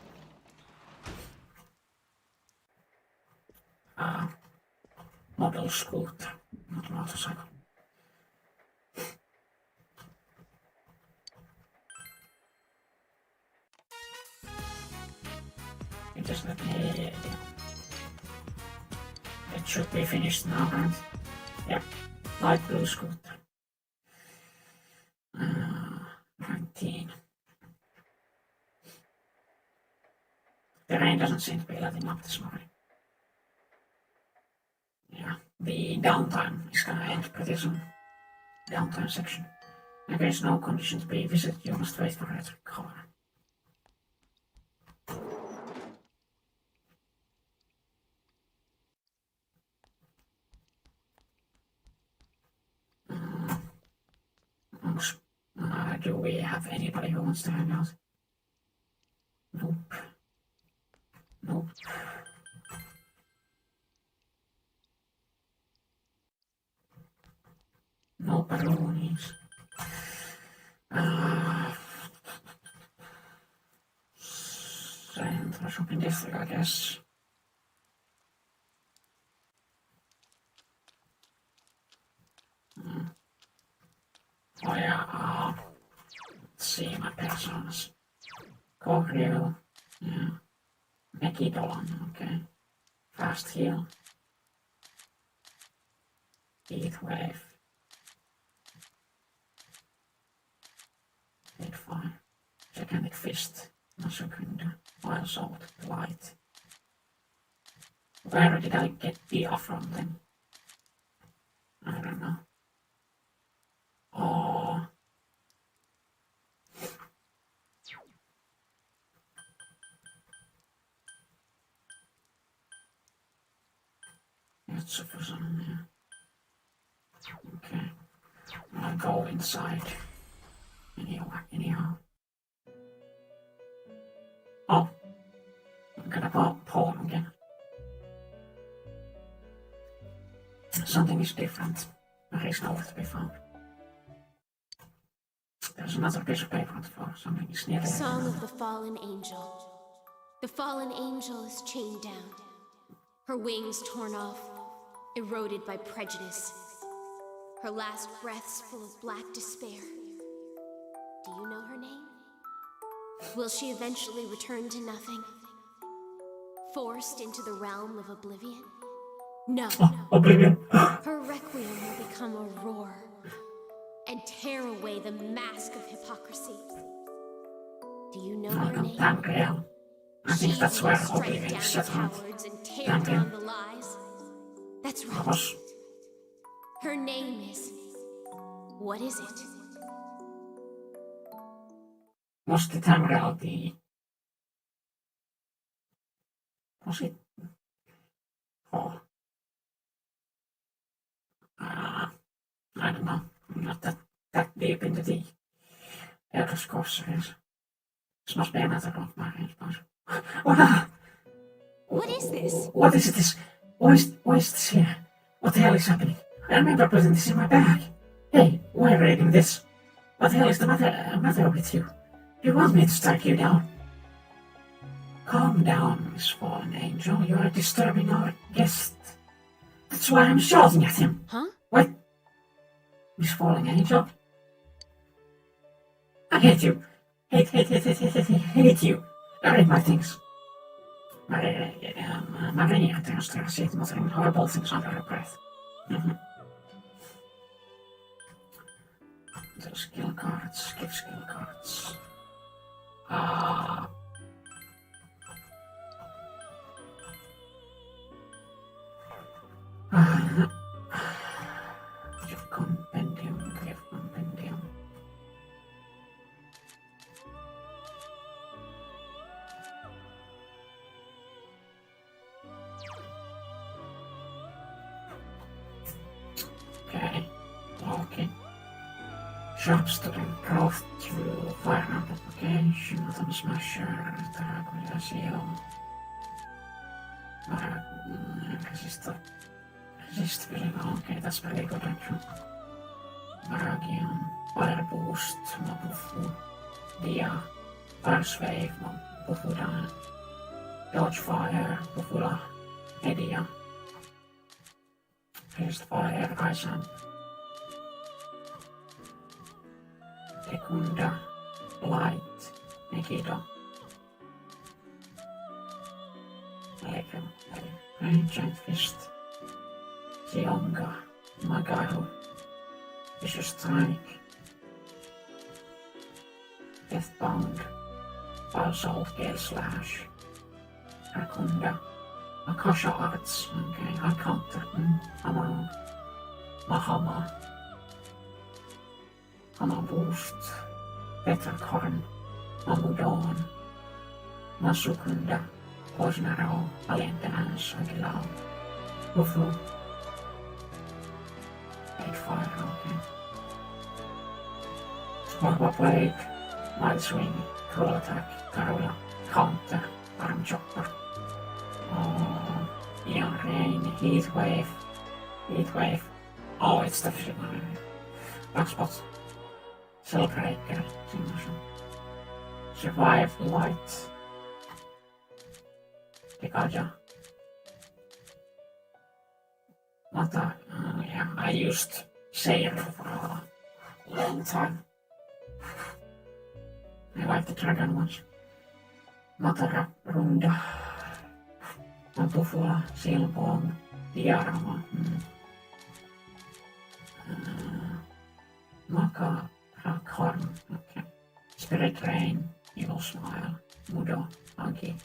Model scooter, not motorcycle. You just let me. It should be finished now, right? Yeah, light blue scooter. 19. The rain doesn't seem to be letting up this morning. Yeah, the downtime is gonna end pretty soon. Downtime section. There is no condition to be visited, you must wait for it to recover. Do we have anybody who wants to hang out? Nope. Nope. No balloonies. Central shopping district, I guess. Oh yeah, let's see my personas. Cogreal, yeah. Megidolan, okay. Fast heal. Heat wave. Heat fire. Gigantic fist. Masukunda. Wild salt. Light. Where did I get Dia from then? I don't know. Oh. It's for some, yeah. Okay. I'll go inside. Anyhow. Oh. I'm gonna pawn again. Something is different. There is nowhere to be found. There's another piece of paper on the floor. Something is near there. Song of the Fallen Angel. The fallen angel is chained down. Her wings torn off, eroded by prejudice. Her last breaths full of black despair. Do you know her name? Will she eventually return to nothing? Forced into the realm of oblivion? No. Oblivion. Her requiem will become a roar and tear away the mask of hypocrisy. Do you know her name? Tamriel. I think She that's will where strike Oblivion down is the settled. cowards and tear down the lies. That's right. Her name is... What is it? Måste Tamriel the... Was it? Oh. I don't know. I'm not that deep into the Elder Scrolls series. This must be another one of my response. What is this? What is this? Why is this here? What the hell is happening? I remember putting this in my bag. Hey, why are you reading this? What the hell is the matter with you? Do you want me to strike you down? Calm down, Miss Fallen Angel. You are disturbing our guest. That's why I'm shouting at him. Huh? What? Miss Fallen Angel? I hate you. Hate you. I read my things. Maria demonstreert muttering horrible things under her breath. The skill cards, give skill cards. Give compendium. Okay. Sharp student growth through fire propagation, atom smasher, Tarragoya seal. Resist feeling, okay, that's very good actually. Maragian, fire boost, Mabufu, Dia, fire swave, Mabufuda, dodge fire, Bufula, Edia. Here's the fire, Kaisan. Tekunda, light, Megiddo. Ancient fist. Zionga, Magaru. Vicious strike. Deathbound. False gale slash. Rakunda. Akasha Arts. Okay, Arcanta. Amon. Mahama. Boost. Petrakarn. Amudon. Masukunda. Osnaro. Alentenans. Aguilar. Ufu. Fire, okay. Sparva Blade. Mild Swing. Cruel Attack. Carola. Counter. Arm Chopper. Ion Rain. Heat Wave. Heat Wave. Oh, it's the Blackspot. Cellbreaker. Survive Light. Pikaja. Mata. Yeah, I used Sayer for a long time. I like the dragon ones. Matara Runda. Matufula. Silbong. Diarama. Maka Rakharn. Okay. Spirit Rain. Evil Smile. Mudo. Agi.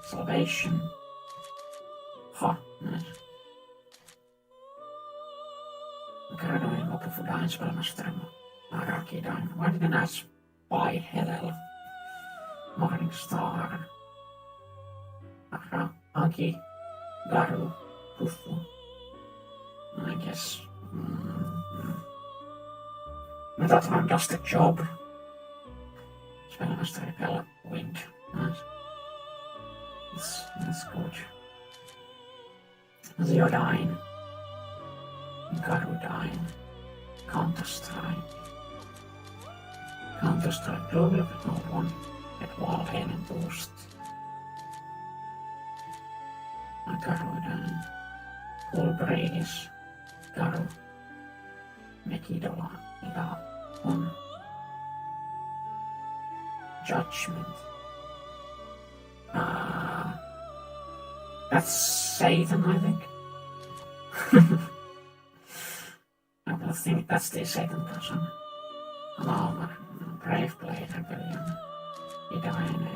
Salvation. Ha, nice. Graduin lopufu dain spelmastarma. Araki dain. Why didn't I spy Hellel? Morning Star. Agi. Garu. Pufu. I guess. Metatron does the job. Spellmaster Repel. Wind. Nice. That's good. Ziodyne, Garudyne, Counter-Strike, Global with no one, at wall and boost. Garudyne, Colbradis, Garu, Mekidola, Ida, on Judgment. That's Satan, I think. I think that's the Satan person. Alarmer, Brave Blade, Rebellion, Idine,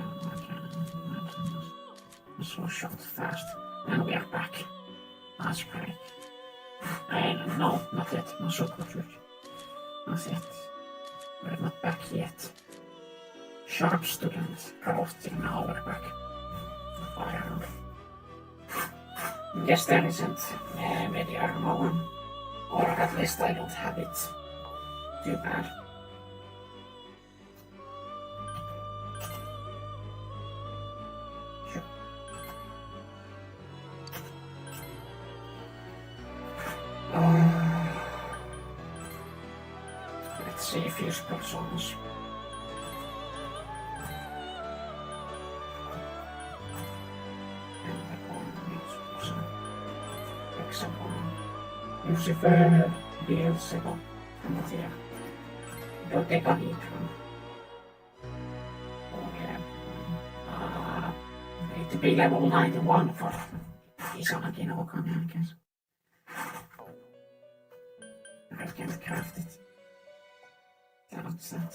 so shot fast. And we are back. That's great. No, not yet. No, so good. Not yet. We're not back yet. Sharp student, crafting, now we're back. Fire. Yes, there isn't Medi Arma one, or at least I don't have it. Too bad. Sure. Let's see if use personas. Lucifer, Beelzebub, and yeah, Dodecahedron. Oh yeah. Need to be level 91 for Isanakin Okane, I guess. I can't craft it. That's that.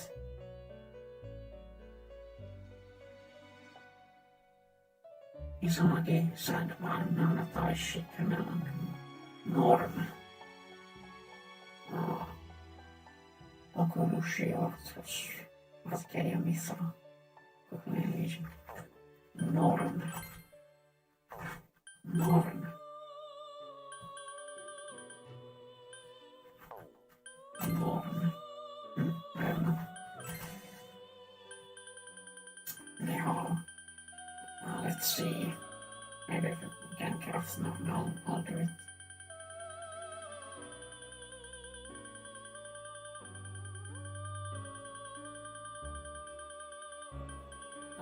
Isanagi, Sandman, Nana Taishi, Melan, Norm. Okurushi, Orthros, Valkyria Mithra, Legion, Norn. Norn. I don't know. Yeah. Let's see. Maybe if we can craft now, I'll do it.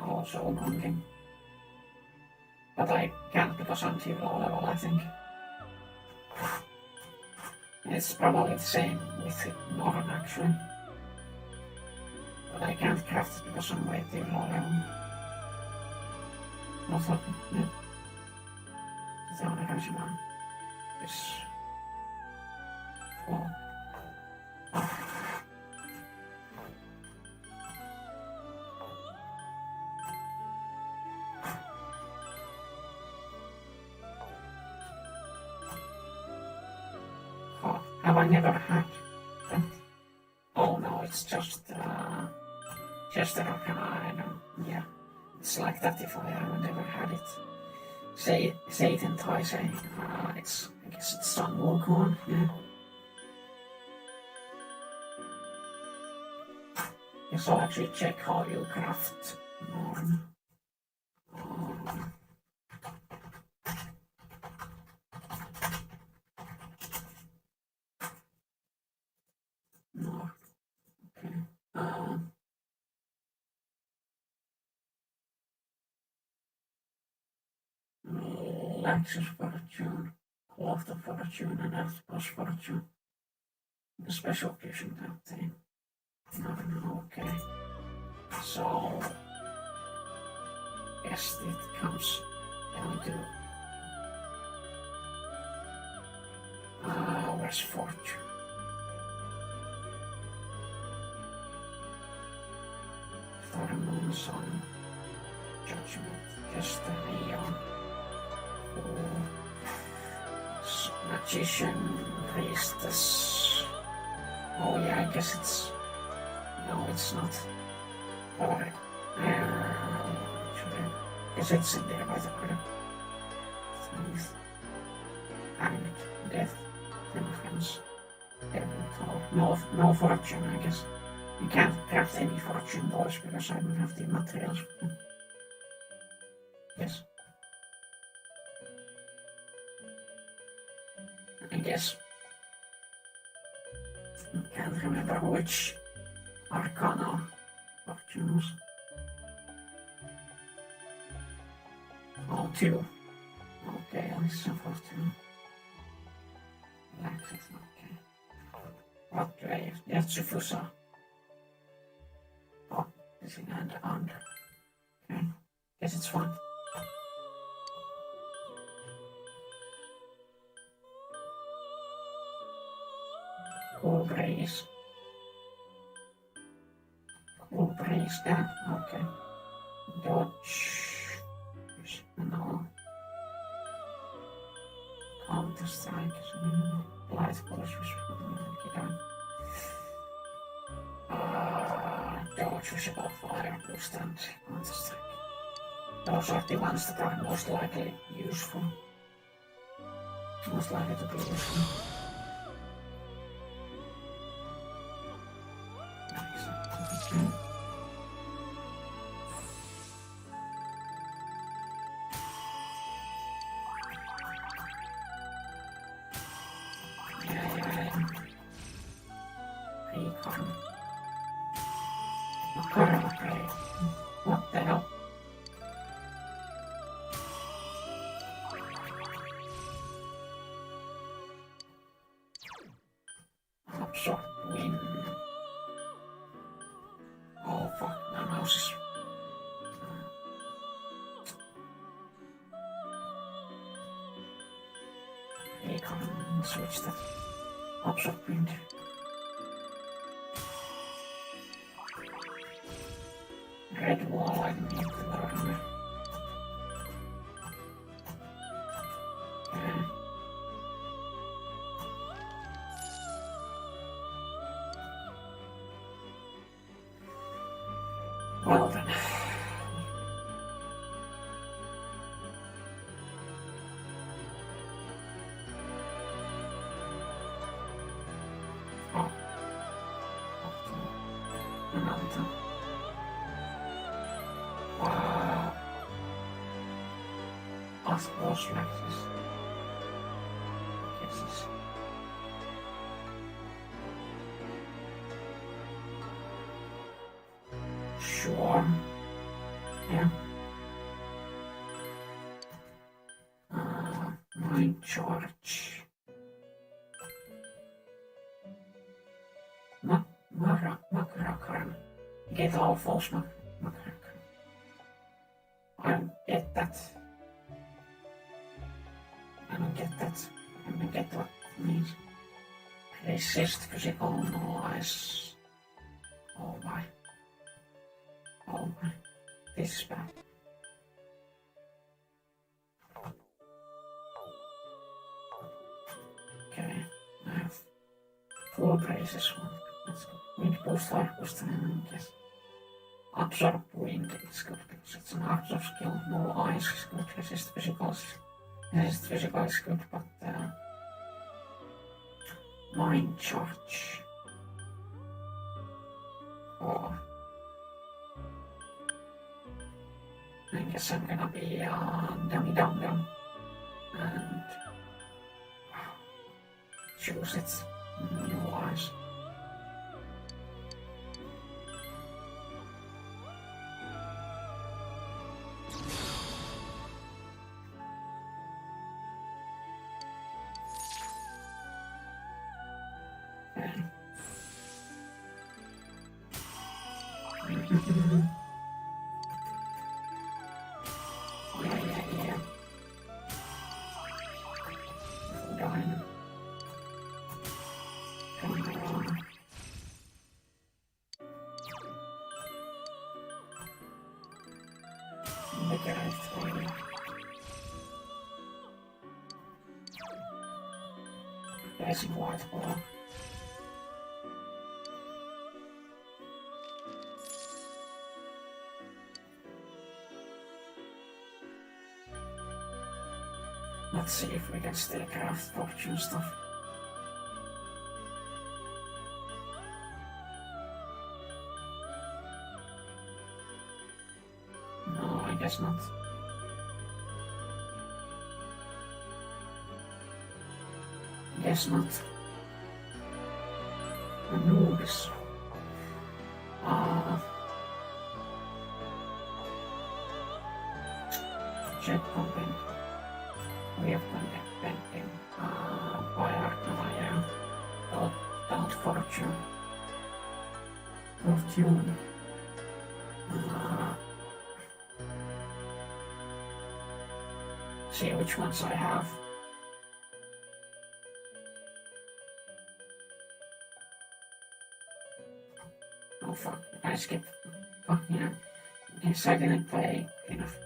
Also wanting. But I can't because I'm too low level, I think. It's probably the same with Norn actually. But I can't craft it because I'm way too low level. Also, yeah. Se on kanske man. Yes. Oh. I never had that. Oh no, it's just a rock and I don't, yeah. It's like that if I haven't ever had it. Say it in Thai, say, I guess it's some Wukong, yeah. You so actually check how you craft Norn. No, okay. Lexus Fortune, Cloth of Fortune, and Earthboss Fortune. The special fusion that thing. No, okay. So, yes, it comes down to where's Fortune? Star, Moon, Sun, Judgment, just the Neon. Magician, Priestess. Oh yeah, I guess it's... No, it's not. Alright. Guess it's in there by the credit. Strength. Panic. Death. Temperance. No fortune, I guess. You can't craft any fortune balls because I don't have the materials. Yes. I guess. I can't remember which Arcana fortunes. Oh, two. Okay, at least some fortune. That's it, okay. What do I have? Yatsufusa. Oh, is it under? Okay. Guess it's fine. Cool breeze. Cool breeze there, okay. Dodge. No. Counter strike. Light colors dodge visible fire, boost and counter strike. Those are the ones that are most likely useful. Most likely to be useful. What the hell? Absorb wind. Oh fuck, my mouse is... You can switch that. Absorb wind. Red wall, I need to learn. Okay. Well then. Oh. Another time. Wow. Us boss like this. Guess this. Sure. Yeah. Mind charge. Makrakaran. Get all false makrakaran. I don't get that. I don't get that. I don't get what it means. Resist physical noise. Oh my. Oh my. This is bad. Okay. I have Full brace is one. That's good. Wind boost, hard boost, and yes. Absorb wind is good because it's an absorb skill. No ice is good. Resist physical is good, but mind charge. Or I guess I'm gonna be dummy dum dum and choose it. No ice. Yeah. Done. Come on. Make it for you. Basic white ball. Let's see if we can still craft fortune stuff. No, I guess not. Guess not. Noobs. Jet pumping. We have contact painting. Fire, yeah. Don't fortune. Fortune. See which ones I have. Oh fuck, I skipped. Fuck yeah. Yes, I didn't pay enough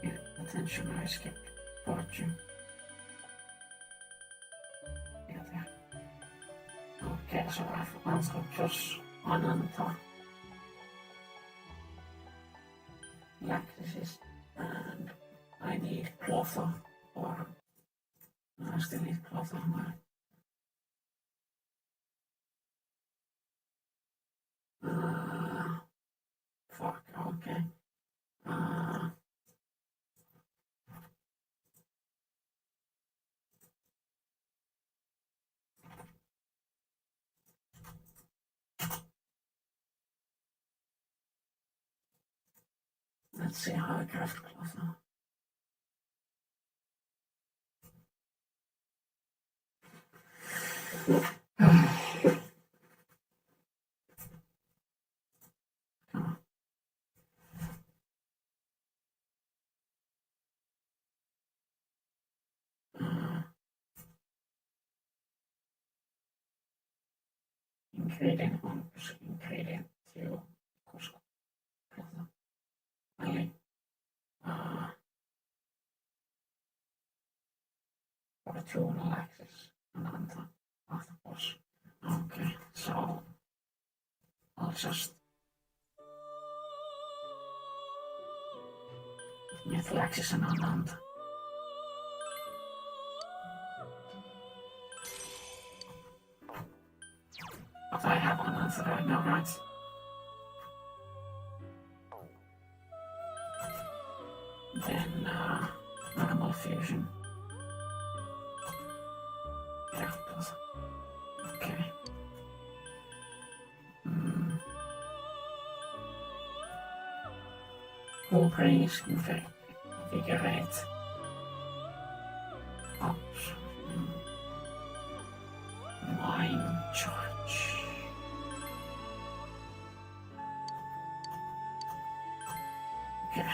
attention, I skipped fortune. Yeah, there. Okay, so I've answered just Ananta. Lactices, and I need Clotho, or I still need Clotho. Fuck, okay. Let's see how I craft Clotho. Ingredient 1, ingredient 2, koska eli fortune access Ananta octopus. Okay, so I'll just get access and Ananta. But I have an answer right now, right? Then, normal fusion. Yeah, okay. Whole brain is invigorate. Ups. Mind charge. Okay.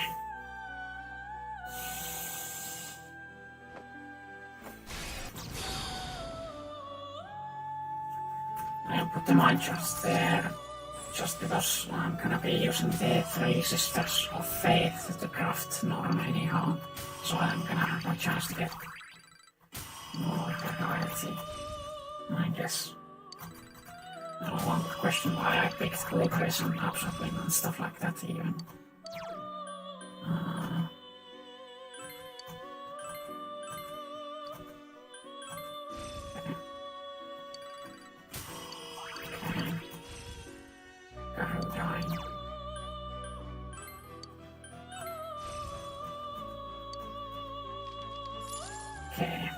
I'll put the mind charge there, just because I'm gonna be using the 3 Sisters of Faith to craft Norm anyhow, so I'm gonna have a chance to get more variety, I guess. I don't want to question why I picked Glucose and Absorbing and stuff like that even. Okay.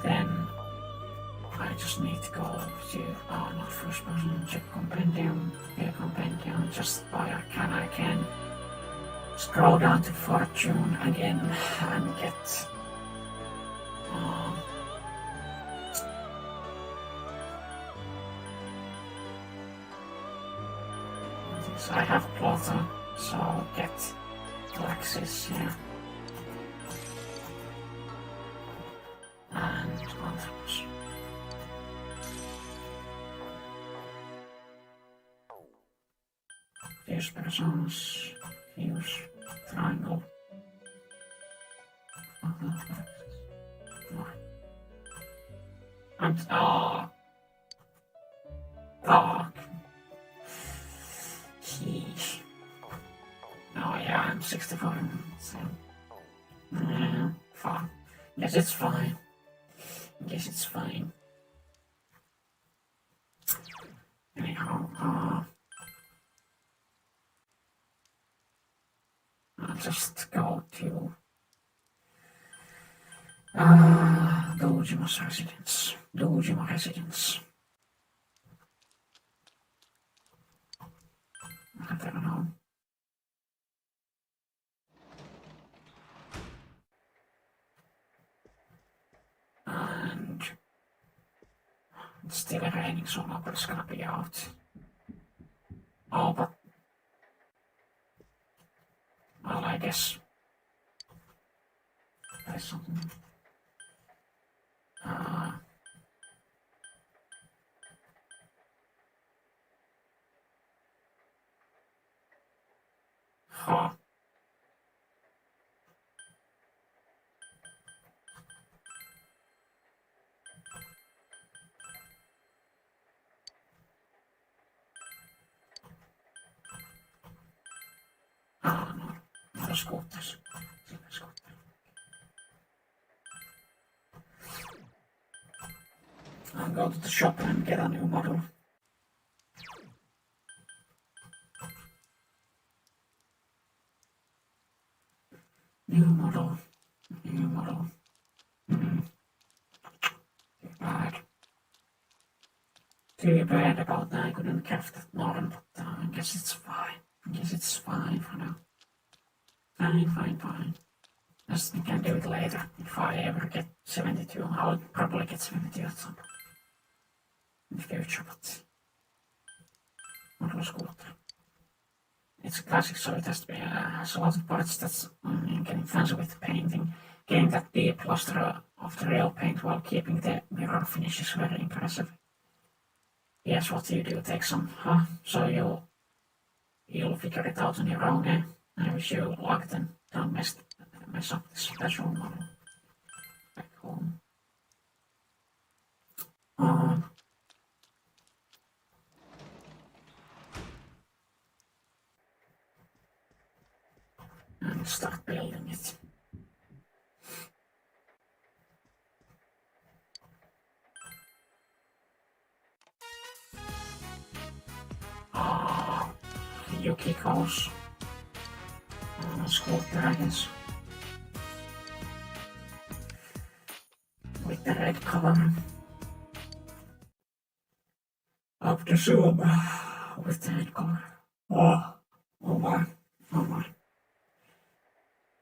Then I just need to go to not first person, check compendium, compendium, just by I can scroll down to fortune again and get so I have Plota, so I'll get Alexis here. And convos. Fuse persons, fuse triangle. And dark. Sheesh. Oh yeah, I'm 64, so yeah, fine. Yes, it's fine. Yes, it's fine. Anyhow, I'll just go to Dojima's residence. Dojima residence. I don't know. And it's still raining, so nobody's gonna be out. Oh, but well, I guess there's something. Huh. Oh no, not a scooters. I'll go to the shop and get a new model. New model. Too bad about that I couldn't craft that norm, but I guess it's fine. I guess it's fine for now. Fine. Just we can do it later. If I ever get 72, I'll probably get 72 at some point in the future, but model scooter. It's a classic, so it has to be has a lot of parts that's getting fancy with the painting. Getting that deep luster of the real paint while keeping the mirror finish is very impressive. Yes, what you do take some, huh? So you'll figure it out on your own, eh? I wish you luck then. Don't mess up this special model. Back home. And start building it. Yuki goes. School dragons. With the red color. Up to zoom with the red color. Oh my.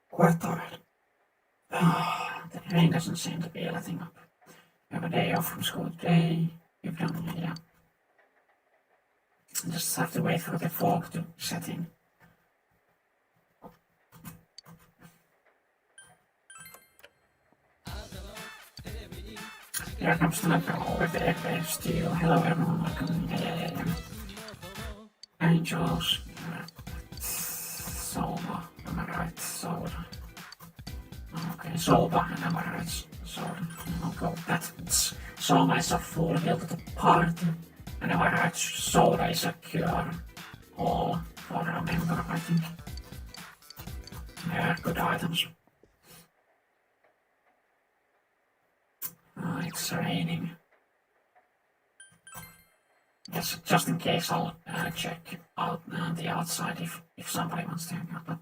Quite tired. The rain doesn't seem to be letting up. We have a day off from school today. We've done it, yeah. I just have to wait for the fog to set in. Here comes the Sniper with the airplane steel. Hello everyone, welcome. Yeah. Angels. Solva, am I right? Soda. Okay, Solva, am I right? So, I'll go with that. It's so nice of full heal to the party. And alright, soda is a cure. All for a member, I think. Yeah, good items. It's raining. Yes, just in case I'll check out the outside if somebody wants to hang out, but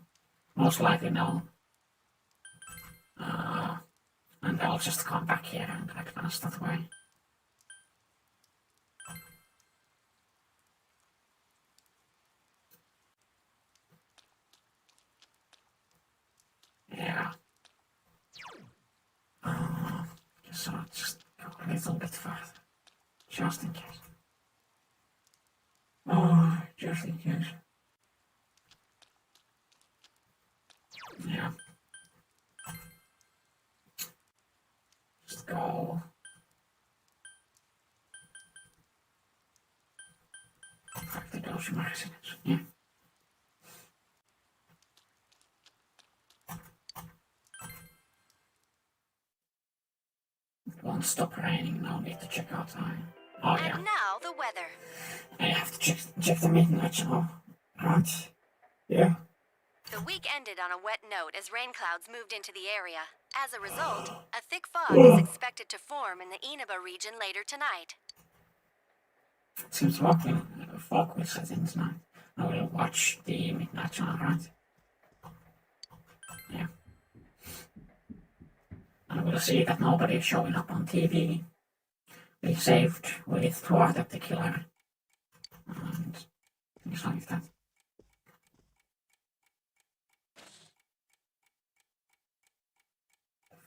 most likely no. And I'll just come back here and advance that way. Yeah. So I'll just go a little bit further. Just in case. Oh, just in case. Yeah. Just go. Back to those residents. Yeah. It won't stop raining, no need to check out time. Oh yeah. And now the weather. I have to check the midnight channel. Right. Yeah. The week ended on a wet note as rain clouds moved into the area. As a result, a thick fog is expected to form in the Inaba region later tonight. It seems walking fog will set in tonight. I will watch the midnight channel, right? Yeah. I will see that nobody is showing up on TV. We saved, we thwarted the killer. And things like that.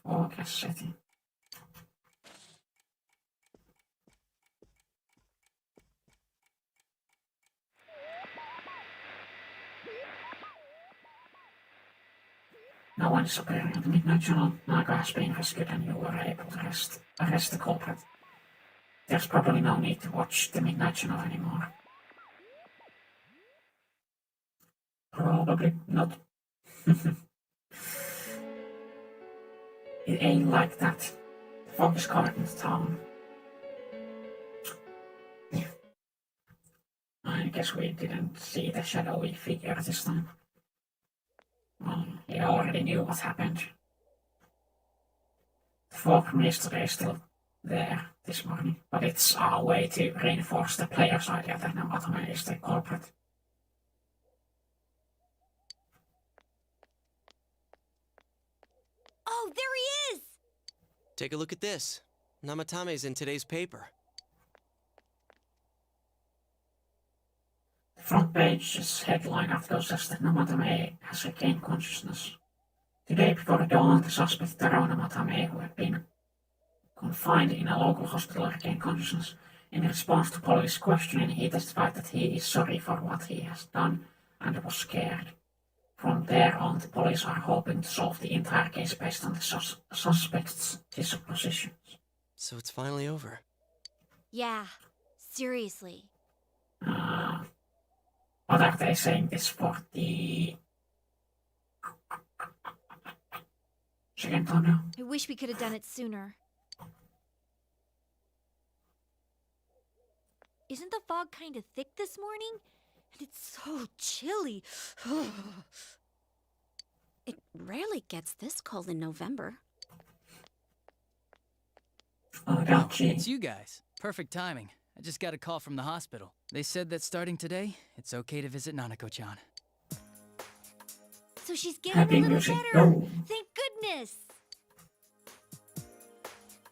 Focus setting. No one is appearing on the midnight channel. Naga has been rescued and you were able to arrest the culprit. There's probably no need to watch the midnight channel anymore. Probably not. It ain't like that. The fog is covered in the town. Yeah. I guess we didn't see the shadowy figure this time. Well, he already knew what happened. The fog mystery is still there this morning, but it's our way to reinforce the player's idea that Namatame is the culprit. Oh, there he is! Take a look at this. Namatame's in today's paper. The front page's headline acknowledges that Namatame has regained consciousness. Today before dawn, the suspect Taro Namatame, who had been confined in a local hospital, regained consciousness. In response to police questioning, he testified that he is sorry for what he has done and was scared. From there on, the police are hoping to solve the entire case based on the suspect's suppositions. So it's finally over. Yeah, seriously. What are they saying this for the second time now? I wish we could have done it sooner. Isn't the fog kind of thick this morning? And it's so chilly. It rarely gets this cold in November. Oh, Oh, gee. it's you guys. Perfect timing. I just got a call from the hospital. They said that starting today, it's okay to visit Nanako-chan. So she's getting Happy a little music. better. Go. Thank goodness.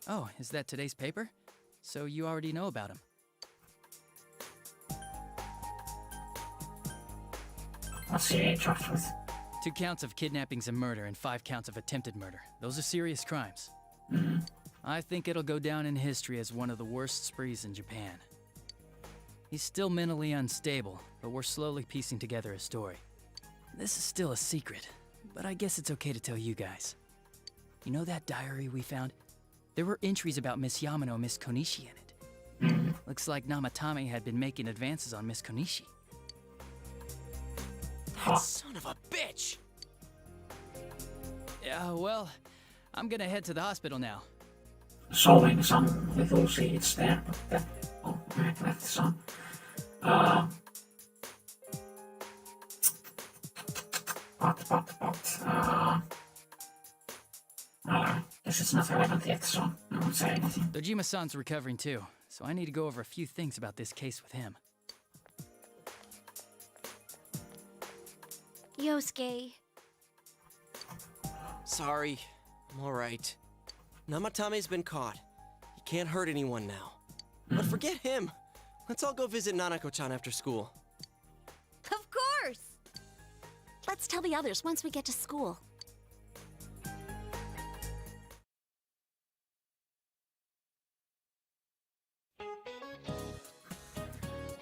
Oh, is that today's paper? So you already know about him. What's he charged with? 2 counts of kidnappings and murder and 5 counts of attempted murder. Those are serious crimes. I think it'll go down in history as one of the worst sprees in Japan. He's still mentally unstable, but we're slowly piecing together a story. This is still a secret, but I guess it's okay to tell you guys. You know that diary we found? There were entries about Miss Yamano and Miss Konishi in it. Looks like Namatame had been making advances on Miss Konishi. That son of a bitch! Yeah, well, I'm gonna head to the hospital now. sowing some little seeds there, but that, oh, I left some. Guess it's not relevant yet, so I won't say anything. Dojima-san's recovering too, so I need to go over a few things about this case with him. Yosuke. Sorry, I'm alright. Namatame's been caught. He can't hurt anyone now. But forget him. Let's all go visit Nanako-chan after school. Of course! Let's tell the others once we get to school.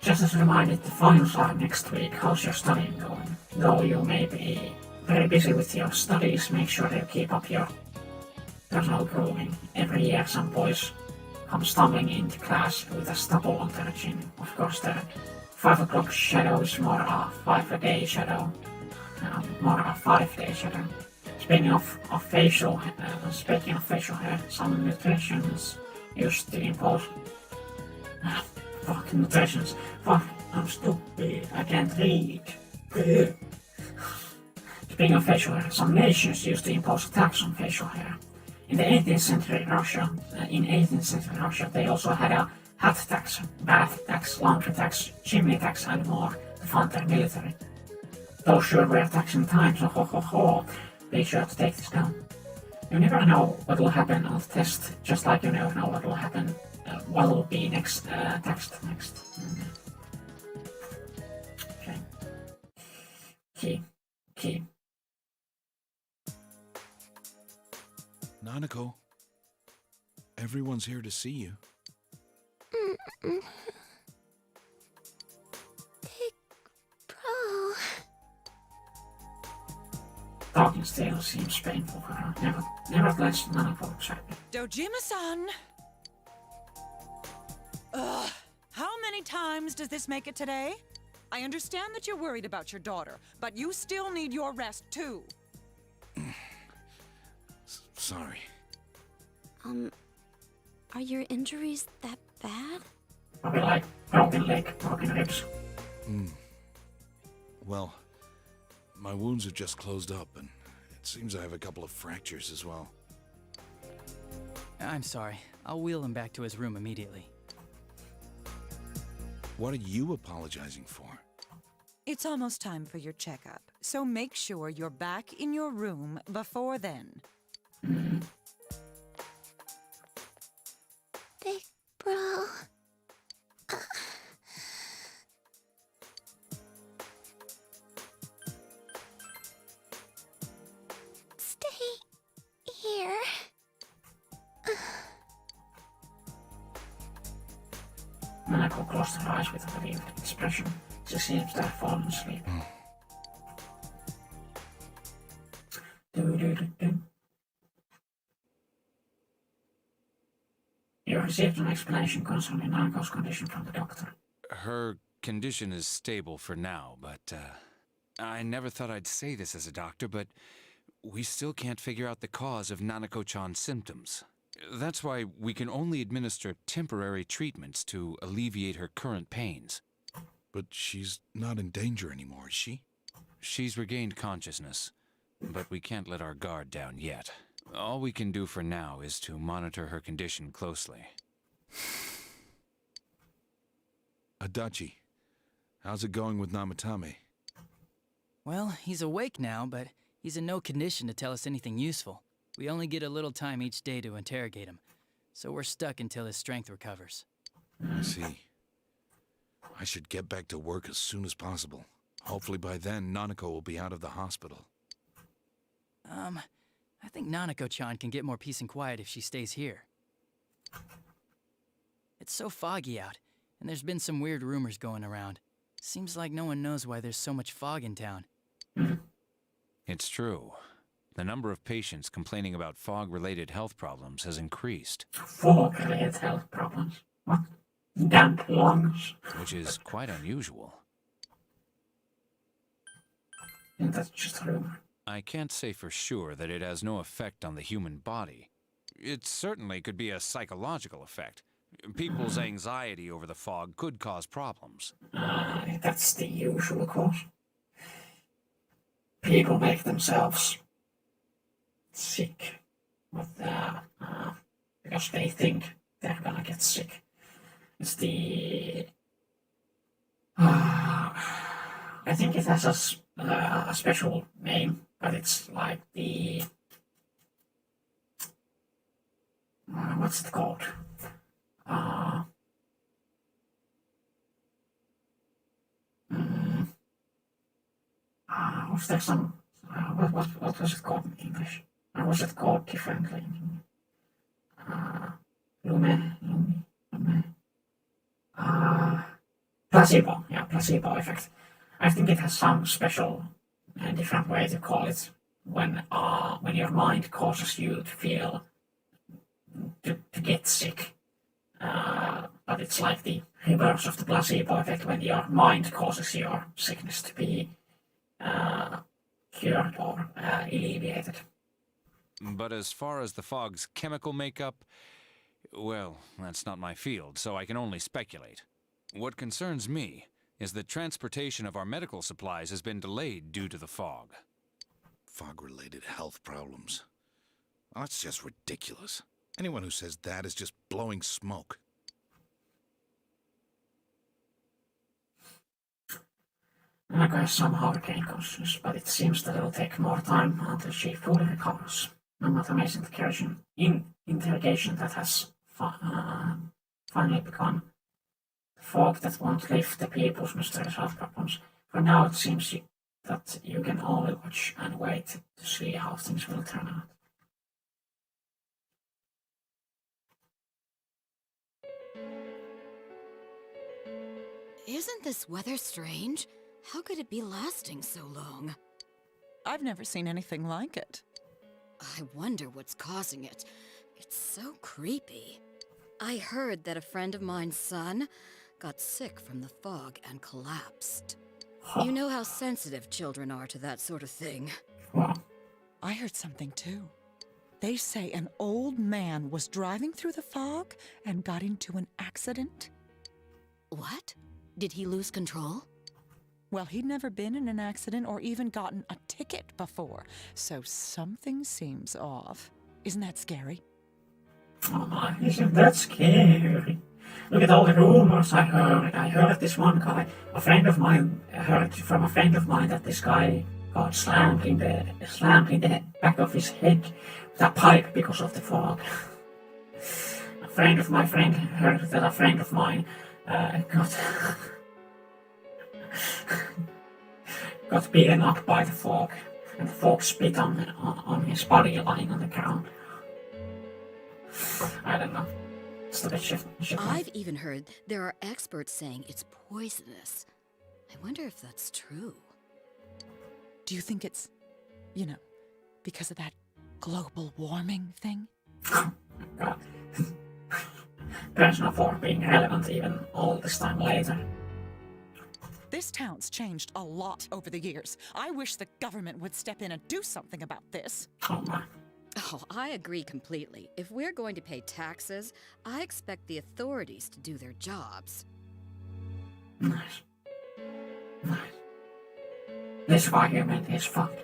Just as a reminder, the finals are next week. How's your studying going? Though you may be very busy with your studies, make sure you keep up your personal grooming. Every year some boys come stumbling into class with a stubble on their chin. Of course the 5 o'clock shadow is more a 5-a-day shadow. More a 5-day shadow. Speaking of facial hair, some nutritions used to impose... Fuck, nutritions. Fuck, I'm stupid. I can't read. Speaking of facial hair, some nations used to impose a tax on facial hair. In the 18th century Russia, they also had a hat tax, bath tax, laundry tax, chimney tax, and more to fund their military. Those sure were taxing times, so ho ho ho. Be sure to take this down. You never know what will happen on the test, just like you never know what will happen. What will be next? Text next. Okay. Key. Nanako, everyone's here to see you. Big bro. Talking still seems painful for her. Nevertheless, Nanako looks happy. Dojima-san! Ugh, how many times does this make it today? I understand that you're worried about your daughter, but you still need your rest too. Sorry. Are your injuries that bad? Probably like broken leg, broken ribs. Well, my wounds have just closed up, and it seems I have a couple of fractures as well. I'm sorry. I'll wheel him back to his room immediately. What are you apologizing for? It's almost time for your checkup, so make sure you're back in your room before then. Big bro. Stay here. Nanako closed her eyes with a relieved expression. She seems to have fallen asleep. You received an explanation concerning Nanako's condition from the doctor. Her condition is stable for now, but I never thought I'd say this as a doctor, but we still can't figure out the cause of Nanako-chan's symptoms. That's why we can only administer temporary treatments to alleviate her current pains. But she's not in danger anymore, is she? She's regained consciousness, but we can't let our guard down yet. All we can do for now is to monitor her condition closely. Adachi, how's it going with Namatame? Well, he's awake now, but he's in no condition to tell us anything useful. We only get a little time each day to interrogate him, so we're stuck until his strength recovers. I see. I should get back to work as soon as possible. Hopefully by then, Nanako will be out of the hospital. I think Nanako-chan can get more peace and quiet if she stays here. It's so foggy out, and there's been some weird rumors going around. Seems like no one knows why there's so much fog in town. It's true. The number of patients complaining about fog-related health problems has increased. Fog-related health problems? What? Damp lungs? Which is quite unusual. And that's just a rumor. I can't say for sure that it has no effect on the human body. It certainly could be a psychological effect. People's anxiety over the fog could cause problems. That's the usual cause. People make themselves sick with because they think they're gonna get sick. It's the I think it has a special name, but it's like the what's it called? Was there some what was it called in English? Or was it called differently? Lumi. Placebo, yeah, placebo effect. I think it has some special different way to call it when your mind causes you to feel to get sick. But it's like the reverse of the placebo effect when your mind causes your sickness to be cured or alleviated. But as far as the fog's chemical makeup, well, that's not my field, so I can only speculate. What concerns me is that transportation of our medical supplies has been delayed due to the fog. Fog-related health problems. Oh, that's just ridiculous. Anyone who says that is just blowing smoke. Naga is somehow regain consciousness, but it seems that it will take more time until she fully recovers. No matter amazing interrogation that has finally begun. The fog that won't lift the people's mysterious health problems. For now it seems that you can only watch and wait to see how things will turn out. Isn't this weather strange? How could it be lasting so long? I've never seen anything like it. I wonder what's causing it. It's so creepy. I heard that a friend of mine's son got sick from the fog and collapsed. You know how sensitive children are to that sort of thing. I heard something too. They say an old man was driving through the fog and got into an accident. What? Did he lose control? Well, he'd never been in an accident or even gotten a ticket before, so something seems off. Isn't that scary? Oh my, isn't that scary? Look at all the rumors I heard. I heard this one guy, a friend of mine, heard from a friend of mine that this guy got slammed in the back of his head with a pipe because of the fog. A friend of my friend heard that a friend of mine got beaten up by the fog, and the fog spit on his body lying on the ground. I don't know. It's a bit shit. I've even heard there are experts saying it's poisonous. I wonder if that's true. Do you think it's, because of that global warming thing? God. There's no fog being relevant even all this time later. This town's changed a lot over the years. I wish the government would step in and do something about this. Oh my. Oh, I agree completely. If we're going to pay taxes, I expect the authorities to do their jobs. Nice. This argument is fucked.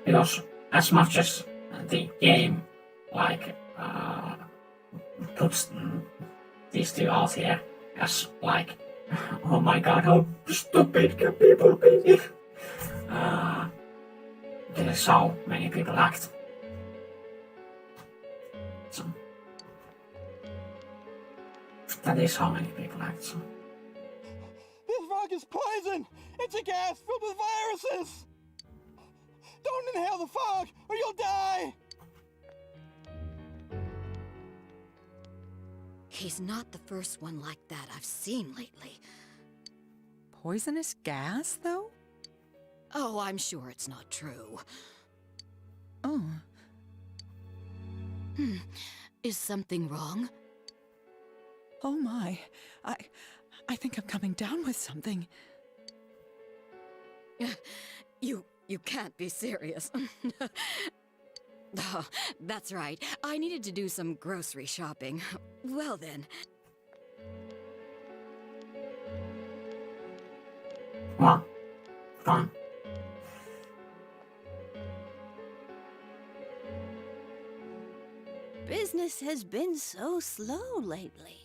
Because as much as the game, puts these two out here as, oh my god, how stupid can people be? This is how many people act. So, that is how many people act. So. This fog is poison! It's a gas filled with viruses! Don't inhale the fog, or you'll die! He's not the first one like that I've seen lately. Poisonous gas, though? Oh, I'm sure it's not true. Oh. Is something wrong? Oh my. I think I'm coming down with something. You can't be serious. Oh, that's right. I needed to do some grocery shopping. Well then. Well, fun. Business has been so slow lately.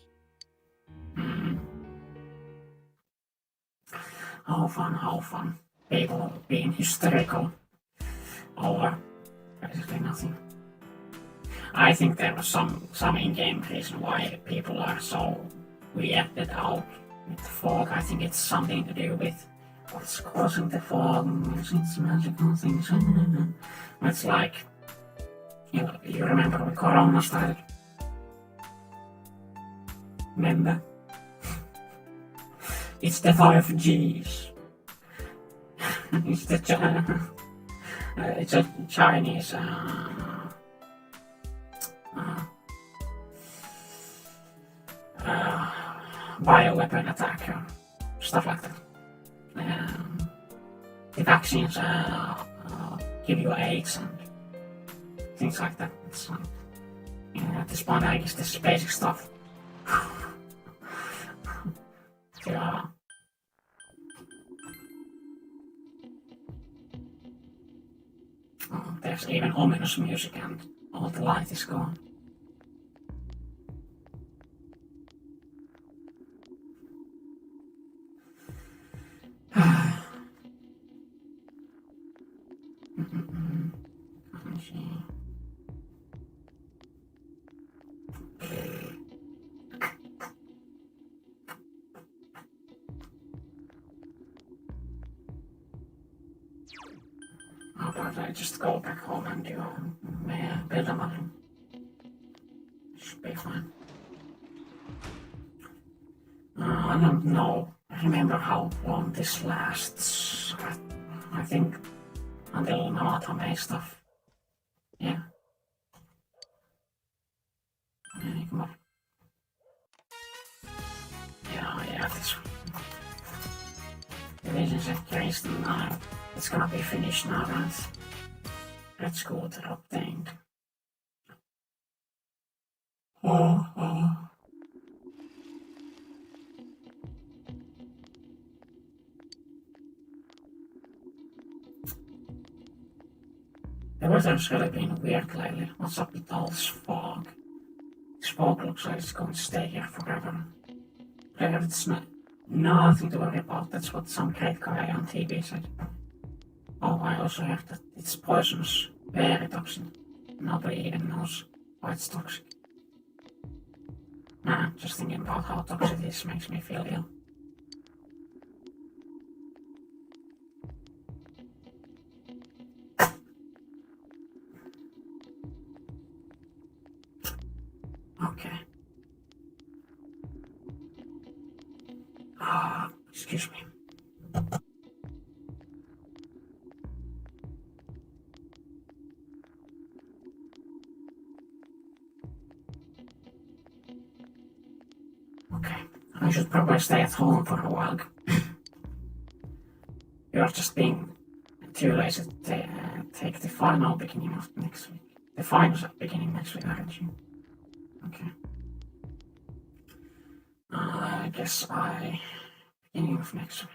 How fun. People being hysterical over basically nothing. I think there was some in-game reason why people are so reacted out with the fog. I think it's something to do with what's causing the fog, it's magical things. It's like, you remember when Corona started? Remember? It's the 5Gs. It's a Chinese bioweapon attack, stuff like that. The vaccines give you AIDS and things like that. It's, at this point, I guess this is basic stuff. Yeah. Oh, there's even ominous music and all the light is gone. How about I just go back home and do build a model? Should be fine. I don't know. I remember how long this lasts. I think until Namatame stuff. Yeah. Come on. Yeah, this relationship case now. It's gonna be finished now, guys. Red scooter obtained. The weather's really been weird lately. What's up with all this fog? This fog looks like it's going to stay here forever. I heard it's nothing to worry about. That's what some great guy on TV said. Oh, I also heard that it's poisonous, very toxic. Nobody even knows why it's toxic. Nah, just thinking about how toxic it is makes me feel ill. Okay. Excuse me. Okay, I should probably stay at home for a while. You're just being too lazy to take the final beginning of next week. The finals at beginning next week, aren't you? Okay. I guess beginning of next week.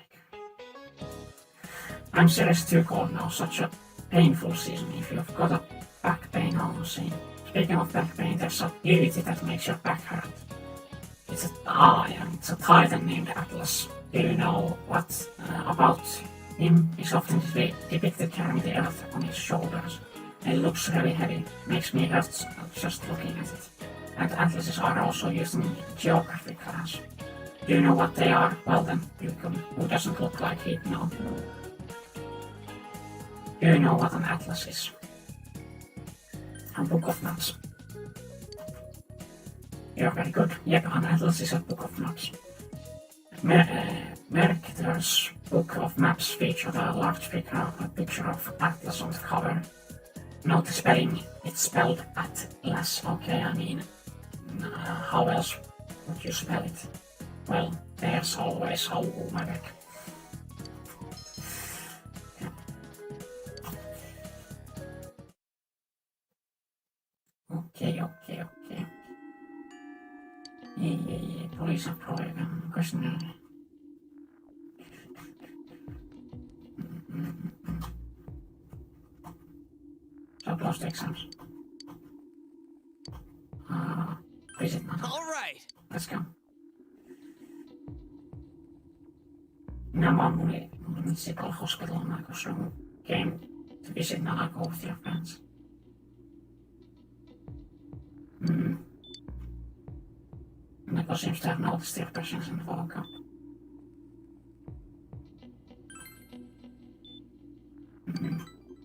I'm serious too cold now, such a painful season if you've got a back pain almost seen. Speaking of back pain, there's a deity that makes your back hurt. It's a titan named Atlas. Do you know what about him? He's often depicted carrying the earth on his shoulders. It looks really heavy, makes me hurt just looking at it. And atlases are also used in geography class. Do you know what they are? Well then, who doesn't look like he'd know. Do you know what an atlas is? A book of maps. You're very good. Yep, an atlas is a book of maps. Mercator's book of maps featured a large picture of Atlas on the cover. Note the spelling, it's spelled Atlas. Okay, I mean, how else would you spell it? Well, there's always my back. Police employee questionnaire. So close to exams. Visit now. All right. Let's go. Number municipal hospital in Nagosu came to visit Nanako with your friends. Nako seems to have noticed your presence in the Volga.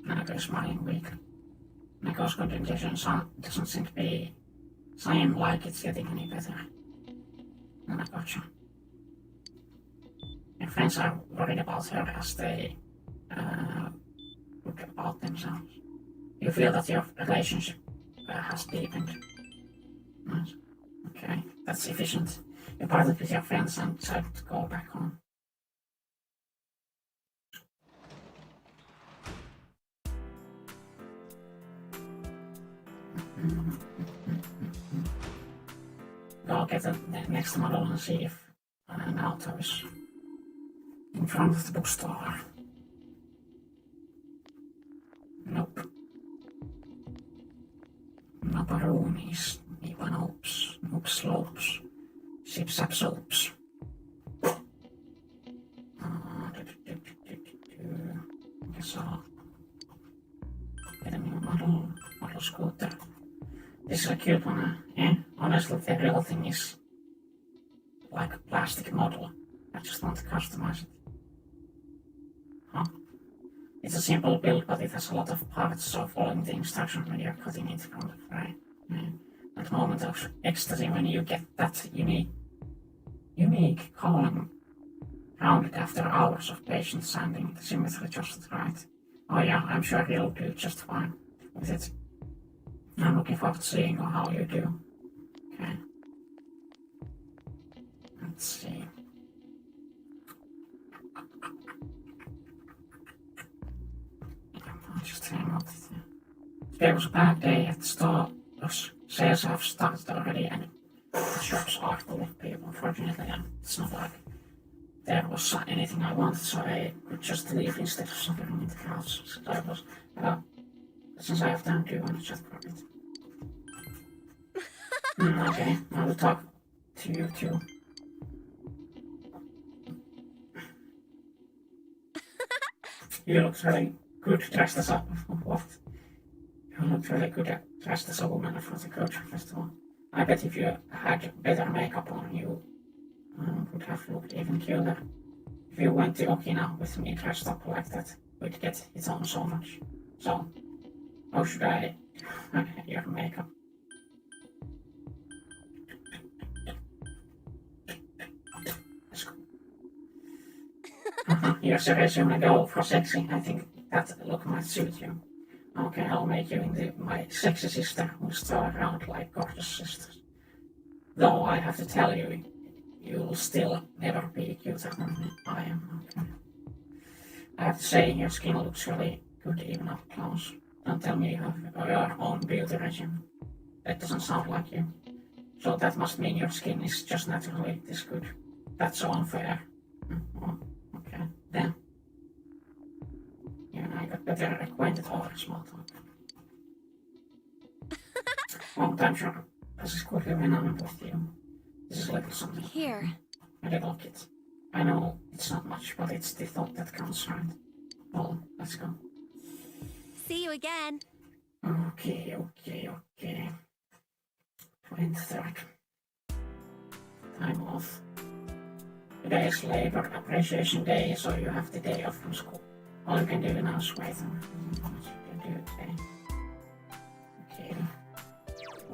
Nanako is smiling weakly. Nako's condition doesn't seem to be seem like it's getting any better. Nanako-chan. Your friends are worried about her as they look about themselves. You feel that your relationship has deepened. Nice. Okay, that's efficient. You parted with your friends and decided to go back home. Go get the next model and see if an auto is in front of the bookstore. Nope. Naparoonies, Nipanopes, Noop slopes, Sipsap soaps. I saw. Get a new model scooter. This is a cute one, yeah? Honestly, the real thing is like a plastic model. I just want to customize it. Huh? It's a simple build, but it has a lot of parts, so following the instruction when you're cutting it from the fry. Yeah. That moment of ecstasy when you get that unique column rounded after hours of patient sanding, the symmetry just right. Oh yeah, I'm sure you'll do just fine with it. I'm looking forward to seeing how you do. Okay. Let's see. I'll just hang up. Today was a bad day at the store. Those sales have started already and the shops are full of people. Unfortunately, it's not like there was anything I wanted, so I could just leave instead of suffering in the crowds. So I was, since I have time to want to chat for a bit. Okay, I will talk to you too. You look really good dressed as a what? You look really good dressed as a woman for the culture festival. I bet if you had better makeup on, you would have looked even cuter. If you went to Okina with me dressed up like that, we'd get it on so much. So, how should I your makeup? Let's go. You're serious, you wanna go for sexy? I think that look might suit you. Okay, I'll make you into my sexy sister who's throw around like gorgeous sisters. Though I have to tell you, you'll still never be cuter than I am. Okay. I have to say, your skin looks really good even up close. Don't tell me you have your own beauty regime. That doesn't sound like you. So that must mean your skin is just naturally this good. That's so unfair. Oh, okay, then. You and I got better acquainted over small talk. Long time sure. This is quickly when I'm with you. This is like something. Here. A little kid. I know it's not much, but it's the thought that counts, right? Well, let's go. See you again. Okay. 23rd. Time off. Today is Labor Appreciation Day, so you have the day off from school. All you can do now is wait on what you can do today. Okay.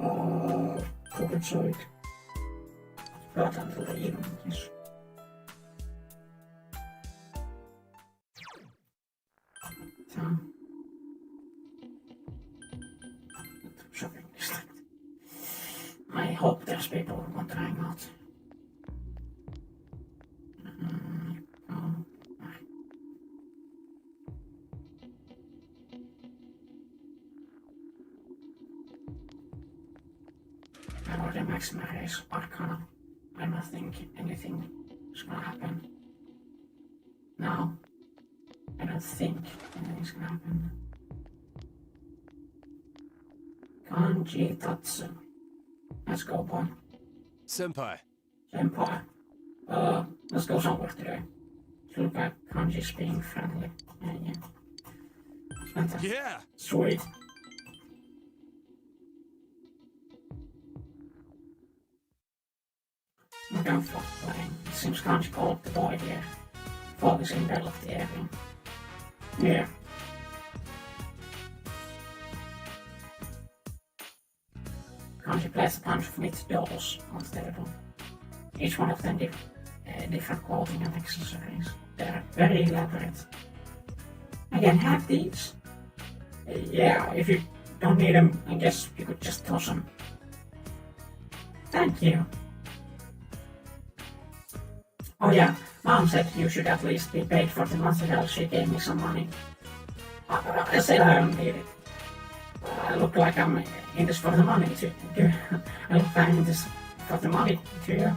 Oh, good side. Not until the evening, yes. So. Shopping district. I hope there's people who want to hang out. or the Maxima Race Arcana. I don't think anything is gonna happen. No. I don't think anything's gonna happen. Kanji Tatsu. Let's go, boy. Senpai. Senpai. Let's go somewhere today. Look at Kanji's being friendly. Yeah. Fantastic. Yeah. Sweet. Look out for playing. It seems Kanji called the boy here. Fog is in the middle of the area. Yeah. Kanji plays a bunch of knit dolls on the table. Each one of them different clothing and accessories. They're very elaborate. I can have these. Yeah, if you don't need them, I guess you could just toss them. Thank you. Oh yeah, Mom said you should at least be paid for the material. She gave me some money. I said I don't need it. I look like I'm in this for the money too. I look like I'm in this for the money too.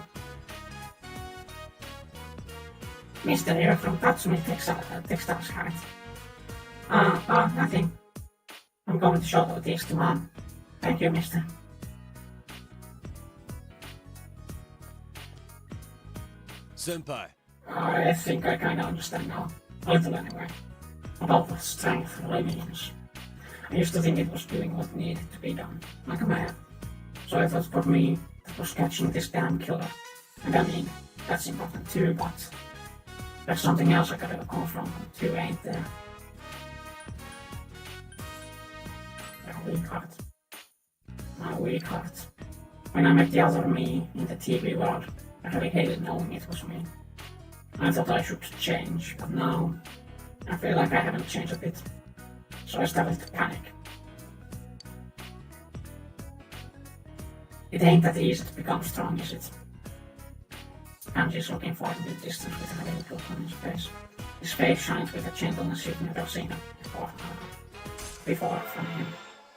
Mr. here from Tatsumi Textiles, right? Nothing. I'm going to show these to Mom. Thank you, mister. Senpai. I think I kinda understand now. A little anyway. About the strength of Lumi. I used to think it was doing what needed to be done, like a man. So I thought for me, it was catching this damn killer. And I mean, that's important too, but there's something else I gotta confront too, ain't there? My weak heart. My weak heart. When I met the other me in the TV world, I really hated knowing it was me. I thought I should change, but now I feel like I haven't changed a bit. So I started to panic. It ain't that easy to become strong, is it? Kanji's looking forward to the distance with a little look on his face. His face shines with a gentleness you've never seen before from him.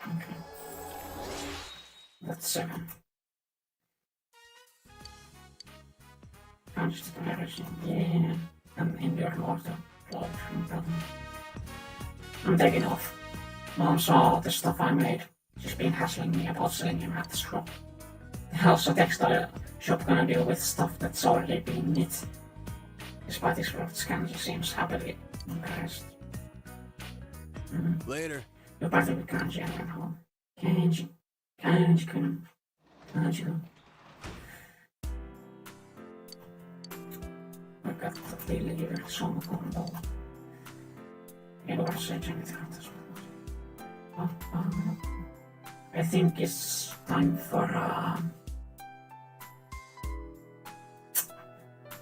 Okay. That's 7. Kanji's embarrassing, yeah. And endure more to flow from button. I'm taking off. Mom saw all the stuff I made. She's been hassling me about selling him at the shop. The hell's a textile shop gonna do with stuff that's already been knit? Despite his words, Kanji seems happily impressed. Later. You parted with Kanji and went home. Kanji-kun. I got the leader, some combo. It was a generator as well. I think it's time for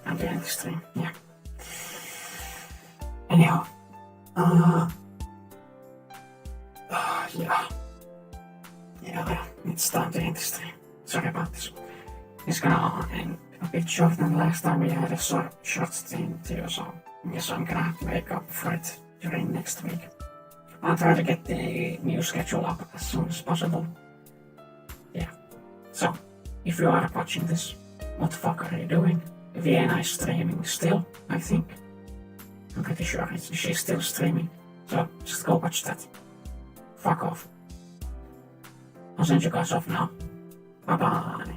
I'm doing this stream, yeah. Anyhow, yeah, it's time to end the stream. Sorry about this. It's gonna end a bit shorter than last time we had a short stream too, so I guess I'm gonna have to make up for it during next week. I'll try to get the new schedule up as soon as possible. Yeah. So, if you are watching this, what the fuck are you doing? Vienna is streaming still, I think. I'm pretty sure she's still streaming. So, just go watch that. Fuck off. I'll send you guys off now. Bye bye.